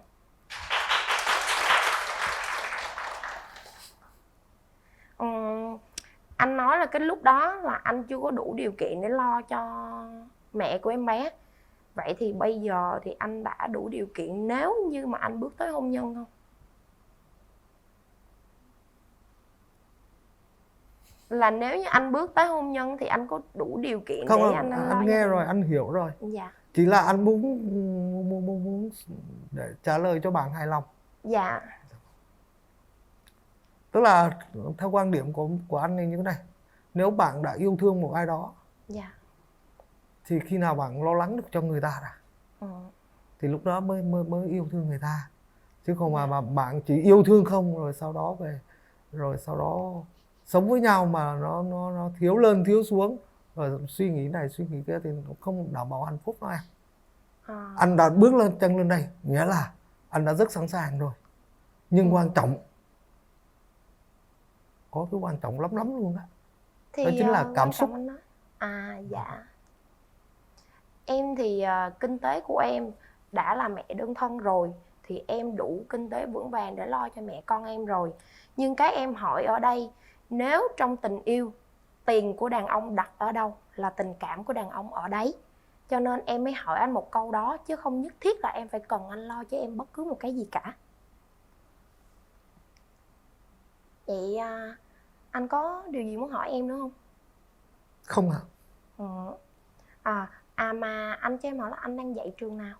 Anh nói là cái lúc đó là anh chưa có đủ điều kiện để lo cho mẹ của em bé. Vậy thì bây giờ thì anh đã đủ điều kiện nếu như mà anh bước tới hôn nhân không? Là nếu như anh bước tới hôn nhân thì anh có đủ điều kiện không, để anh nghe lo rồi, anh hiểu rồi. Dạ. Chỉ là anh muốn để trả lời cho bạn hài lòng. Dạ. Tức là theo quan điểm của anh thì như thế này, nếu bạn đã yêu thương một ai đó Dạ. thì khi nào bạn lo lắng được cho người ta đã, thì lúc đó mới yêu thương người ta. Chứ không mà bạn chỉ yêu thương không rồi sau đó sống với nhau mà nó thiếu lên thiếu xuống, rồi suy nghĩ này suy nghĩ kia thì nó không đảm bảo hạnh phúc đâu em. Anh đã bước lên chân lên đây nghĩa là anh đã rất sẵn sàng rồi, nhưng quan trọng, có cái quan trọng lắm luôn đó, đó chính là cảm xúc. Dạ. Em thì kinh tế của em đã là mẹ đơn thân rồi, thì em đủ kinh tế vững vàng để lo cho mẹ con em rồi. Nhưng cái em hỏi ở đây, nếu trong tình yêu, tiền của đàn ông đặt ở đâu là tình cảm của đàn ông ở đấy. Cho nên em mới hỏi anh một câu đó, chứ không nhất thiết là em phải cần anh lo cho em bất cứ một cái gì cả. Vậy anh có điều gì muốn hỏi em nữa không? Không ạ. Mà anh cho em hỏi là anh đang dạy trường nào?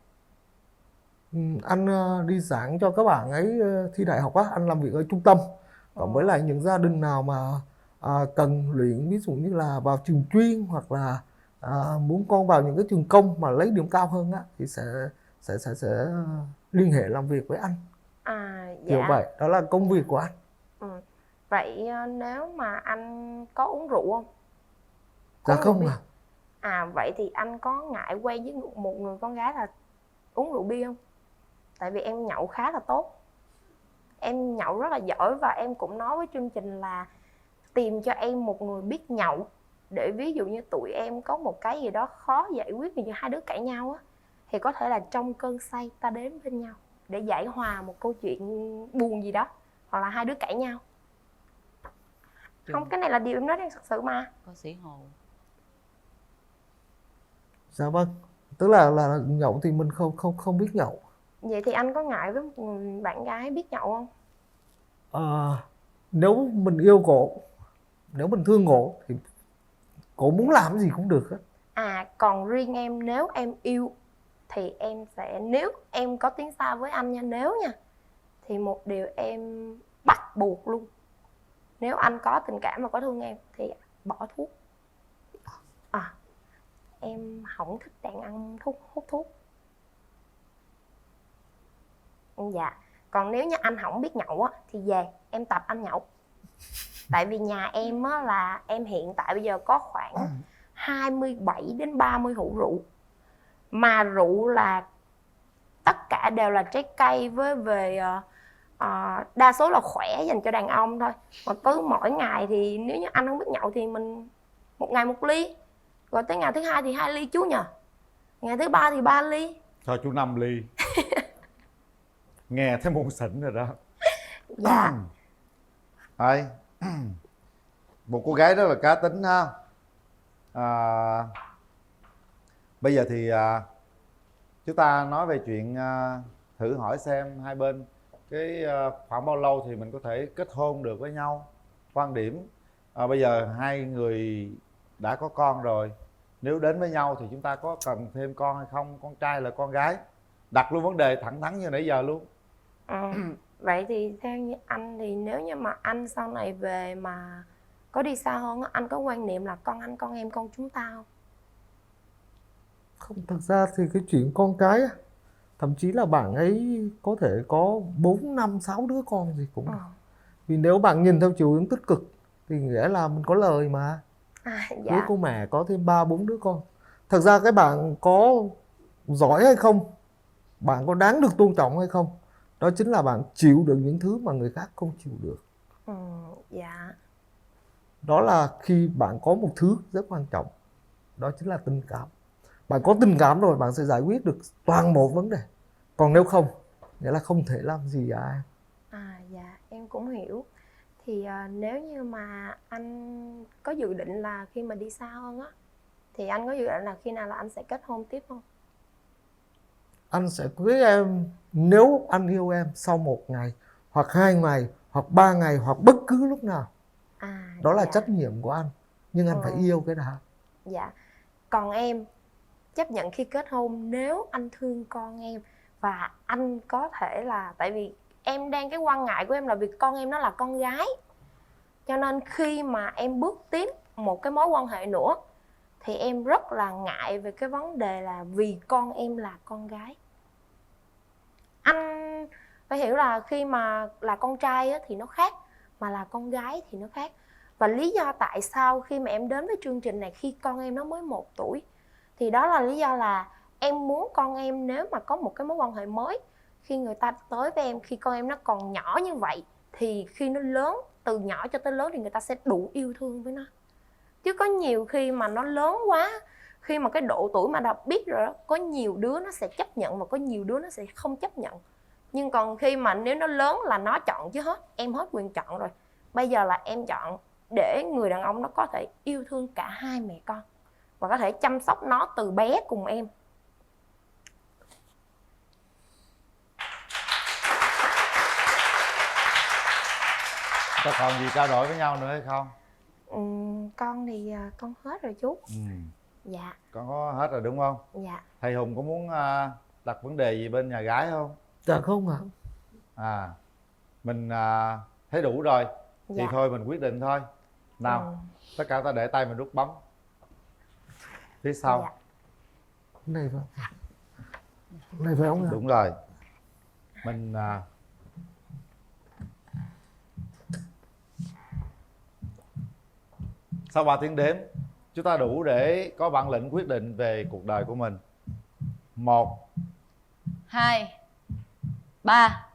Anh đi giảng cho các bạn ấy thi đại học á, anh làm việc ở trung tâm. Còn với lại những gia đình nào mà cần luyện, ví dụ như là vào trường chuyên hoặc là muốn con vào những cái trường công mà lấy điểm cao hơn á, thì sẽ liên hệ làm việc với anh. Dạ. Kiểu vậy, đó là công việc của anh. Vậy nếu mà anh có uống rượu không? Dạ không ạ. Vậy thì anh có ngại quen với một người con gái là uống rượu bia không? Tại vì em nhậu khá là tốt. Em nhậu rất là giỏi, và em cũng nói với chương trình là tìm cho em một người biết nhậu, để ví dụ như tụi em có một cái gì đó khó giải quyết, ví dụ hai đứa cãi nhau á, thì có thể là trong cơn say ta đến bên nhau để giải hòa một câu chuyện buồn gì đó, hoặc là hai đứa cãi nhau. Không, cái này là điều em nói đang thật sự mà. Có sĩ Hồ. Dạ vâng. Tức là nhậu thì mình không biết nhậu. Vậy thì anh có ngại với một người bạn gái biết nhậu không? Nếu mình yêu cổ, nếu mình thương cổ thì cổ muốn làm gì cũng được hết. Còn riêng em, nếu em yêu thì em sẽ, nếu em có tiến xa với anh nha, nếu nha, thì một điều em bắt buộc luôn, nếu anh có tình cảm và có thương em thì bỏ thuốc. Em không thích đàn ông hút thuốc. Dạ. Còn nếu như anh không biết nhậu á, thì về em tập anh nhậu. Tại vì nhà em á, là em hiện tại bây giờ có khoảng 27 đến 30 hũ rượu. Mà rượu là tất cả đều là trái cây với về đa số là khỏe dành cho đàn ông thôi. Mà cứ mỗi ngày thì nếu như anh không biết nhậu thì mình một ngày một ly, rồi tới ngày thứ hai thì 2 ly chú nhờ, ngày thứ ba thì 3 ly. Cho chú 5 ly. Nghe thấy muôn xỉn rồi đó. Dạ. Đây, một cô gái rất là cá tính ha. Bây giờ thì chúng ta nói về chuyện thử hỏi xem hai bên cái khoảng bao lâu thì mình có thể kết hôn được với nhau. Quan điểm bây giờ hai người đã có con rồi, nếu đến với nhau thì chúng ta có cần thêm con hay không, con trai là con gái, đặt luôn vấn đề thẳng thắn như nãy giờ luôn. Vậy thì theo như anh thì nếu như mà anh sau này về mà có đi xa hơn, anh có quan niệm là con anh, con em, con chúng ta không? Không, thực ra thì cái chuyện con cái á, thậm chí là bạn ấy có thể có 4, 5, 6 đứa con gì cũng được. Vì nếu bạn nhìn theo chiều hướng tích cực thì nghĩa là mình có lời mà. Dạ. Với cô mẹ có thêm 3, 4 đứa con. Thật ra cái bạn có giỏi hay không, bạn có đáng được tôn trọng hay không, đó chính là bạn chịu được những thứ mà người khác không chịu được. Dạ. Đó là khi bạn có một thứ rất quan trọng, đó chính là tình cảm. Bạn có tình cảm rồi bạn sẽ giải quyết được toàn bộ vấn đề. Còn nếu không, nghĩa là không thể làm gì ai. Dạ, em cũng hiểu. Thì nếu như mà anh có dự định là khi mà đi xa hơn á, thì anh có dự định là khi nào là anh sẽ kết hôn tiếp không? Anh sẽ cưới em nếu anh yêu em sau 1 ngày, hoặc 2 ngày, hoặc 3 ngày, hoặc bất cứ lúc nào. Đó là trách nhiệm của anh. Nhưng anh phải yêu cái đã. Dạ. Còn em chấp nhận khi kết hôn nếu anh thương con em. Và anh có thể là, tại vì em đang, cái quan ngại của em là việc con em nó là con gái, cho nên khi mà em bước tiếp một cái mối quan hệ nữa thì em rất là ngại về cái vấn đề là vì con em là con gái. Anh phải hiểu là khi mà là con trai á, thì nó khác, mà là con gái thì nó khác. Và lý do tại sao khi mà em đến với chương trình này khi con em nó mới 1 tuổi, thì đó là lý do là em muốn con em nếu mà có một cái mối quan hệ mới, khi người ta tới với em, khi con em nó còn nhỏ như vậy, thì khi nó lớn, từ nhỏ cho tới lớn thì người ta sẽ đủ yêu thương với nó. Chứ có nhiều khi mà nó lớn quá, khi mà cái độ tuổi mà đã biết rồi đó, có nhiều đứa nó sẽ chấp nhận và có nhiều đứa nó sẽ không chấp nhận. Nhưng còn khi mà nếu nó lớn là nó chọn chứ hết, em hết quyền chọn rồi. Bây giờ là em chọn để người đàn ông nó có thể yêu thương cả hai mẹ con và có thể chăm sóc nó từ bé cùng em. Có còn gì trao đổi với nhau nữa hay không? Con thì con hết rồi chú. Dạ. Con có hết rồi đúng không? Dạ. Thầy Hùng có muốn đặt vấn đề gì bên nhà gái không? Dạ không ạ. Mình thấy đủ rồi thì Dạ. thôi mình quyết định thôi. Nào, tất cả ta để tay mình nút bấm phía sau. Dạ. Này phải không? Đúng rồi. Mình sau 3 tiếng đếm, chúng ta đủ để có bản lĩnh quyết định về cuộc đời của mình. 1, 2, 3.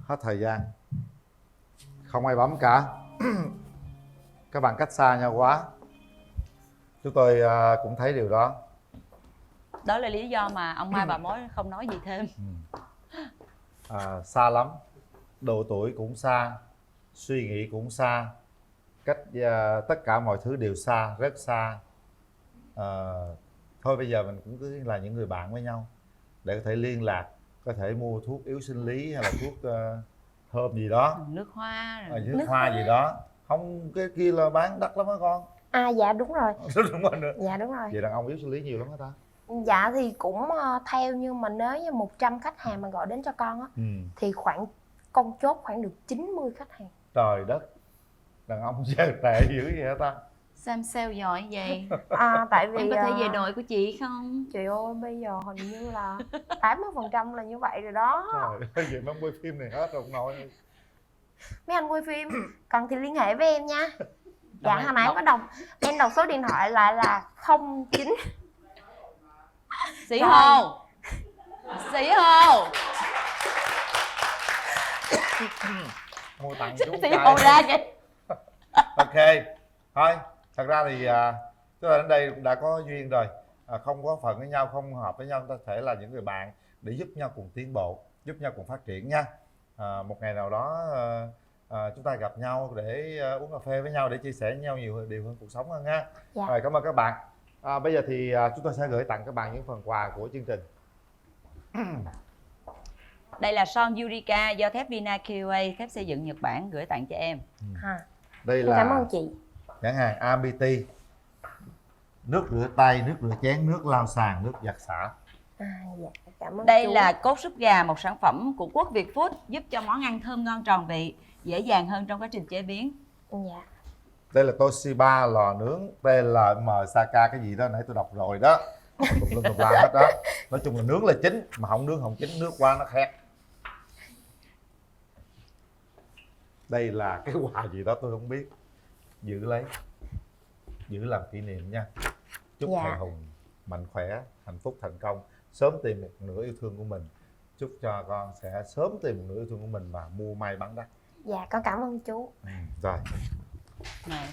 Hết thời gian. Không ai bấm cả. Các bạn cách xa nhau quá. Chúng tôi cũng thấy điều đó. Đó là lý do mà ông Mai bà Mối không nói gì thêm. Xa lắm. Độ tuổi cũng xa, suy nghĩ cũng xa, tất cả mọi thứ đều xa, rất xa. Thôi bây giờ mình cũng cứ là những người bạn với nhau để có thể liên lạc, có thể mua thuốc yếu sinh lý hay là thuốc thơm gì đó, Nước hoa rồi. nước hoa gì đó. Không, cái kia là bán đắt lắm á con. Dạ đúng rồi. Đúng rồi nữa. Dạ đúng rồi. Vậy đàn ông yếu sinh lý nhiều lắm hả ta? Dạ thì cũng theo, nhưng mà nếu như 100 khách hàng mà gọi đến cho con á, thì con chốt khoảng được 90 khách hàng. Trời đất, đàn ông giờ tệ dữ vậy hả ta? Sao em sale giỏi vậy? Tại vì em có thể về đội của chị không? Chị ơi, bây giờ hình như là 80% là như vậy rồi đó. Trời ơi, vậy nó quay phim này hết rồi ông nội. Mấy anh quay phim cần thì liên hệ với em nha. Dạ hồi nãy em có đọc, em đọc số điện thoại lại là 09. Sĩ Hồ. Sĩ Hồ. Mua tặng chú Sĩ Hồ ra kìa. Ok, thôi thật ra thì chúng ta đến đây đã có duyên rồi, không có phận với nhau, không hợp với nhau, ta thể là những người bạn để giúp nhau cùng tiến bộ, giúp nhau cùng phát triển nha. Một ngày nào đó chúng ta gặp nhau để uống cà phê với nhau, để chia sẻ với nhau nhiều điều hơn cuộc sống hơn nha. Dạ. Rồi, cảm ơn các bạn. Bây giờ thì chúng tôi sẽ gửi tặng các bạn những phần quà của chương trình. Đây là son Yurika do thép Vina QA, thép xây dựng Nhật Bản, gửi tặng cho em. Đây là cảm ơn chị. nhãn hàng Amity, nước rửa tay, nước rửa chén, nước lau sàn, nước giặt xả. Dạ, cảm ơn Đây chú. là cốt súp gà, một sản phẩm của Quốc Việt Food, giúp cho món ăn thơm ngon tròn vị, dễ dàng hơn trong quá trình chế biến. Dạ. Đây là Toshiba lò nướng PLM Saka cái gì đó nãy tôi đọc rồi đó, tùm lum hết đó. Nói chung là nướng là chính, mà không nướng không chín, nước quá nó khét. Đây là cái quà gì đó tôi không biết, giữ lấy, giữ làm kỷ niệm nha. Chúc Dạ. thầy Hùng mạnh khỏe, hạnh phúc, thành công, sớm tìm một nửa yêu thương của mình. Chúc cho con sẽ sớm tìm một nửa yêu thương của mình và mua may bán đắt. Dạ, con cảm ơn chú. Rồi. Này.